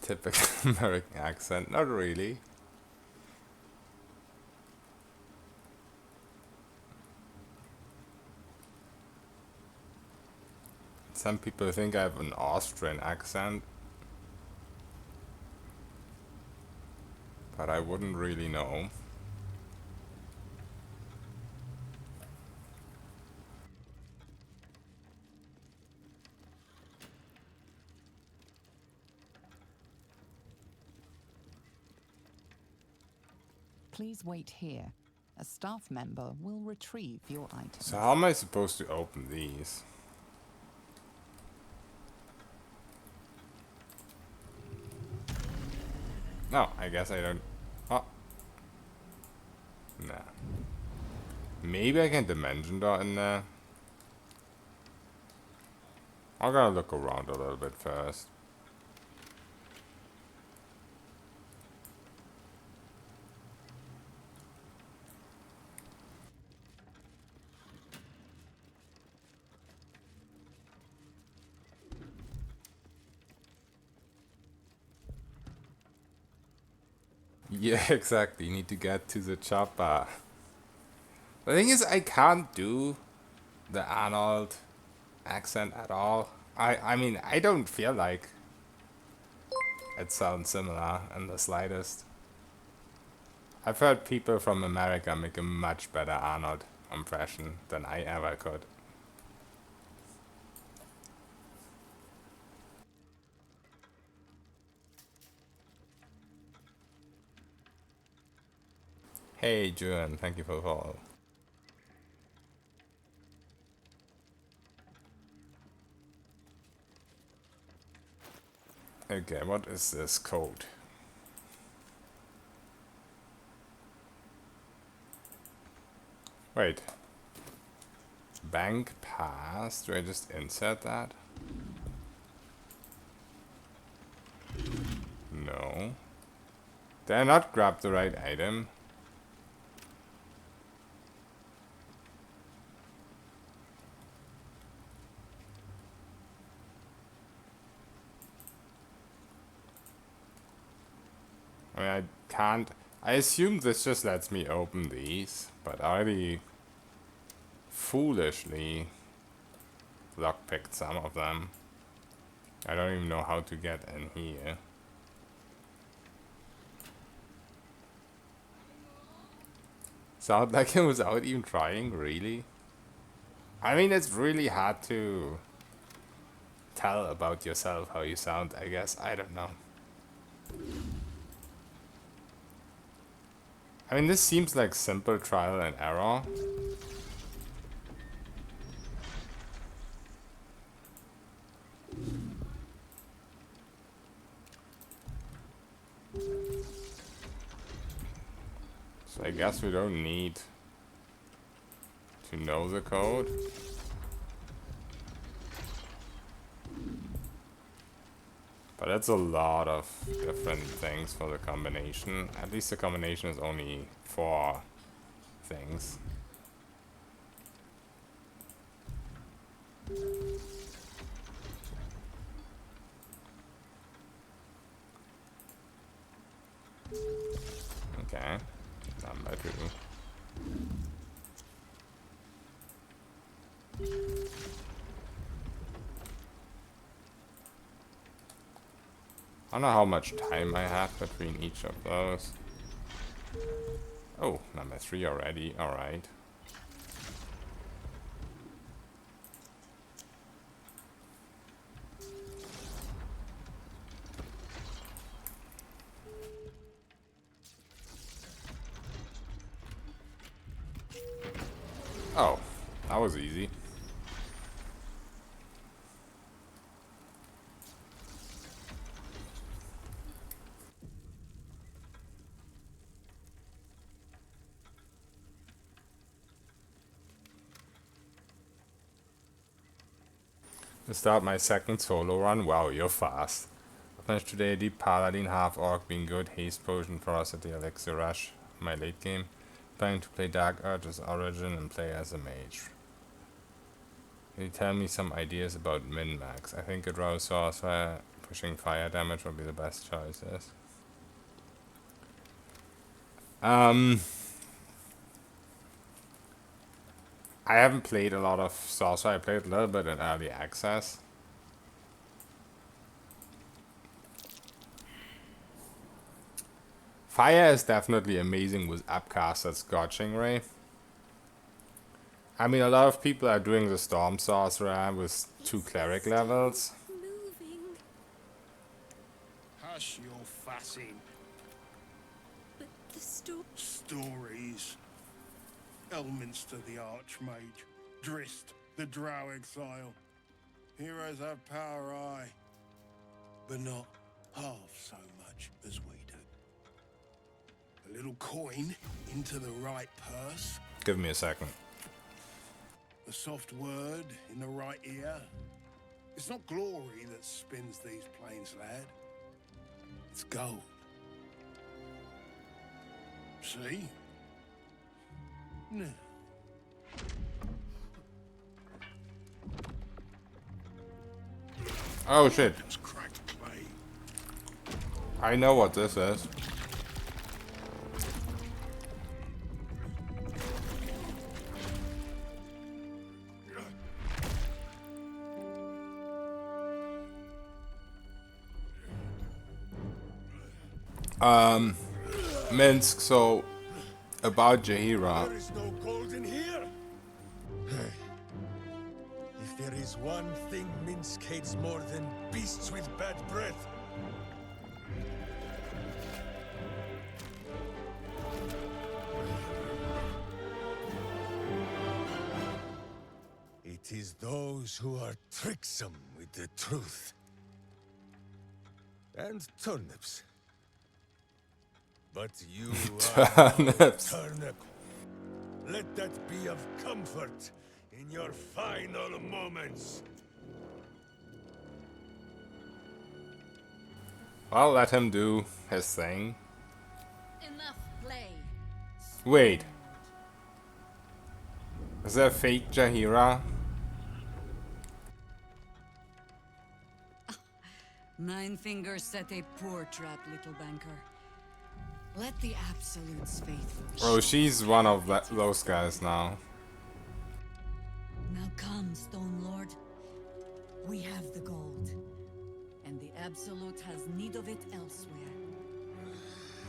Typical American accent, not really. Some people think I have an Austrian accent, but I wouldn't really know. Please wait here. A staff member will retrieve your items. So how am I supposed to open these? No, I guess I don't. Oh. Nah. Maybe I can dimension door in there. I'm gonna look around a little bit first. Yeah, exactly. You need to get to the chopper. The thing is, I can't do the Arnold accent at all. I mean, I don't feel like it sounds similar in the slightest. I've heard people from America make a much better Arnold impression than I ever could. Hey, Juan, thank you for the follow. Okay, what is this code? Wait. Bank pass? Do I just insert that? No. Did I not grab the right item? I mean, I can't. I assume this just lets me open these, but I already foolishly lockpicked some of them. I don't even know how to get in here. Sound like him without even trying, really? I mean, it's really hard to tell about yourself how you sound, I guess. I don't know. I mean, this seems like simple trial and error. So I guess we don't need to know the code. But that's a lot of different things for the combination. At least the combination is only 4 things. Okay, number 2. I don't know how much time I have between each of those. Oh, number 3 already, alright. Oh, that was easy. To start my second solo run. Wow, you're fast. I finished today a deep paladin, half orc, being good, haste potion, ferocity, elixir rush. My late game. Planning to play Dark Urge's Origin and play as a mage. Can you tell me some ideas about min-max? I think a row sorcerer pushing fire damage would be the best choices. I haven't played a lot of sorcerer. I played a little bit in early access. Fire is definitely amazing with Upcaster's Scorching Ray. I mean, a lot of people are doing the Storm Sorcerer with 2 cleric levels. Hush your fussing. But the Stories. Elminster the Archmage. Drist the Drow Exile. Heroes have power, aye, but not half so much as we do. A little coin into the right purse. Give me a second. A soft word in the right ear. It's not glory that spins these plains, lad. It's gold. See? No. Oh shit. I know what this is. Minsc, so about Jaheira. There is no gold in here. If there is one thing Minsc hates more than beasts with bad breath, it is those who are tricksome with the truth. And turnips. But you are no turnip. Let that be of comfort in your final moments. Well, let him do his thing. Enough play. Wait. Is that fake Jaheira? Nine Fingers set a poor trap, little banker. Let the Absolute's faithful. Oh, she's one of those guys now. Now come, Stone Lord. We have the gold. And the Absolute has need of it elsewhere.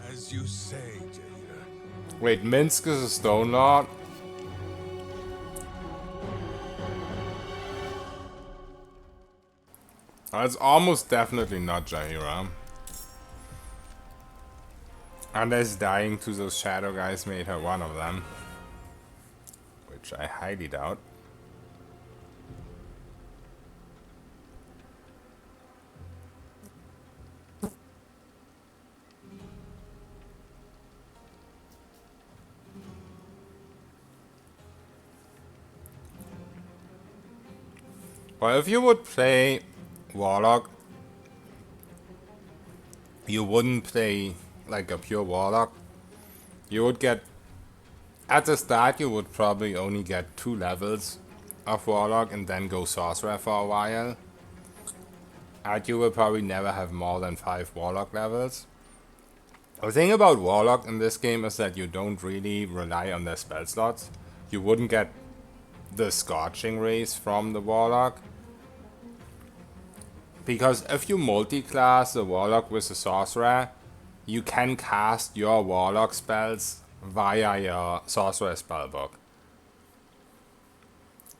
As you say, Jaheira. Wait, Minsc is a Stone Lord? It's almost definitely not Jaheira. Unless dying to those shadow guys made her one of them. Which I highly doubt. Well, if you would play Warlock, you wouldn't play like a pure Warlock. You would get, at the start you would probably only get 2 levels of Warlock and then go Sorcerer for a while. And you will probably never have more than 5 Warlock levels. The thing about Warlock in this game is that you don't really rely on their spell slots. You wouldn't get the Scorching Rays from the Warlock. Because if you multi-class the Warlock with the Sorcerer, you can cast your Warlock spells via your Sorcerer spellbook.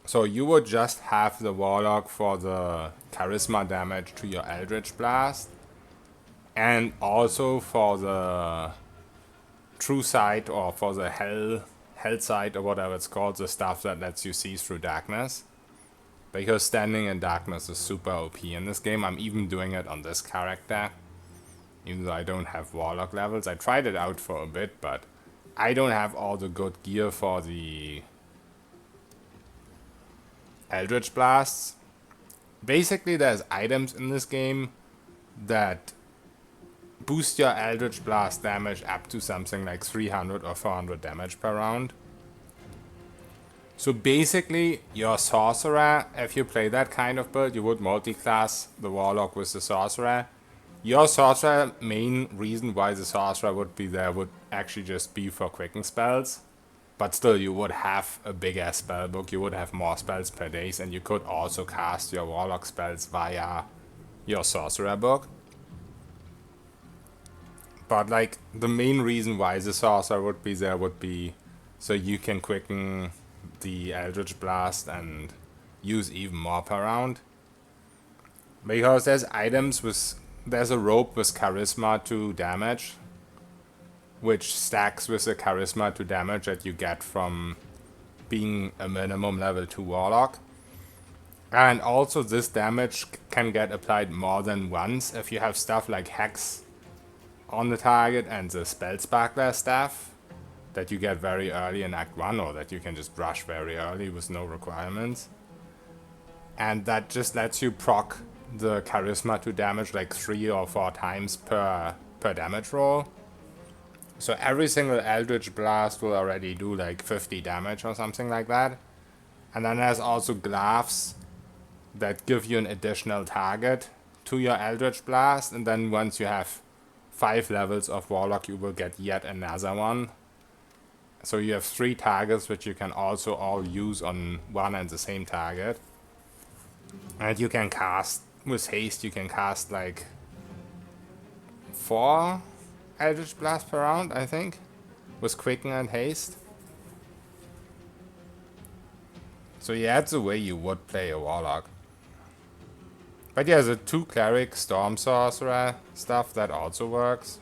So you would just have the Warlock for the Charisma damage to your Eldritch Blast. And also for the True Sight, or for the Hell Sight, or whatever it's called, the stuff that lets you see through darkness. Because standing in darkness is super OP in this game. I'm even doing it on this character. Even though I don't have Warlock levels. I tried it out for a bit, but I don't have all the good gear for the Eldritch Blasts. Basically, there's items in this game that boost your Eldritch Blast damage up to something like 300 or 400 damage per round. So basically, your Sorcerer, if you play that kind of build, you would multi-class the Warlock with the Sorcerer. Your Sorcerer, main reason why the Sorcerer would be there would actually just be for quicken spells. But still, you would have a bigger spellbook, you would have more spells per day, and you could also cast your Warlock spells via your Sorcerer book. But like, the main reason why the Sorcerer would be there would be so you can quicken the Eldritch Blast and use even more per round. Because there's items with, there's a rope with Charisma to damage, which stacks with the Charisma to damage that you get from being a minimum level 2 Warlock. And also this damage can get applied more than once if you have stuff like Hex on the target and the Spell Sparkler stuff that you get very early in Act 1, or that you can just rush very early with no requirements. And that just lets you proc the Charisma to damage like 3 or 4 times per damage roll. So every single Eldritch Blast will already do like 50 damage or something like that. And then there's also Gloves that give you an additional target to your Eldritch Blast. And then once you have 5 levels of Warlock, you will get yet another one. So you have 3 targets which you can also all use on one and the same target. And you can cast, with haste, you can cast like 4 Eldritch Blast per round, I think, with quicken and haste. So yeah, that's the way you would play a Warlock. But yeah, the 2 Cleric Storm Sorcerer stuff, that also works.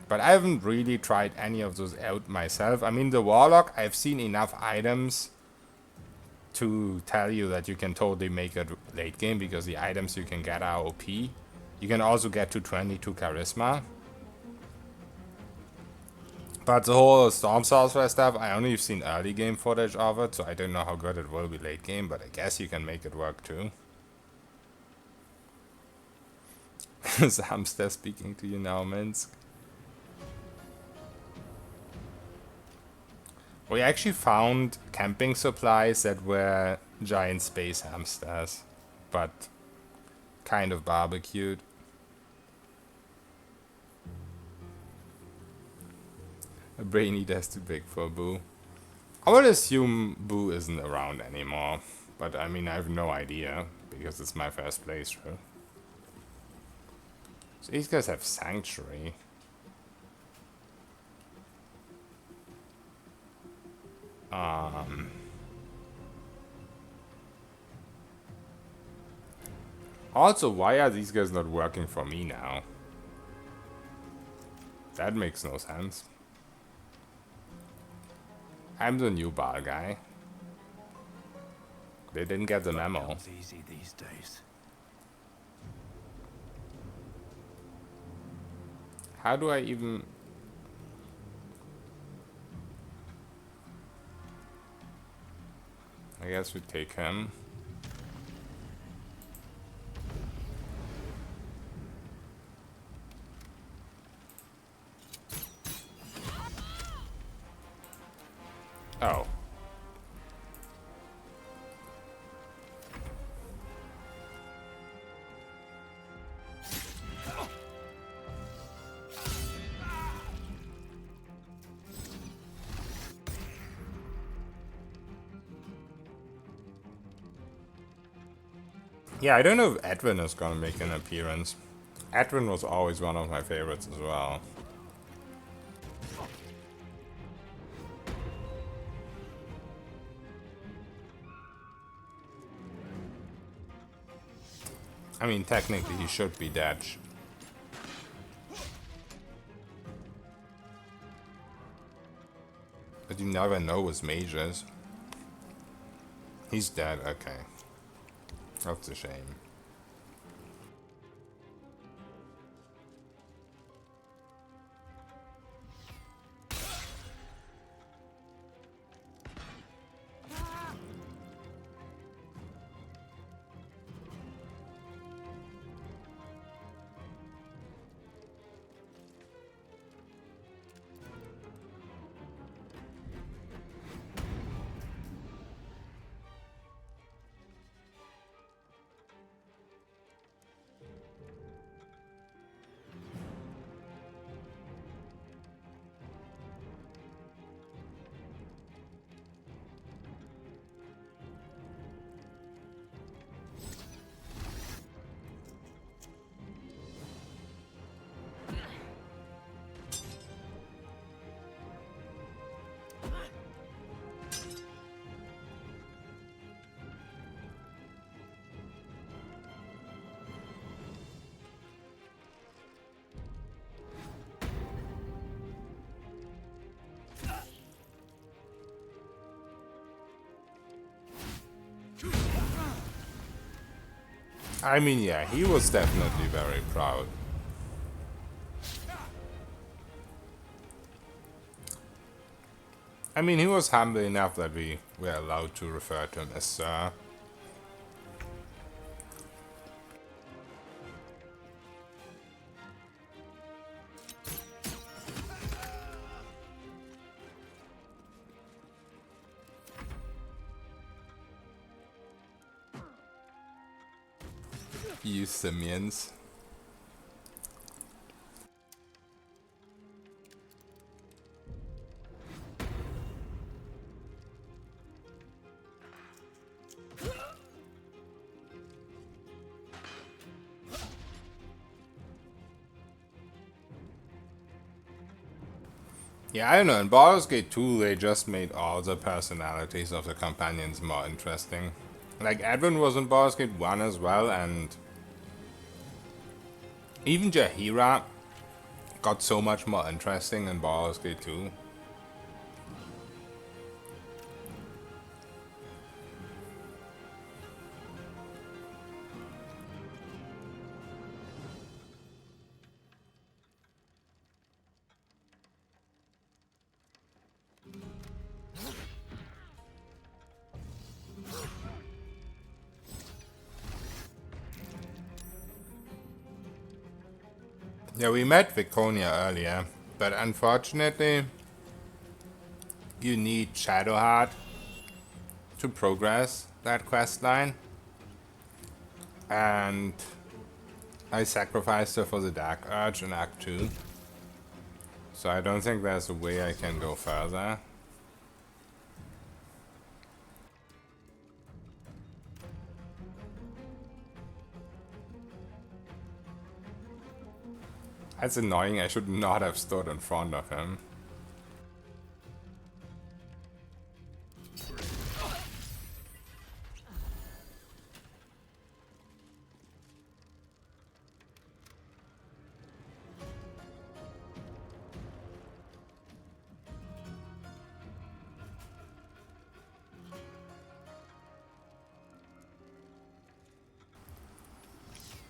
But I haven't really tried any of those out myself. I mean, the Warlock, I've seen enough items to tell you that you can totally make it late game, because the items you can get are OP. You can also get to 22 Charisma. But the whole Storm Sorcerer stuff, I only have seen early game footage of it, so I don't know how good it will be late game, but I guess you can make it work too. Is Hamster speaking to you now, Minsc? We actually found camping supplies that were giant space hamsters, but kind of barbecued. A brain eater's too big for Boo. I would assume Boo isn't around anymore, but I mean, I have no idea, because it's my first playthrough. So these guys have Sanctuary. Also, why are these guys not working for me now? That makes no sense. I'm the new bar guy. They didn't get the memo. Easy these days. How do I even... I guess we take him. Oh. Yeah, I don't know if Edwin is gonna make an appearance. Edwin was always one of my favorites as well. I mean, technically he should be dead. But you never know with mages. He's dead, okay. That's a shame. I mean, yeah, he was definitely very proud. I mean, he was humble enough that we were allowed to refer to him as Sir. You simians. Yeah, I don't know, in Baldur's Gate 2 they just made all the personalities of the companions more interesting. Like, Edwin was in Baldur's Gate 1 as well, and even Jaheira got so much more interesting in Baldur's Gate 2. Yeah, we met Viconia earlier, but unfortunately, you need Shadowheart to progress that quest line. And I sacrificed her for the Dark Urge in Act 2. So I don't think there's a way I can go further. That's annoying, I should not have stood in front of him.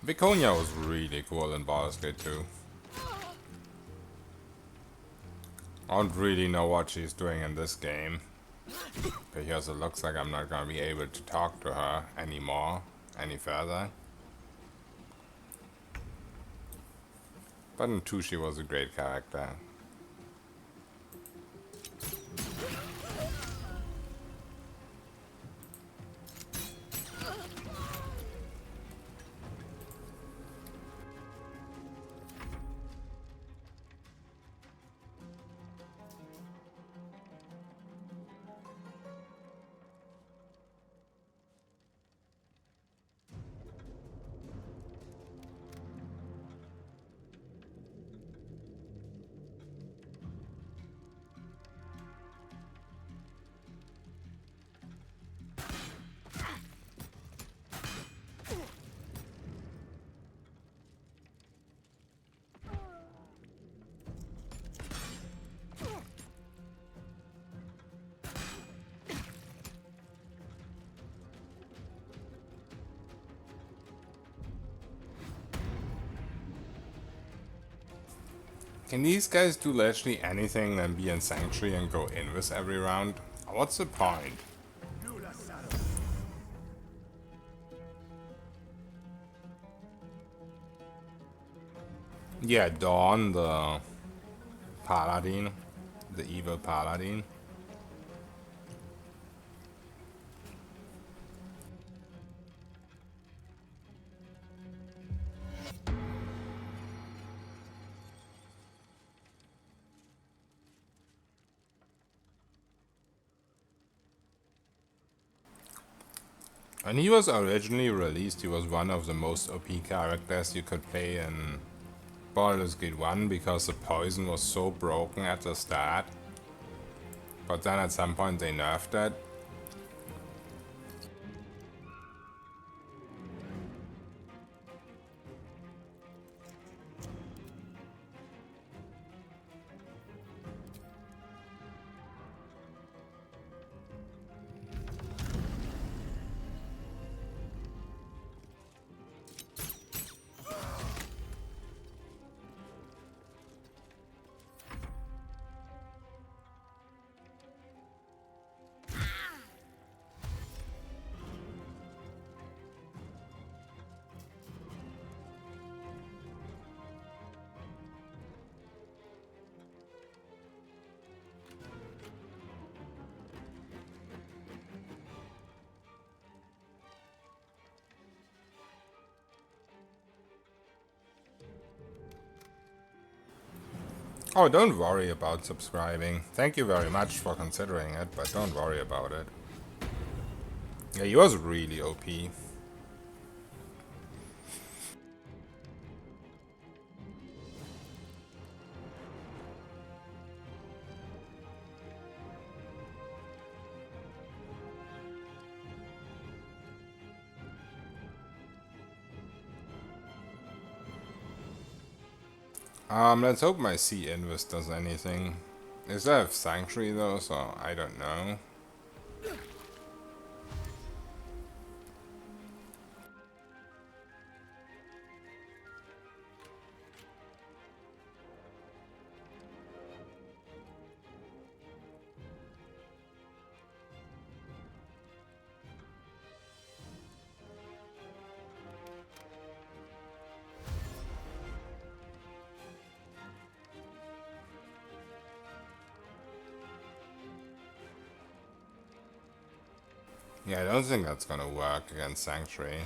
Viconia was really cool in Baldur's Gate 2. I don't really know what she's doing in this game, because it looks like I'm not gonna be able to talk to her anymore, any further. But in 2 she was a great character. Can these guys do literally anything than be in Sanctuary and go invis every round? What's the point? Yeah, Dawn, the paladin, the evil paladin. When he was originally released, he was one of the most OP characters you could play in Baldur's Gate 1 because the poison was so broken at the start. But then at some point they nerfed it. Oh, don't worry about subscribing. Thank you very much for considering it, but don't worry about it. Yeah, he was really OP. Let's hope my Sea Invis does anything. Is that a Sanctuary though, so I don't know. Yeah, I don't think that's gonna work against Sanctuary.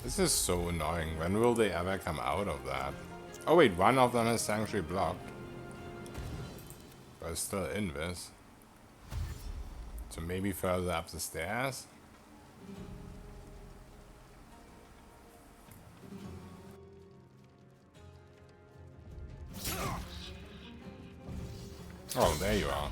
This is so annoying. When will they ever come out of that? Oh wait, one of them is Sanctuary blocked. But it's still invis. So maybe further up the stairs? Oh, there you are.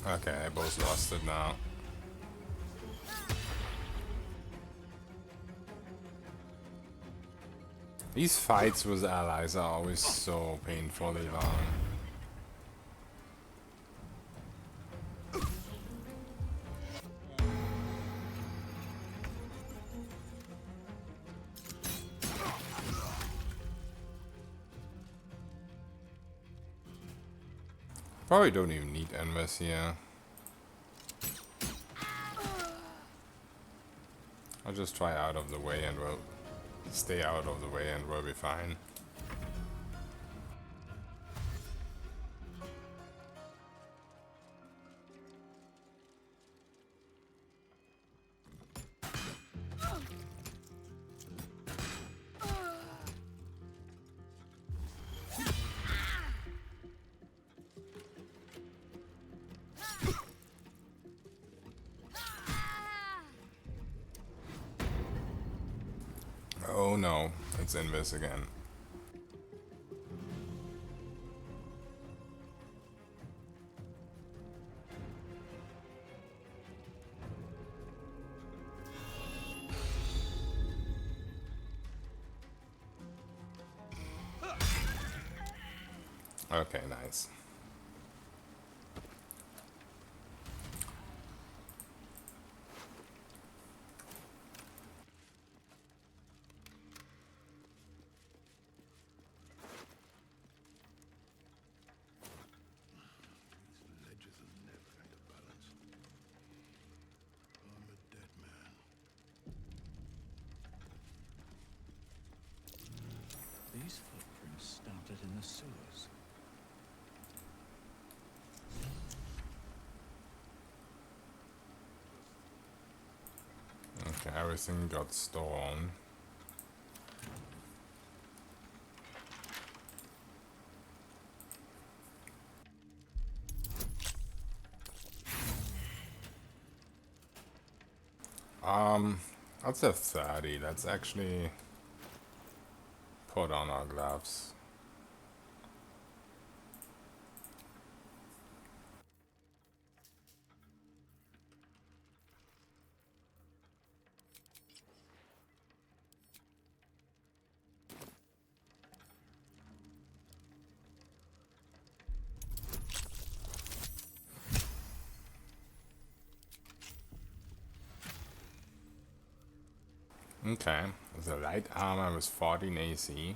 Okay, I both lost it now. These fights with allies are always so painfully long. Probably don't even need Envis here. I'll just try out of the way and we'll stay out of the way and we'll be fine. Oh no, it's Invis again. Okay, nice. Ledges are never going to balance. I'm a dead man. These footprints started in the sewers. Okay, everything got stolen. That's a 30. Let's actually put on our gloves. Okay, the light armor with 14 AC,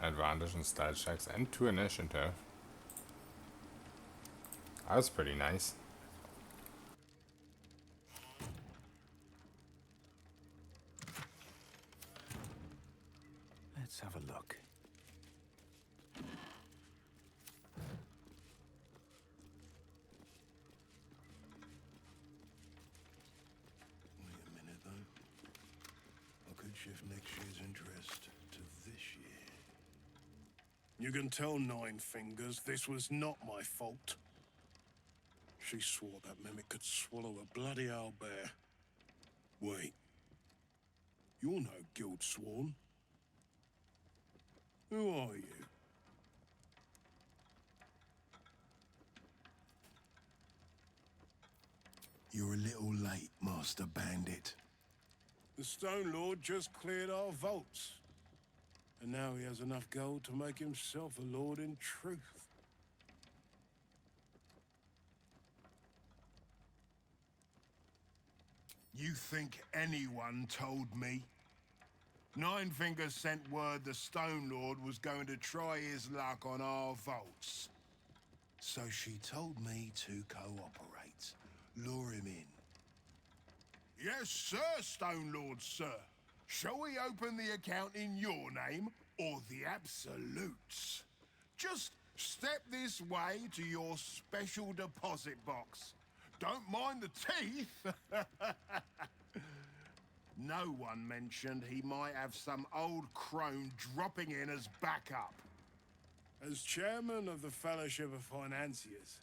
advantage in stealth checks, and 2 initiative. That's pretty nice. Let's have a look. Wait a minute, though. I could shift next year's interest to this year. You can tell Nine Fingers this was not my fault. She swore that mimic could swallow a bloody owlbear. Wait. You're no guild sworn. Who are you? You're a little late, Master Bandit. The Stone Lord just cleared our vaults. And now he has enough gold to make himself a lord in truth. You think anyone told me? Nine Fingers sent word the Stone Lord was going to try his luck on our vaults. So she told me to cooperate, lure him in. Yes, sir, Stone Lord, sir. Shall we open the account in your name or the Absolute's? Just step this way to your special deposit box. Don't mind the teeth. No one mentioned he might have some old crone dropping in as backup. As chairman of the Fellowship of Financiers,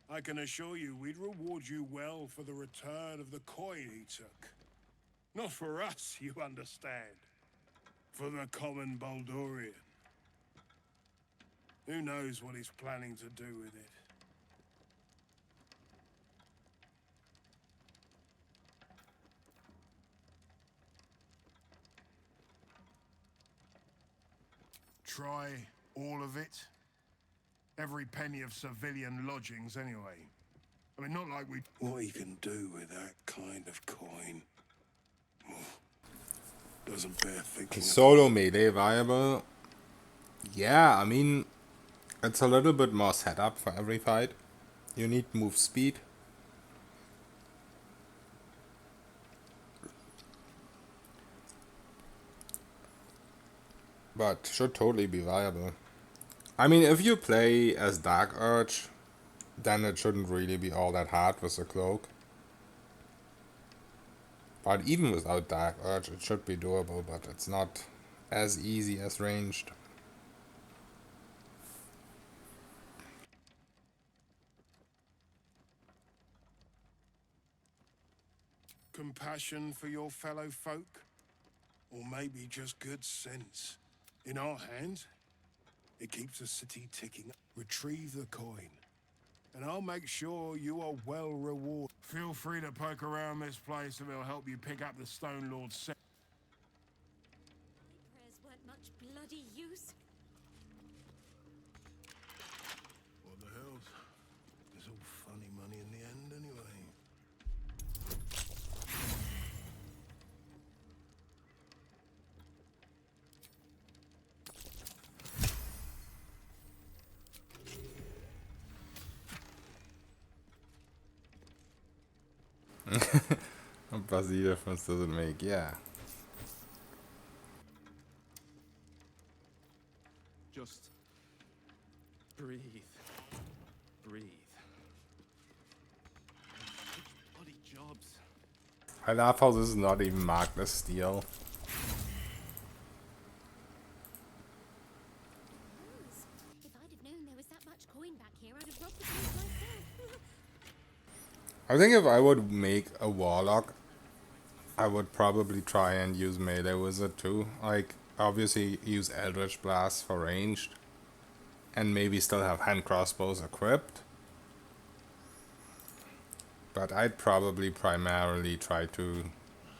I can assure you we'd reward you well for the return of the coin he took. Not for us, you understand. For the common Baldurian. Who knows what he's planning to do with it? Try all of it? Every penny of civilian lodgings, anyway. I mean, not like we... What he can do with that kind of coin... doesn't bear thinking. Solo melee viable? Yeah, I mean, it's a little bit more setup for every fight. You need move speed. But should totally be viable. I mean, if you play as Dark Urge, then it shouldn't really be all that hard with the cloak. But even without Dark Urge, it should be doable, but it's not as easy as ranged. Compassion for your fellow folk? Or maybe just good sense. In our hands, it keeps the city ticking. Retrieve the coin, and I'll make sure you are well rewarded. Feel free to poke around this place and it'll help you pick up the Stone Lord's set. My prayers weren't much bloody use. What the hell's... It's all funny money in the end anyway. What bloody difference does it make? Yeah. Just breathe. Breathe. Such bloody jobs. I love how this is not even marked as steel. If I'd have known there was that much coin back here, I'd have robbed the place myself. I think if I would make a warlock, I would probably try and use melee wizard too. Like, obviously use Eldritch Blast for ranged, and maybe still have hand crossbows equipped. But I'd probably primarily try to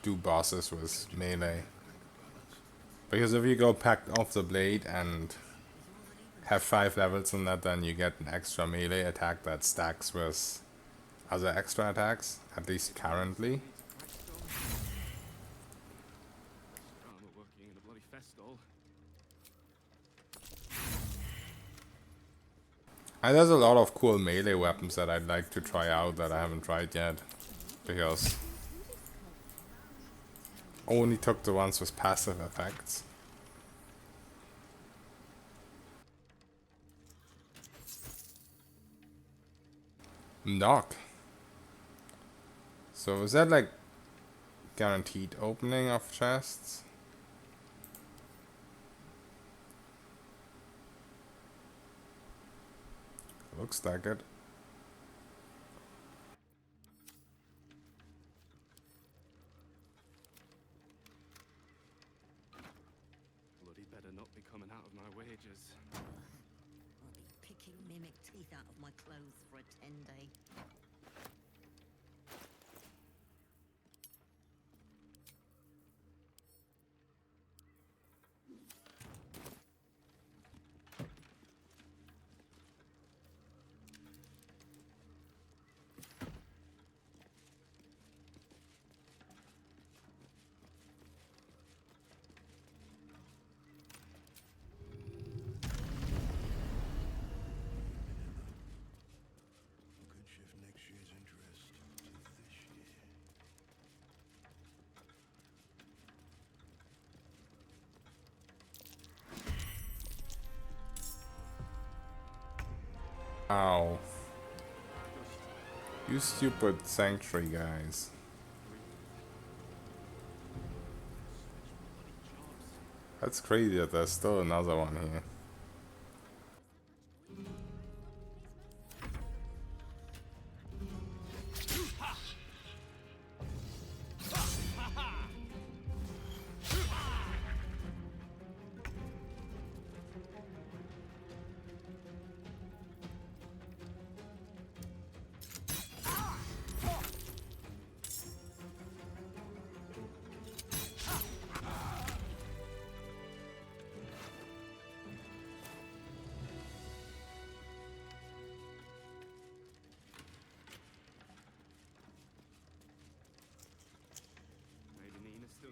do bosses with melee. Because if you go Pact of the Blade and have 5 levels in that, then you get an extra melee attack that stacks with other extra attacks, at least currently. And there's a lot of cool melee weapons that I'd like to try out that I haven't tried yet, because only took the ones with passive effects. Knock. So is that like guaranteed opening of chests? Looks like it. Bloody better not be coming out of my wages. I'll be picking mimic teeth out of my clothes for a 10-day. Ow. You stupid sanctuary guys. That's crazy that there's still another one here.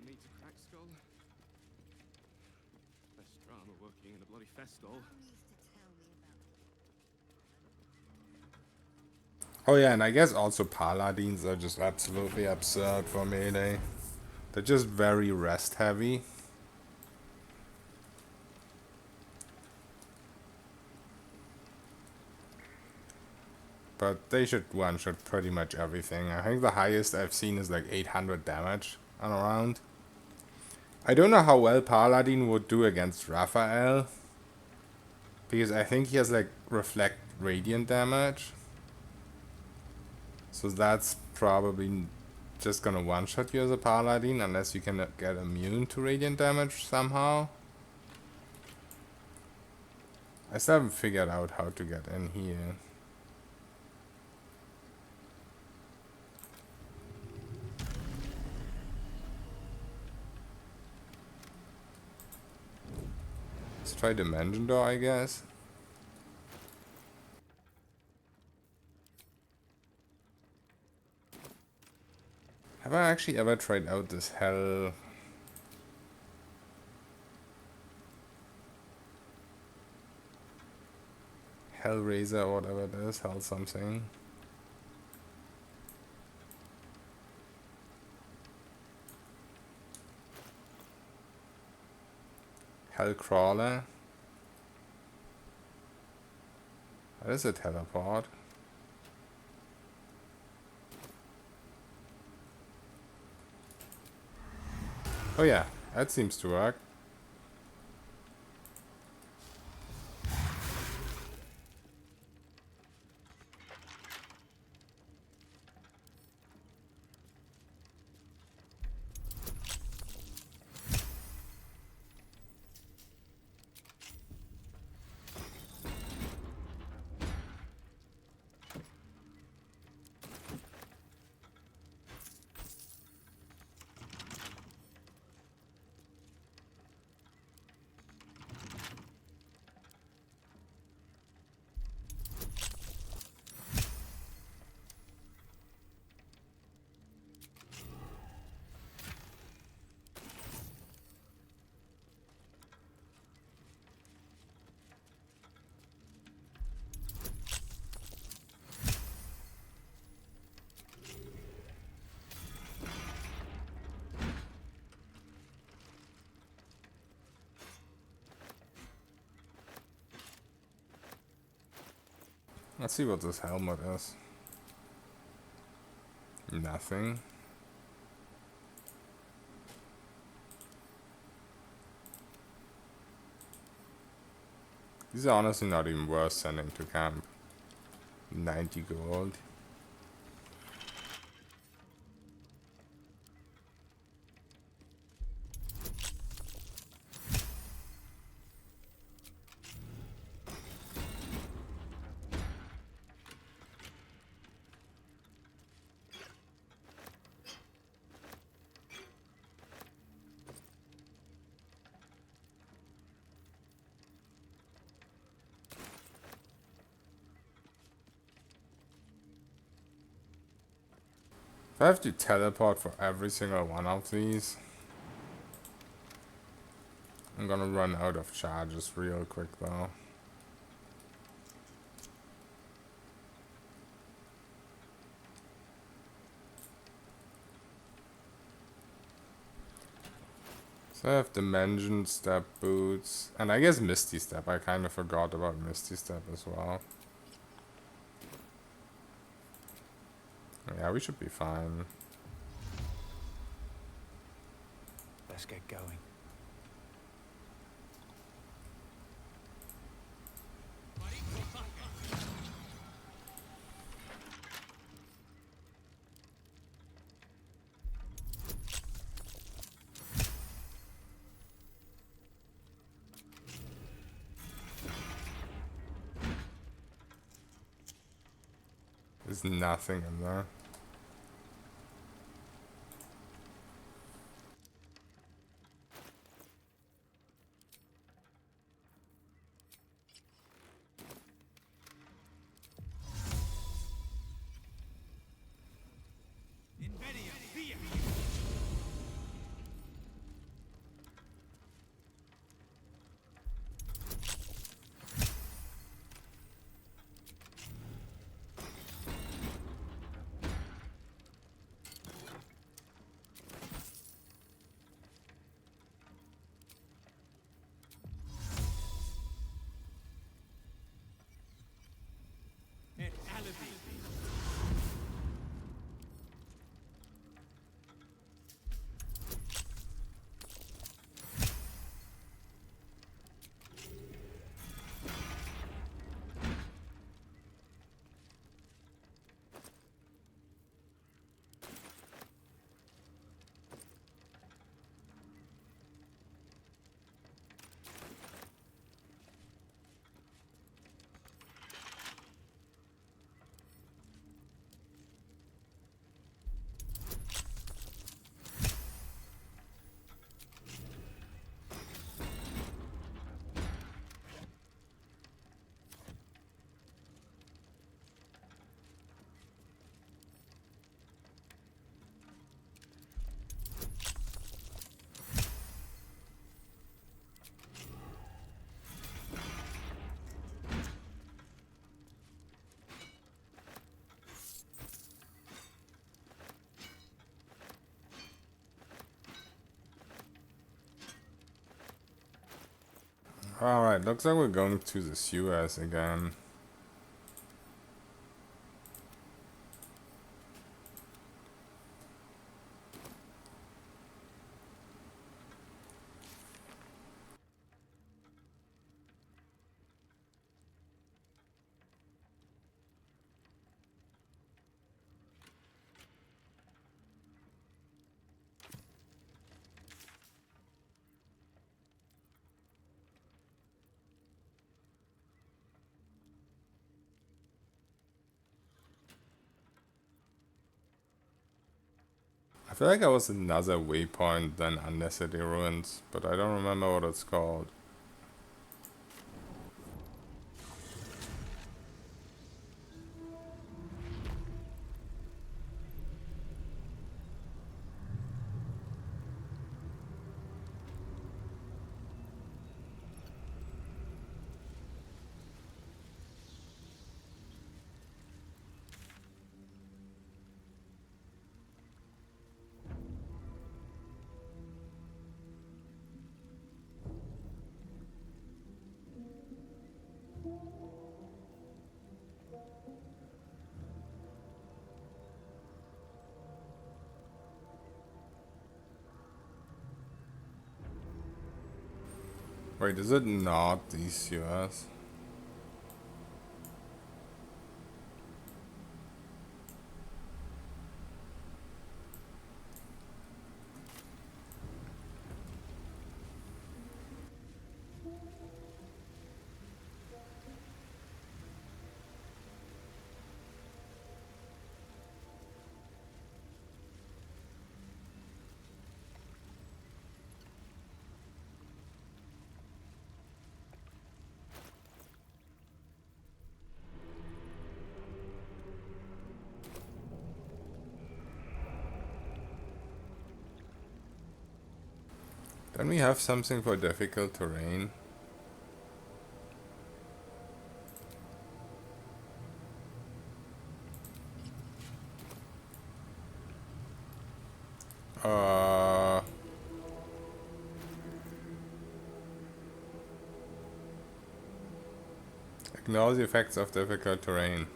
Needs a cracked skull. Less drama working in a bloody festival. Oh yeah, and I guess also paladins are just absolutely absurd for melee. They're just very rest heavy. But they should one-shot pretty much everything. I think the highest I've seen is like 800 damage on a round. I don't know how well Paladin would do against Raphael, because I think he has like reflect radiant damage, so that's probably just gonna one-shot you as a paladin unless you can get immune to radiant damage somehow. I still haven't figured out how to get in here. Let's try Dimension Door, I guess. Have I actually ever tried out this Hellraiser or whatever it is, Hell something? Hellcrawler? That is a teleport. Oh yeah, that seems to work. Let's see what this helmet is. Nothing. These are honestly not even worth sending to camp. 90 gold. If I have to teleport for every single one of these, I'm gonna run out of charges real quick though. So I have Dimension Step boots, and I guess Misty Step. I kind of forgot about Misty Step as well. Yeah, we should be fine. Let's get going. There's nothing in there. Alright, looks like we're going to the sewers again. I feel like I was another waypoint than Undercity Ruins, but I don't remember what it's called. Wait, is it not these sewers? Don't we have something for difficult terrain? Ignore the effects of difficult terrain.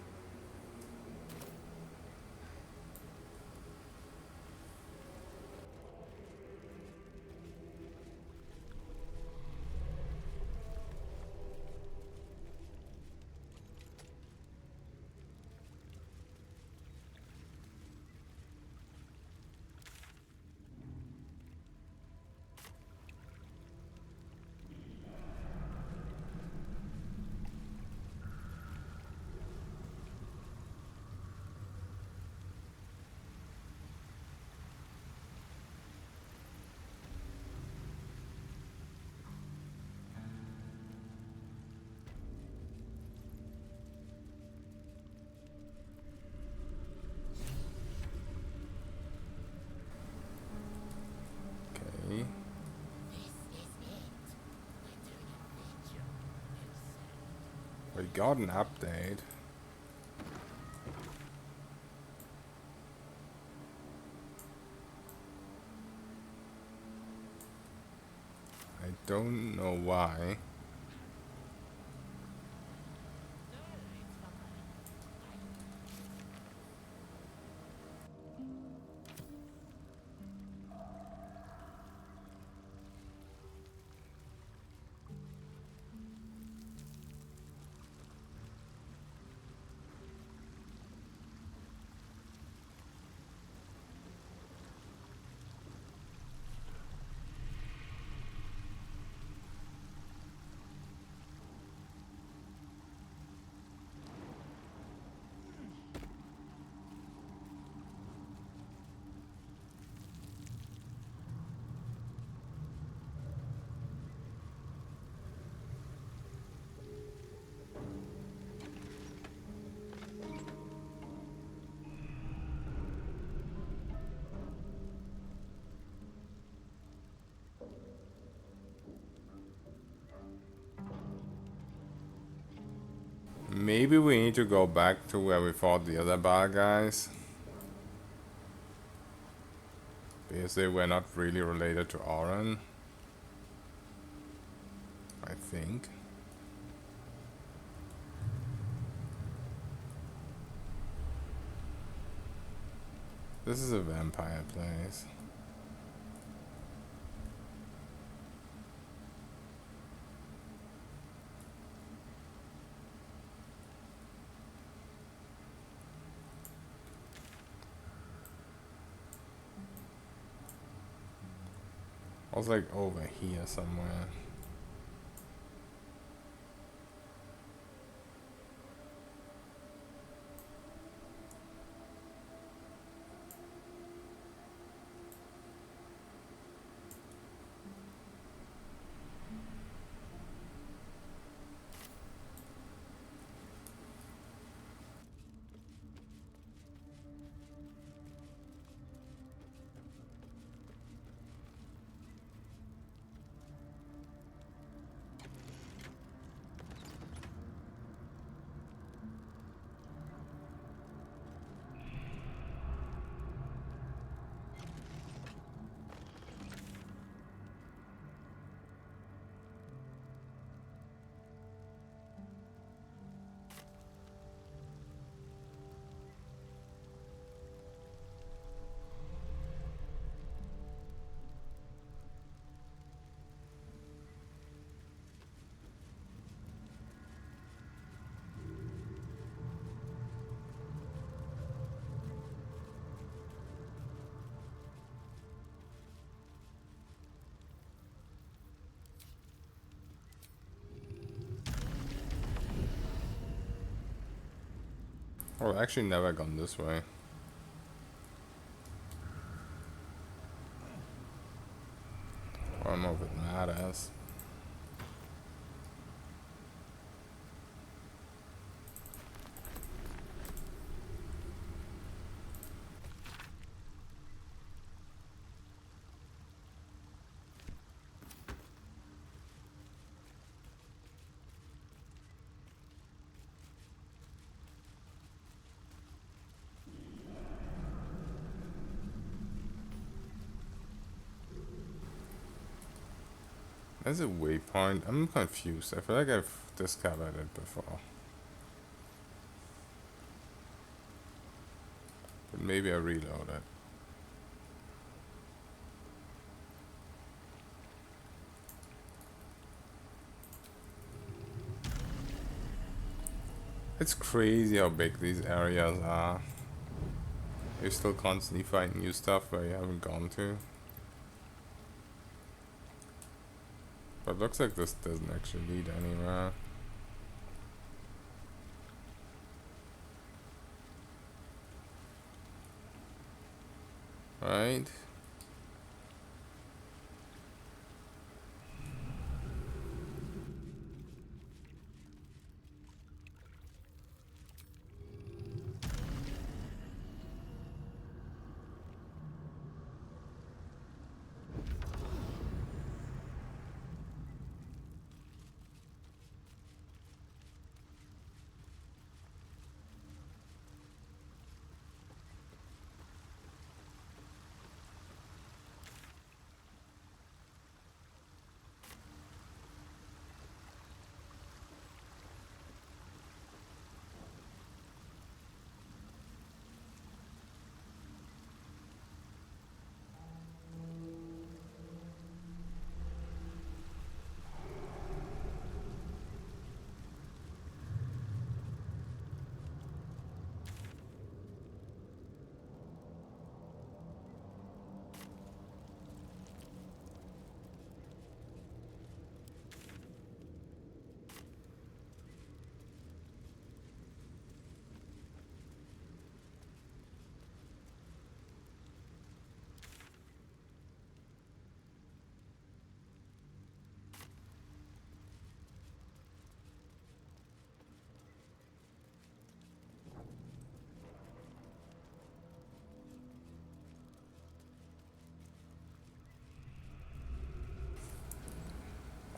Okay. We got an update. I don't know why. Maybe we need to go back to where we fought the other bar guys. Because they were not really related to Oren. I think. This is a vampire place. I was like over here somewhere. Oh, I've actually never gone this way. I don't know if it matters. There's a waypoint. I'm confused. I feel like I've discovered it before. But maybe I reload it. It's crazy how big these areas are. You're still constantly finding new stuff where you haven't gone to. But looks like this doesn't actually lead anywhere. Right?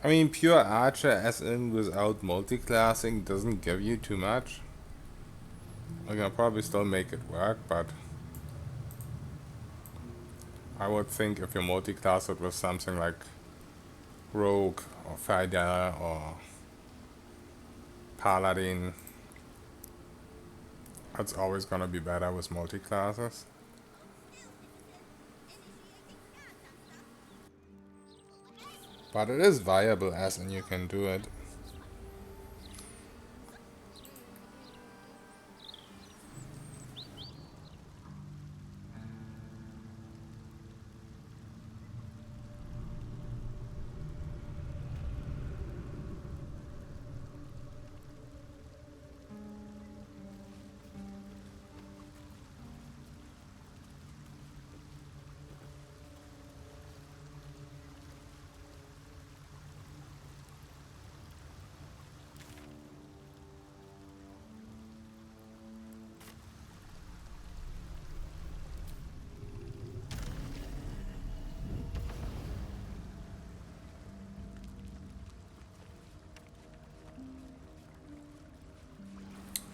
I mean, pure archer as in without multi-classing doesn't give you too much. I can probably still make it work, but I would think if you multi-class it with something like rogue or fighter or paladin. That's always gonna be better with multi-classes. But it is viable as in you can do it.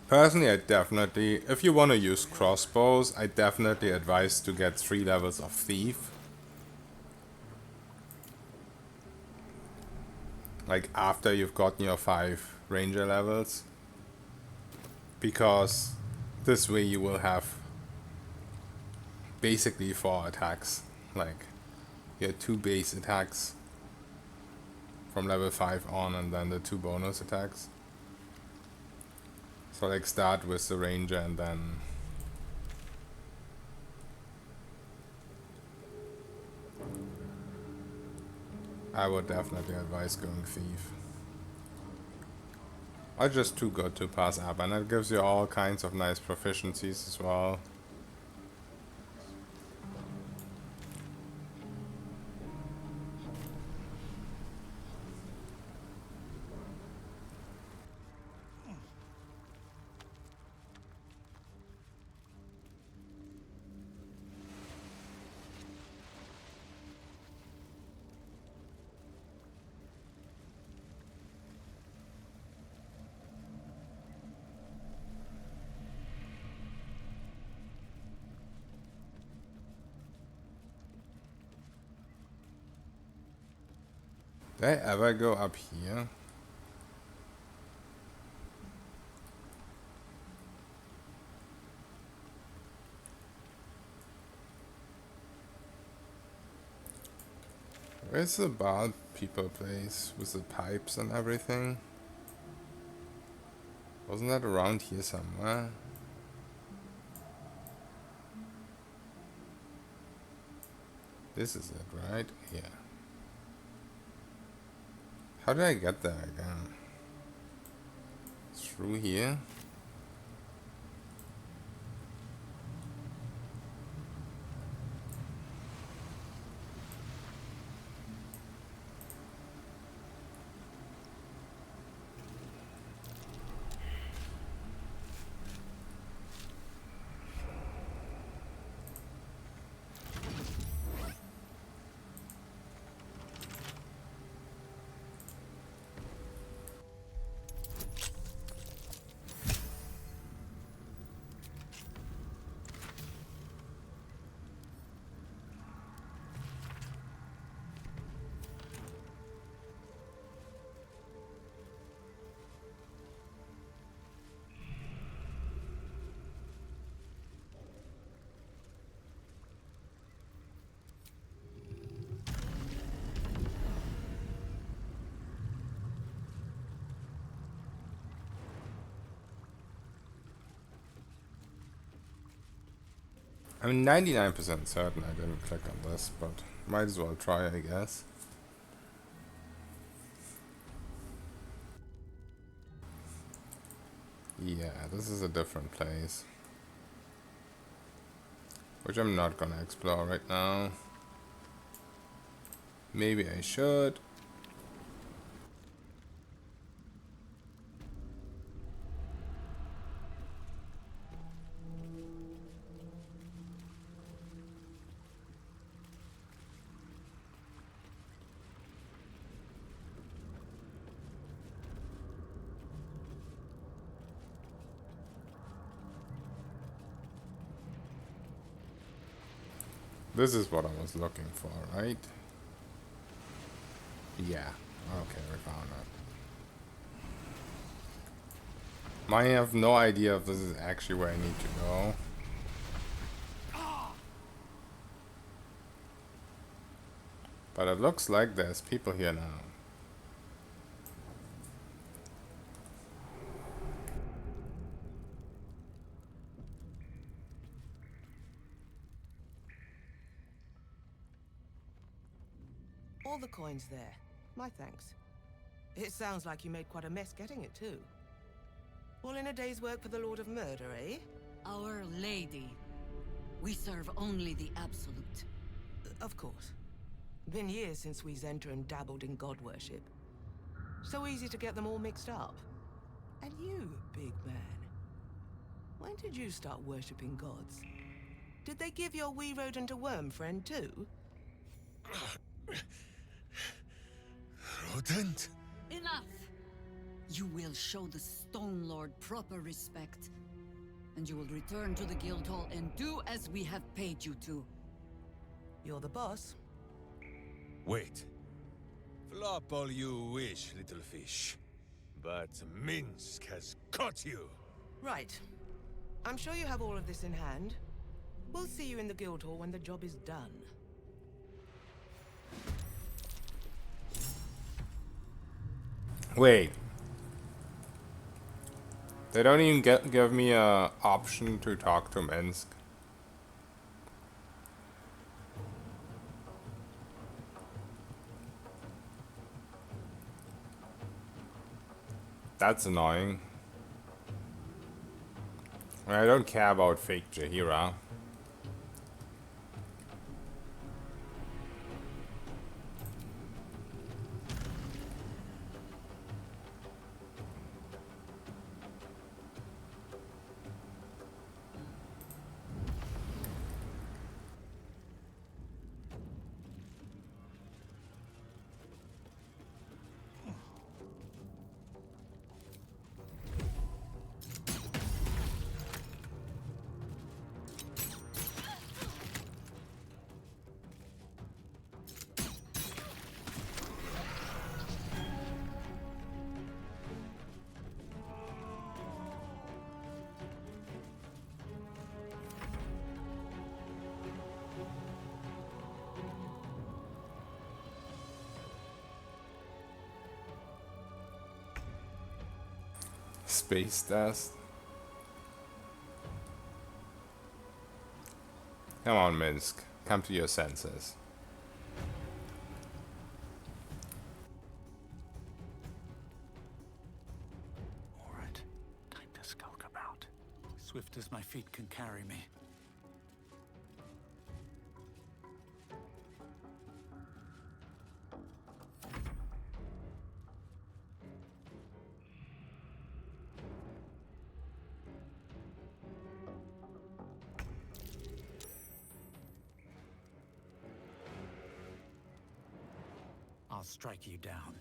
Personally, I definitely, if you want to use crossbows, I definitely advise to get 3 levels of Thief. Like after you've gotten your 5 ranger levels. Because this way you will have basically 4 attacks. Like your 2 base attacks from level 5 on and then the 2 bonus attacks. So like start with the ranger and then I would definitely advise going Thief. Or just too good to pass up, and it gives you all kinds of nice proficiencies as well. Did I ever go up here? Where's the bar people place with the pipes and everything? Wasn't that around here somewhere? This is it, right? Yeah. How did I get there again? Through here? I'm 99% certain I didn't click on this, but might as well try, I guess. Yeah, this is a different place. Which I'm not gonna explore right now. Maybe I should. This is what I was looking for, right? Yeah. Okay, we found it. I have no idea if this is actually where I need to go. But it looks like there's people here now. All the coins there. My thanks. It sounds like you made quite a mess getting it, too. All in a day's work for the Lord of Murder, eh? Our Lady. We serve only the Absolute. Of course. Been years since we Zenta and dabbled in god worship. So easy to get them all mixed up. And you, big man. When did you start worshipping gods? Did they give your wee rodent a worm friend, too? Rodent? Enough! You will show the Stone Lord proper respect. And you will return to the Guildhall and do as we have paid you to. You're the boss. Wait. Flop all you wish, little fish. But Minsc has caught you. Right. I'm sure you have all of this in hand. We'll see you in the Guildhall when the job is done. Wait. They don't even give me a option to talk to Minsc. That's annoying. I don't care about fake Jaheira. Space dust. Come on, Minsc. Come to your senses. All right, time to skulk about. Swift as my feet can carry me. I'll strike you down.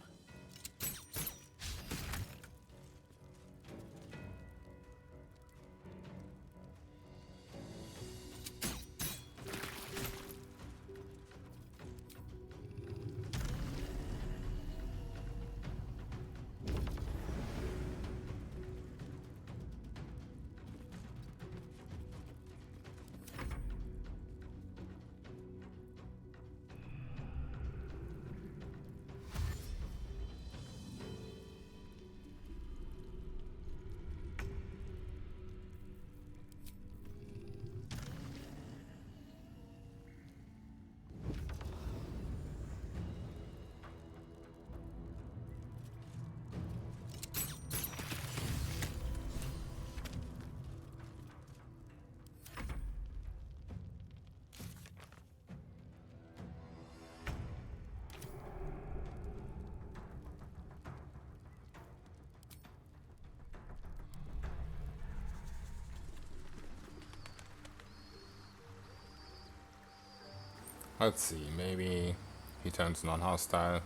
Let's see, maybe he turns non-hostile.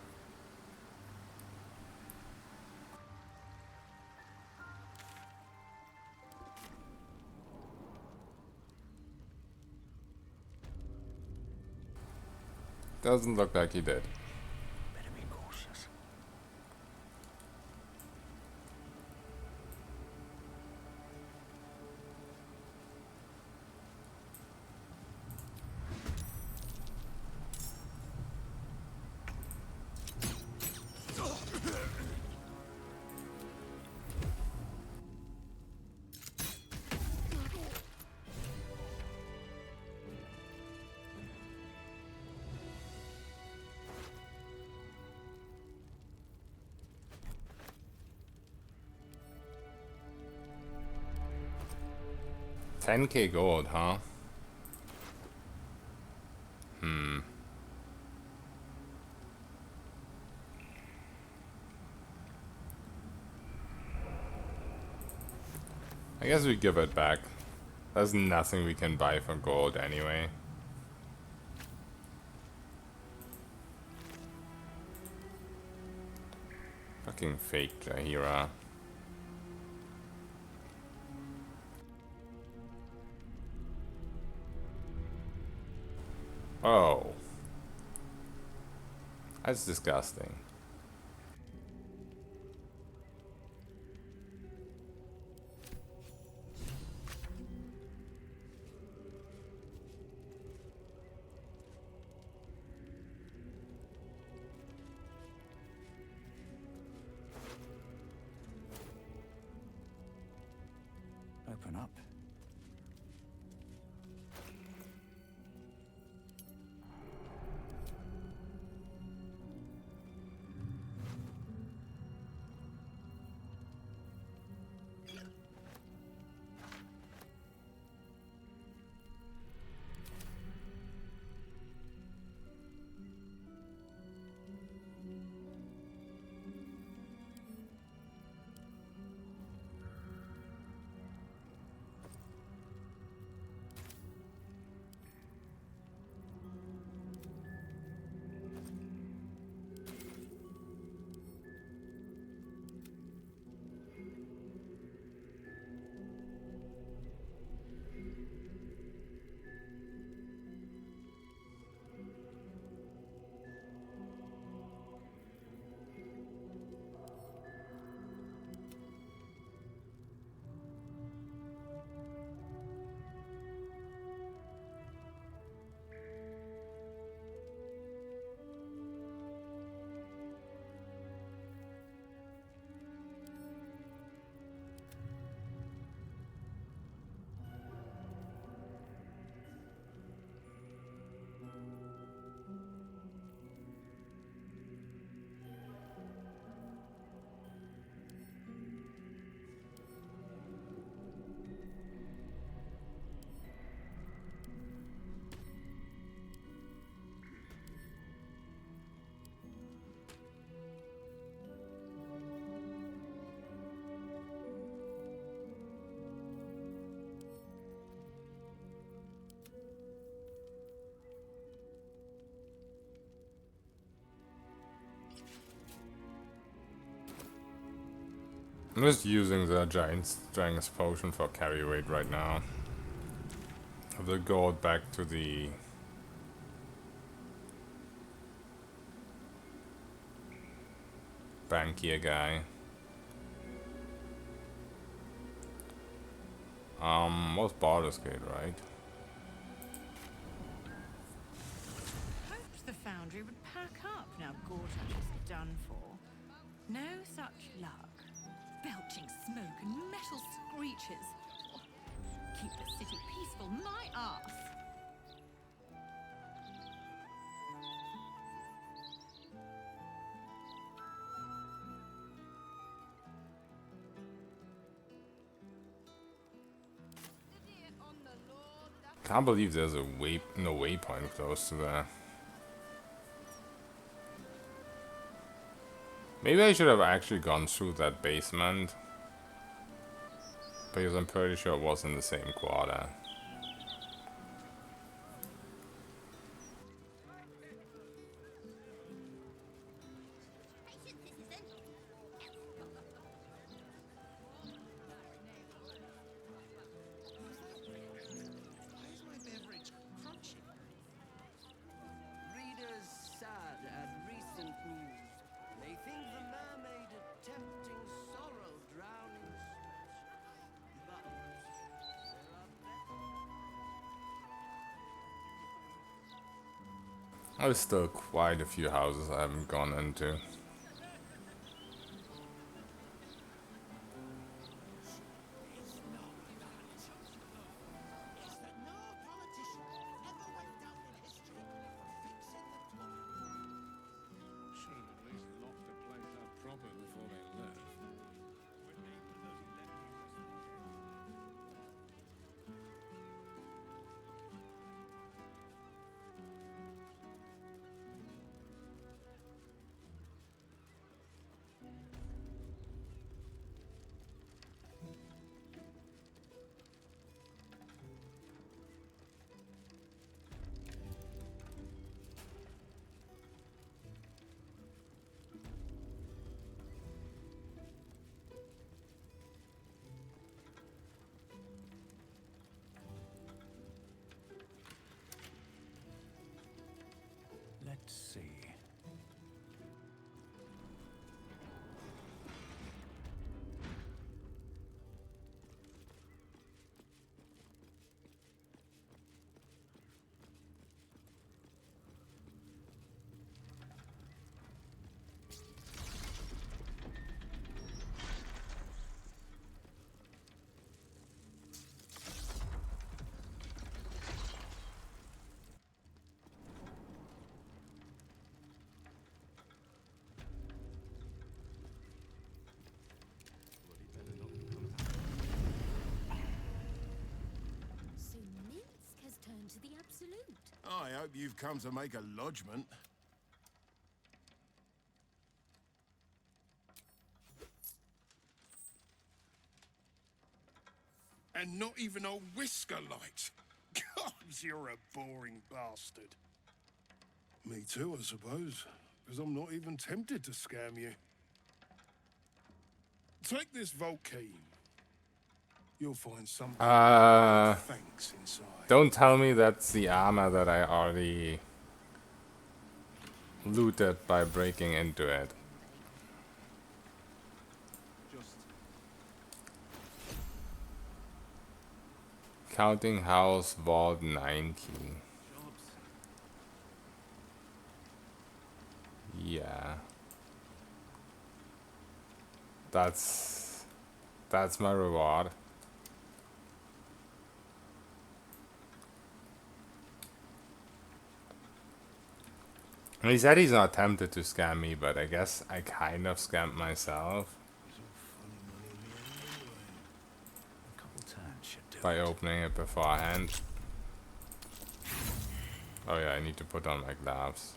Doesn't look like he did. Better be cautious. 10k gold, huh? I guess we give it back. There's nothing we can buy for gold anyway. Fucking fake Jaheira. Oh. That's disgusting. Open up. I'm just using the giant strength potion for carry weight right now. I will go back to the bankier guy. Was Baldur's Gate, right? Hoped the foundry would pack up now Gortash is done for. No such luck. Belching smoke and metal screeches. Keep the city peaceful, my arse. Can't believe there's a no waypoint close to there. Maybe I should have actually gone through that basement, because I'm pretty sure it was in the same quarter. Readers sad at recent news. They think the mermaid attempting sorrow drowning. But there are There's still quite a few houses I haven't gone into. I hope you've come to make a lodgment. And not even a whisker light. God, you're a boring bastard. Me too, I suppose. Because I'm not even tempted to scam you. Take this vault key. You'll find something. Thanks inside. Don't tell me that's the armor that I already looted by breaking into it. Counting house vault 9 key. Yeah. That's my reward. He said he's not tempted to scam me, but I guess I kind of scammed myself by opening it beforehand. Oh yeah, I need to put on my gloves.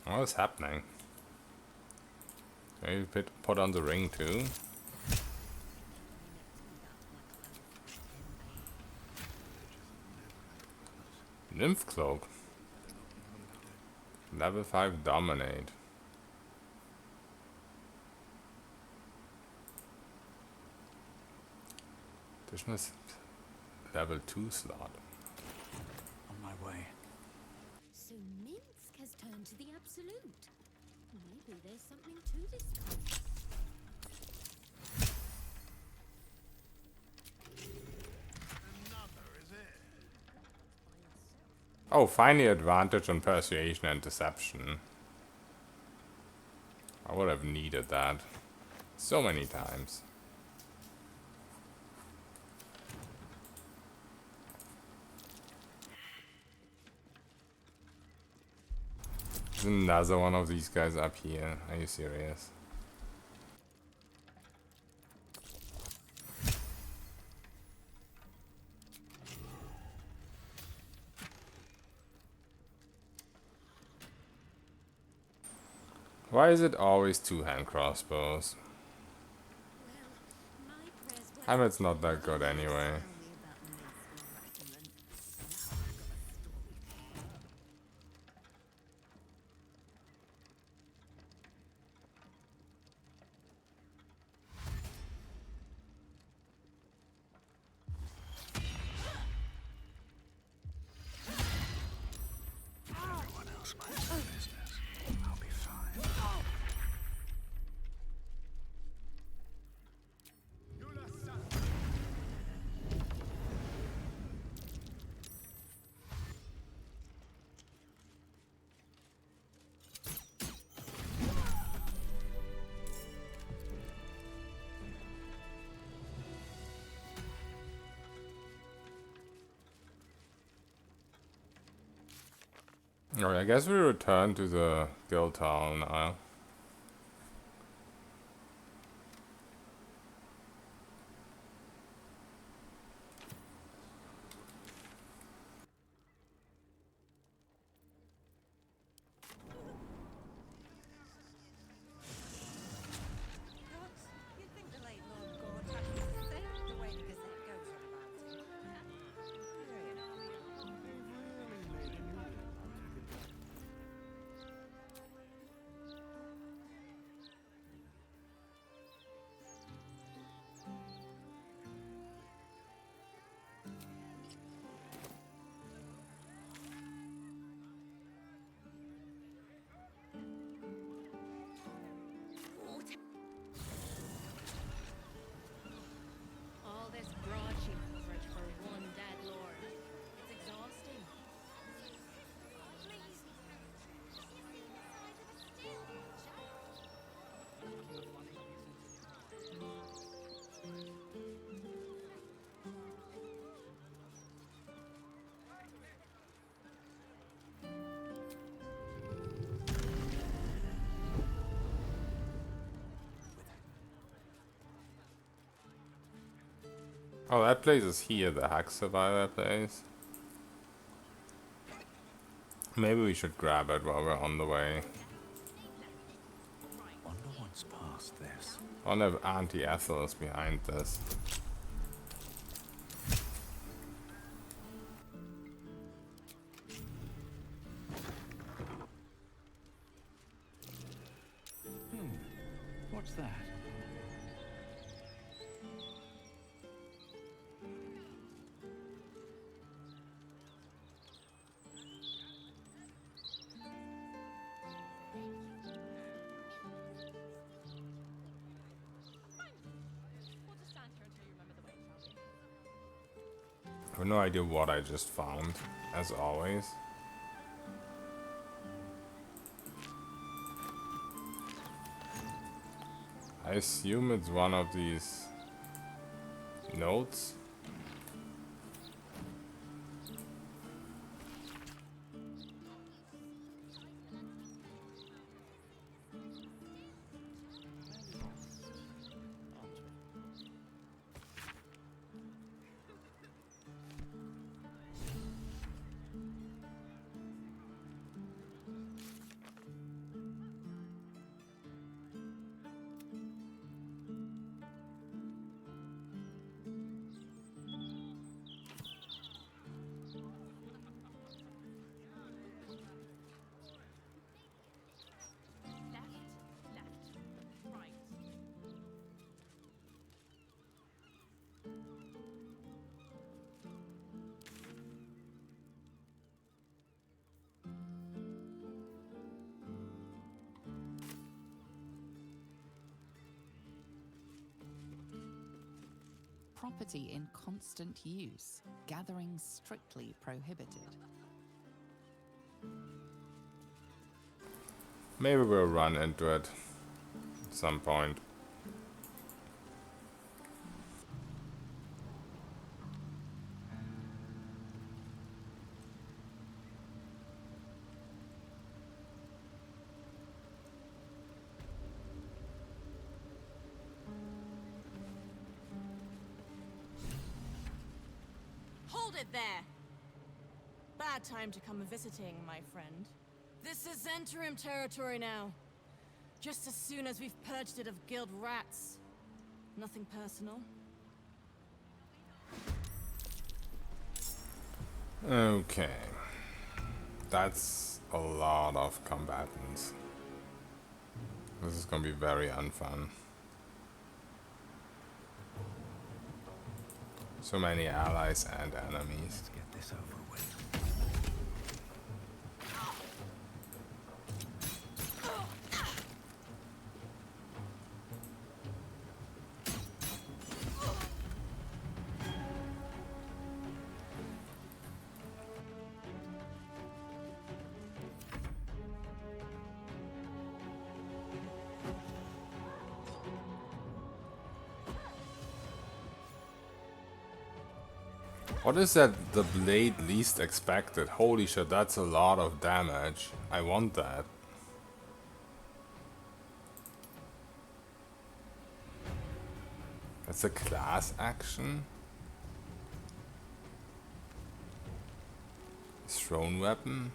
What's happening? Maybe put on the ring too. Nymph cloak. Level 5 dominate. Additional level 2 slot. On my way. So Minsc has turned to the absolute. Maybe there's something to this code. Oh, finally advantage on persuasion and deception. I would have needed that so many times. There's another one of these guys up here. Are you serious? Why is it always 2-hand crossbows? I mean, it's not that good anyway. Everyone else minds their business. I'll be fine. Alright, I guess we return to the guild hall now. You'd think the late Lord Gortash was safe the way the Gazette goes on about him. Oh, that place is here, the hack survivor place. Maybe we should grab it while we're on the way. Wonder what's past this. I wonder if Auntie Ethel is behind this. What's that? I have no idea what I just found, as always. I assume it's one of these notes. Property in constant use. Gathering strictly prohibited. Maybe we'll run into it at some point. Hold it there! Bad time to come visiting, my friend. This is interim territory now. Just as soon as we've purged it of guild rats. Nothing personal. Okay. That's a lot of combatants. This is gonna be very unfun. So many allies and enemies. Let's get this over with. What is that? The blade least expected. Holy shit, that's a lot of damage. I want that. That's a class action? Thrown weapon?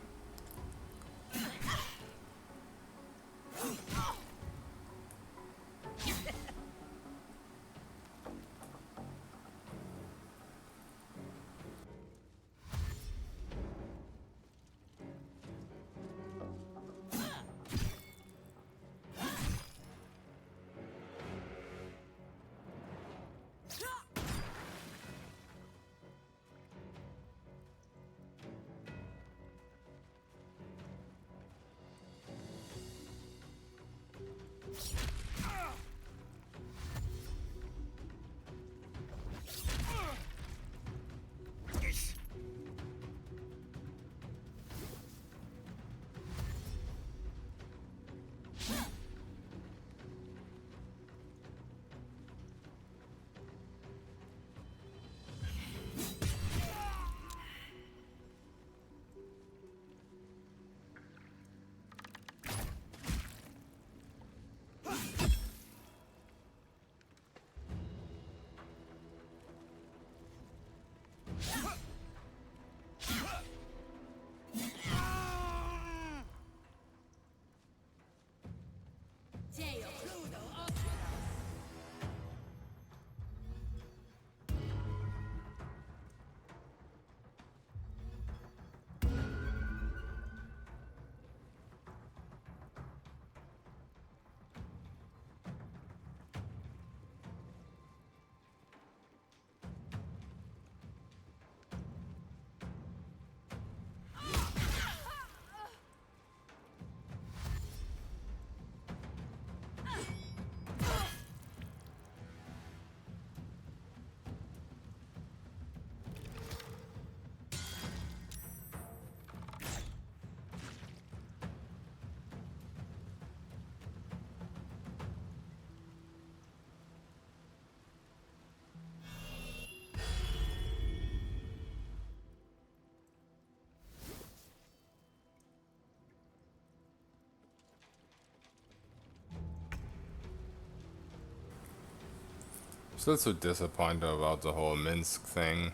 Still so disappointed about the whole Minsc thing.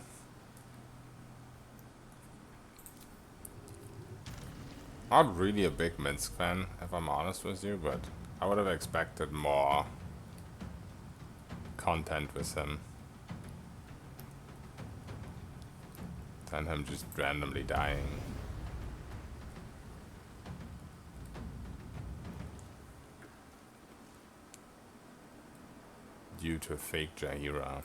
Not really a big Minsc fan, if I'm honest with you, but I would have expected more content with him than him just randomly dying. Due to fake Jaheira.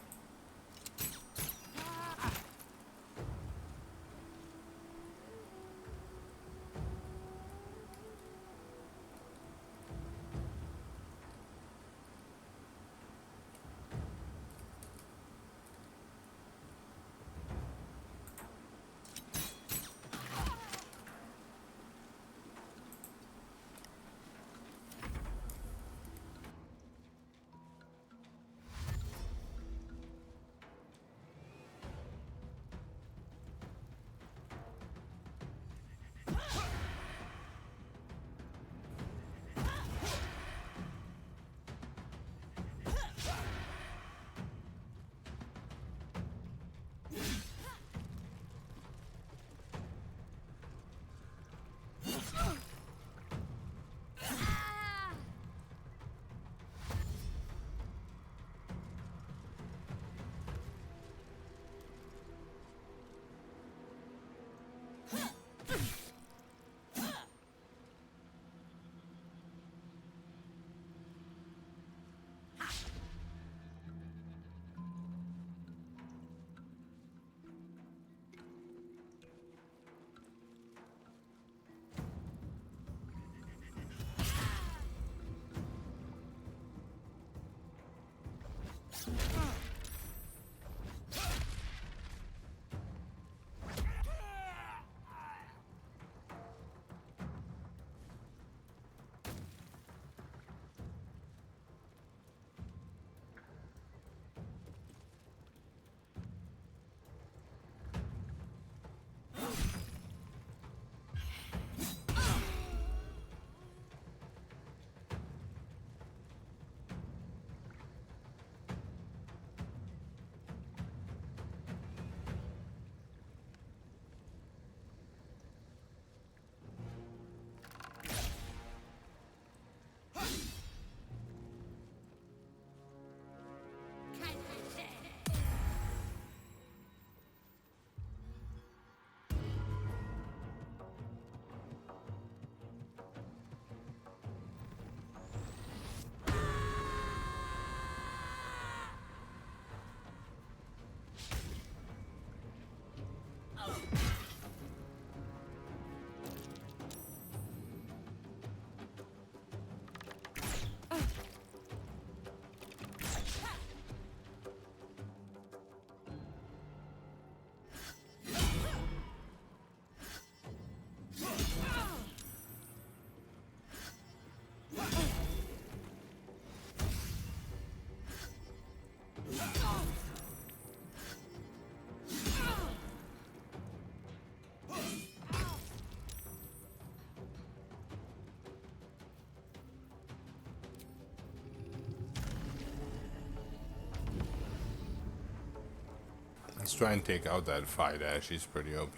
Let's try and take out that fighter. She's pretty OP.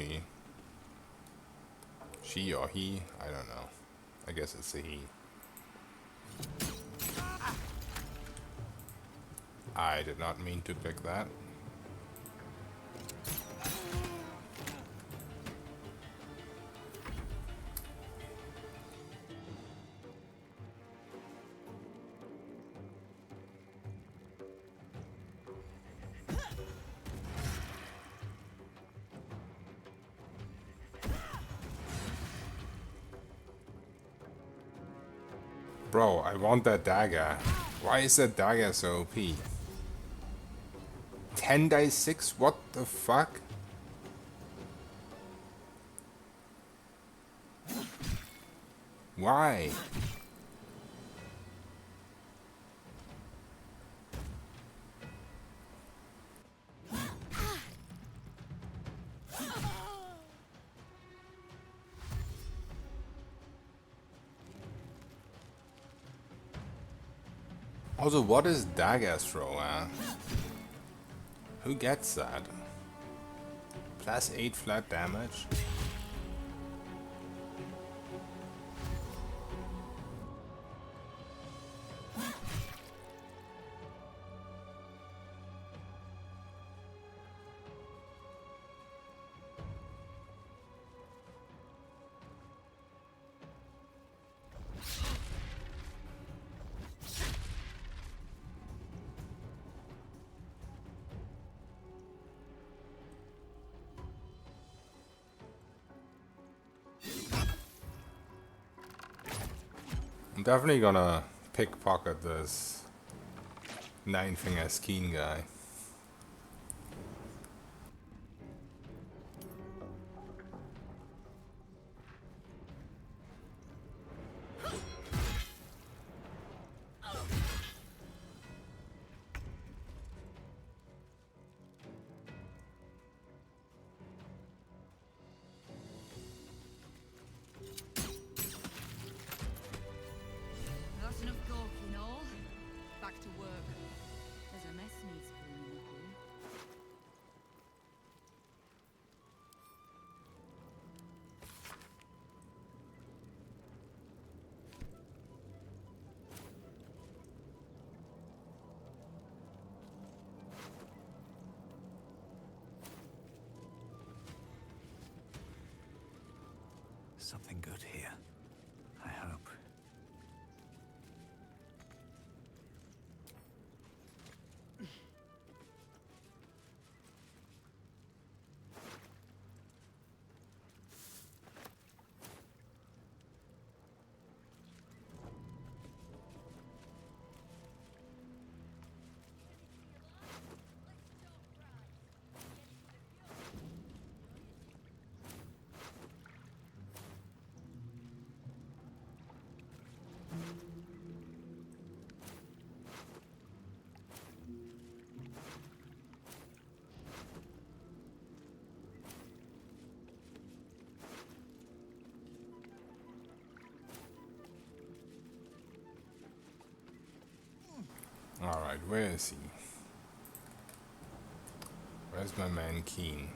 She or he? I don't know. I guess it's a he. I did not mean to pick that. Bro, I want that dagger. Why is that dagger so OP? 10 dice 6? What the fuck? Why? Also, what is dagger throw, Who gets that? Plus 8 flat damage. I'm definitely gonna pickpocket this 9-finger Skeen guy. Not enough gawking all. Back to work. There's a mess needs cleaning up here. Something good here, I hope. Alright, where is he? Where's my man Keen?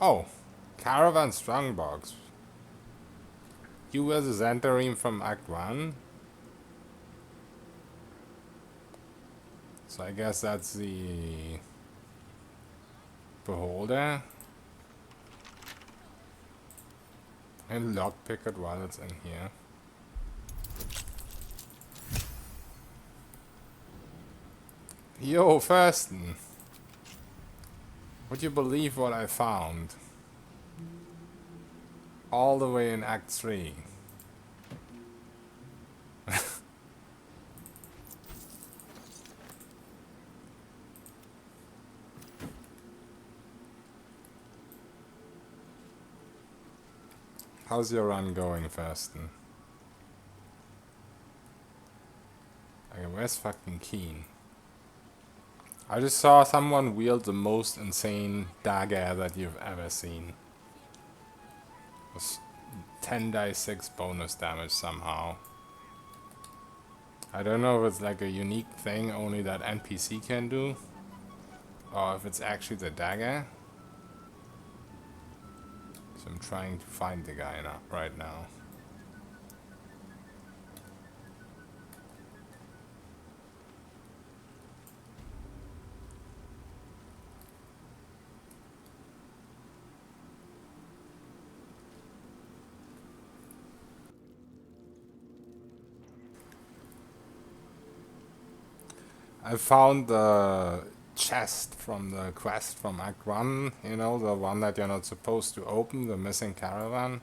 Oh! Caravan Strongbox. You were the Xantarim from Act 1? So I guess that's the Beholder. And lockpick it while it's in here. Yo, Thurston! Would you believe what I found? All the way in Act 3. How's your run going, Thurston? Okay, where's fucking Keen? I just saw someone wield the most insane dagger that you've ever seen. It was 10 die 6 bonus damage somehow. I don't know if it's like a unique thing only that NPC can do, or if it's actually the dagger. So I'm trying to find the guy right now. I found the chest from the quest from Act 1, you know, the one that you're not supposed to open, the missing caravan.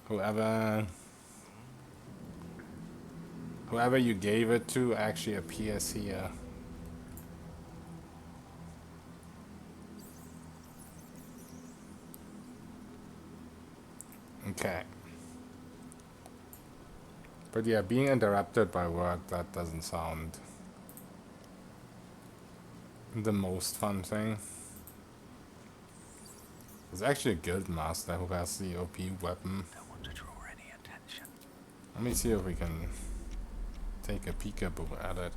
Whoever you gave it to actually appears here. Okay. But yeah, being interrupted by work, that doesn't sound the most fun thing. There's actually a guild master who has the OP weapon. Don't want to draw any attention. Let me see if we can take a peekaboo at it.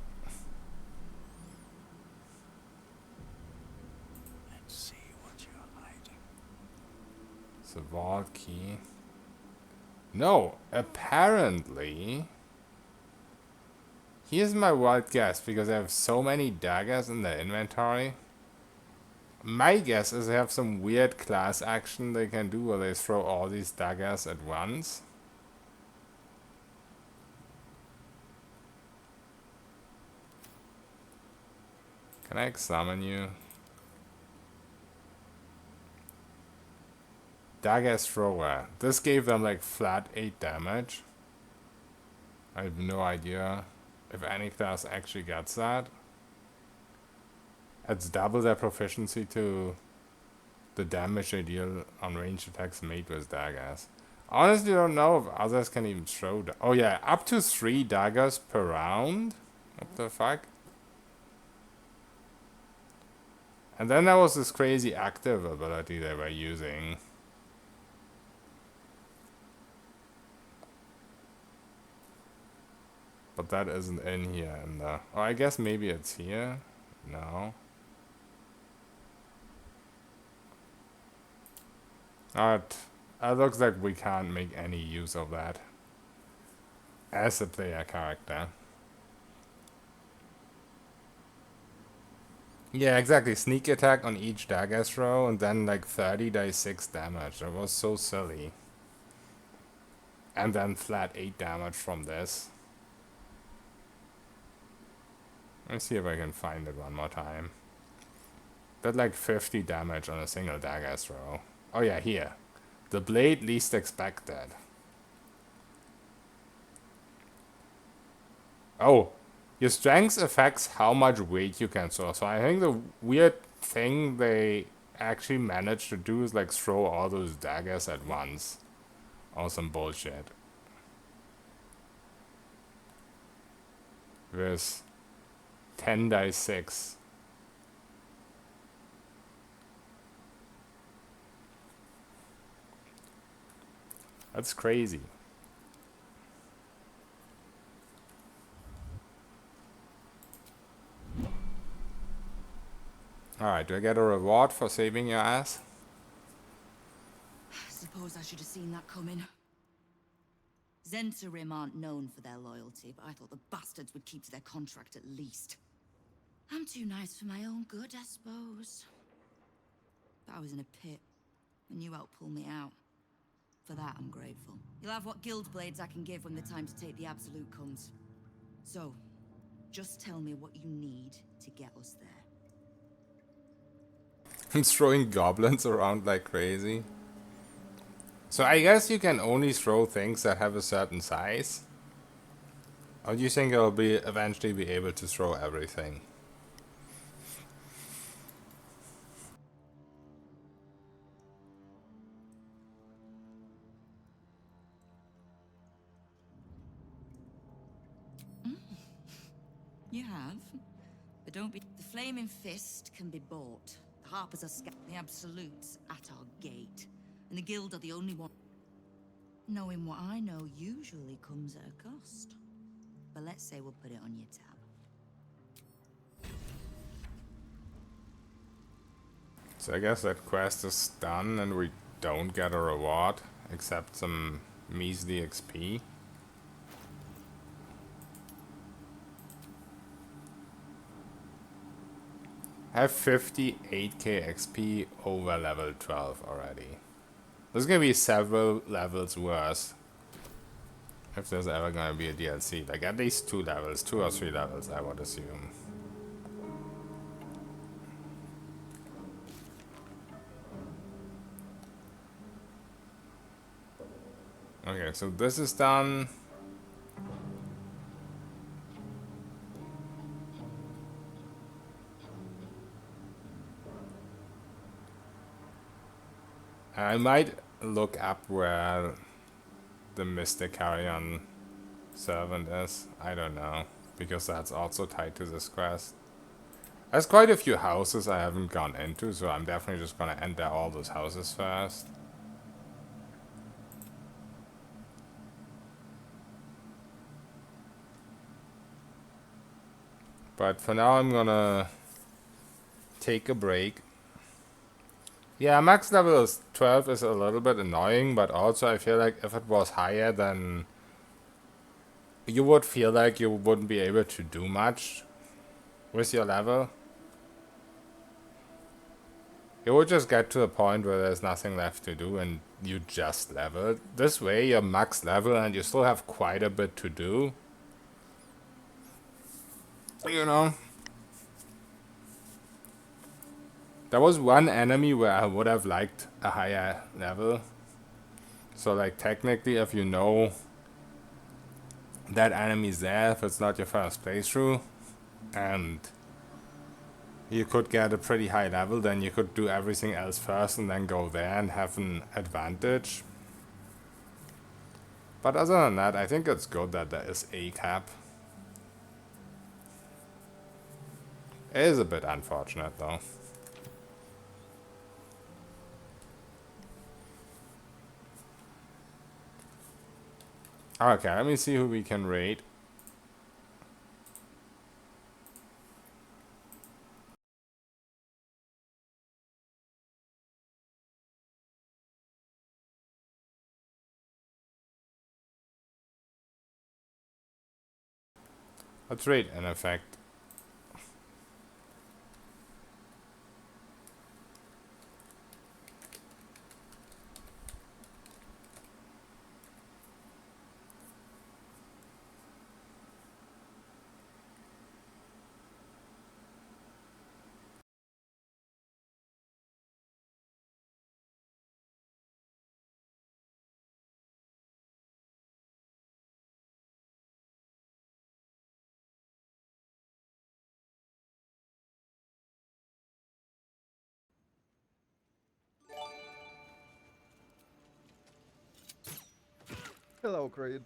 It's a vault key. No, apparently... Here's my wild guess, because I have so many daggers in the inventory. My guess is they have some weird class action they can do where they throw all these daggers at once. Can I examine you? Dagger thrower. This gave them like flat 8 damage. I have no idea if any class actually gets that. It's double their proficiency to the damage they deal on ranged attacks made with daggers. Honestly, don't know if others can even throw. Oh yeah, up to 3 daggers per round. What the fuck? And then there was this crazy active ability they were using. But that isn't in here. Oh, I guess maybe it's here. No. Alright. It looks like we can't make any use of that as a player character. Yeah, exactly. Sneak attack on each dagger throw and then like 30 dice 6 damage. That was so silly. And then flat 8 damage from this. Let's see if I can find it one more time. Did like 50 damage on a single dagger throw. Oh yeah, here. The blade least expected. Oh, your strength affects how much weight you can throw. So I think the weird thing they actually managed to do is like throw all those daggers at once. Or some bullshit. With 10 dice 6. That's crazy. Alright, do I get a reward for saving your ass? Suppose I should have seen that coming. Zentarim aren't known for their loyalty, but I thought the bastards would keep to their contract at least. I'm too nice for my own good, I suppose. But I was in a pit, and you helped pull me out. For that, I'm grateful. You'll have what guild blades I can give when the time to take the absolute comes. So, just tell me what you need to get us there. I'm throwing goblins around like crazy. So I guess you can only throw things that have a certain size. Or do you think I'll eventually be able to throw everything? You have, but don't be. The flaming fist can be bought. The harpers are the absolutes at our gate, and the guild are the only one. Knowing what I know usually comes at a cost. But let's say we'll put it on your tab. So I guess that quest is done and we don't get a reward except some measly XP. I have 58k XP over level 12 already. There's gonna be several levels worse if there's ever gonna be a DLC. Like at least 2 levels, 2 or 3 levels I would assume. Okay, so this is done. I might look up where the Mystic Carrion servant is. I don't know, because that's also tied to this quest. There's quite a few houses I haven't gone into, so I'm definitely just gonna enter all those houses first. But for now I'm gonna take a break. Yeah, max level is 12 is a little bit annoying, but also I feel like if it was higher, then you would feel like you wouldn't be able to do much with your level. You would just get to a point where there's nothing left to do and you just level. This way you're max level and you still have quite a bit to do. You know? There was one enemy where I would have liked a higher level. So like technically if you know that enemy's there, if it's not your first playthrough, and you could get a pretty high level, then you could do everything else first and then go there and have an advantage. But other than that, I think it's good that there is a cap. It is a bit unfortunate though. Okay, let me see who we can raid. Let's raid in effect. Hello, Creed.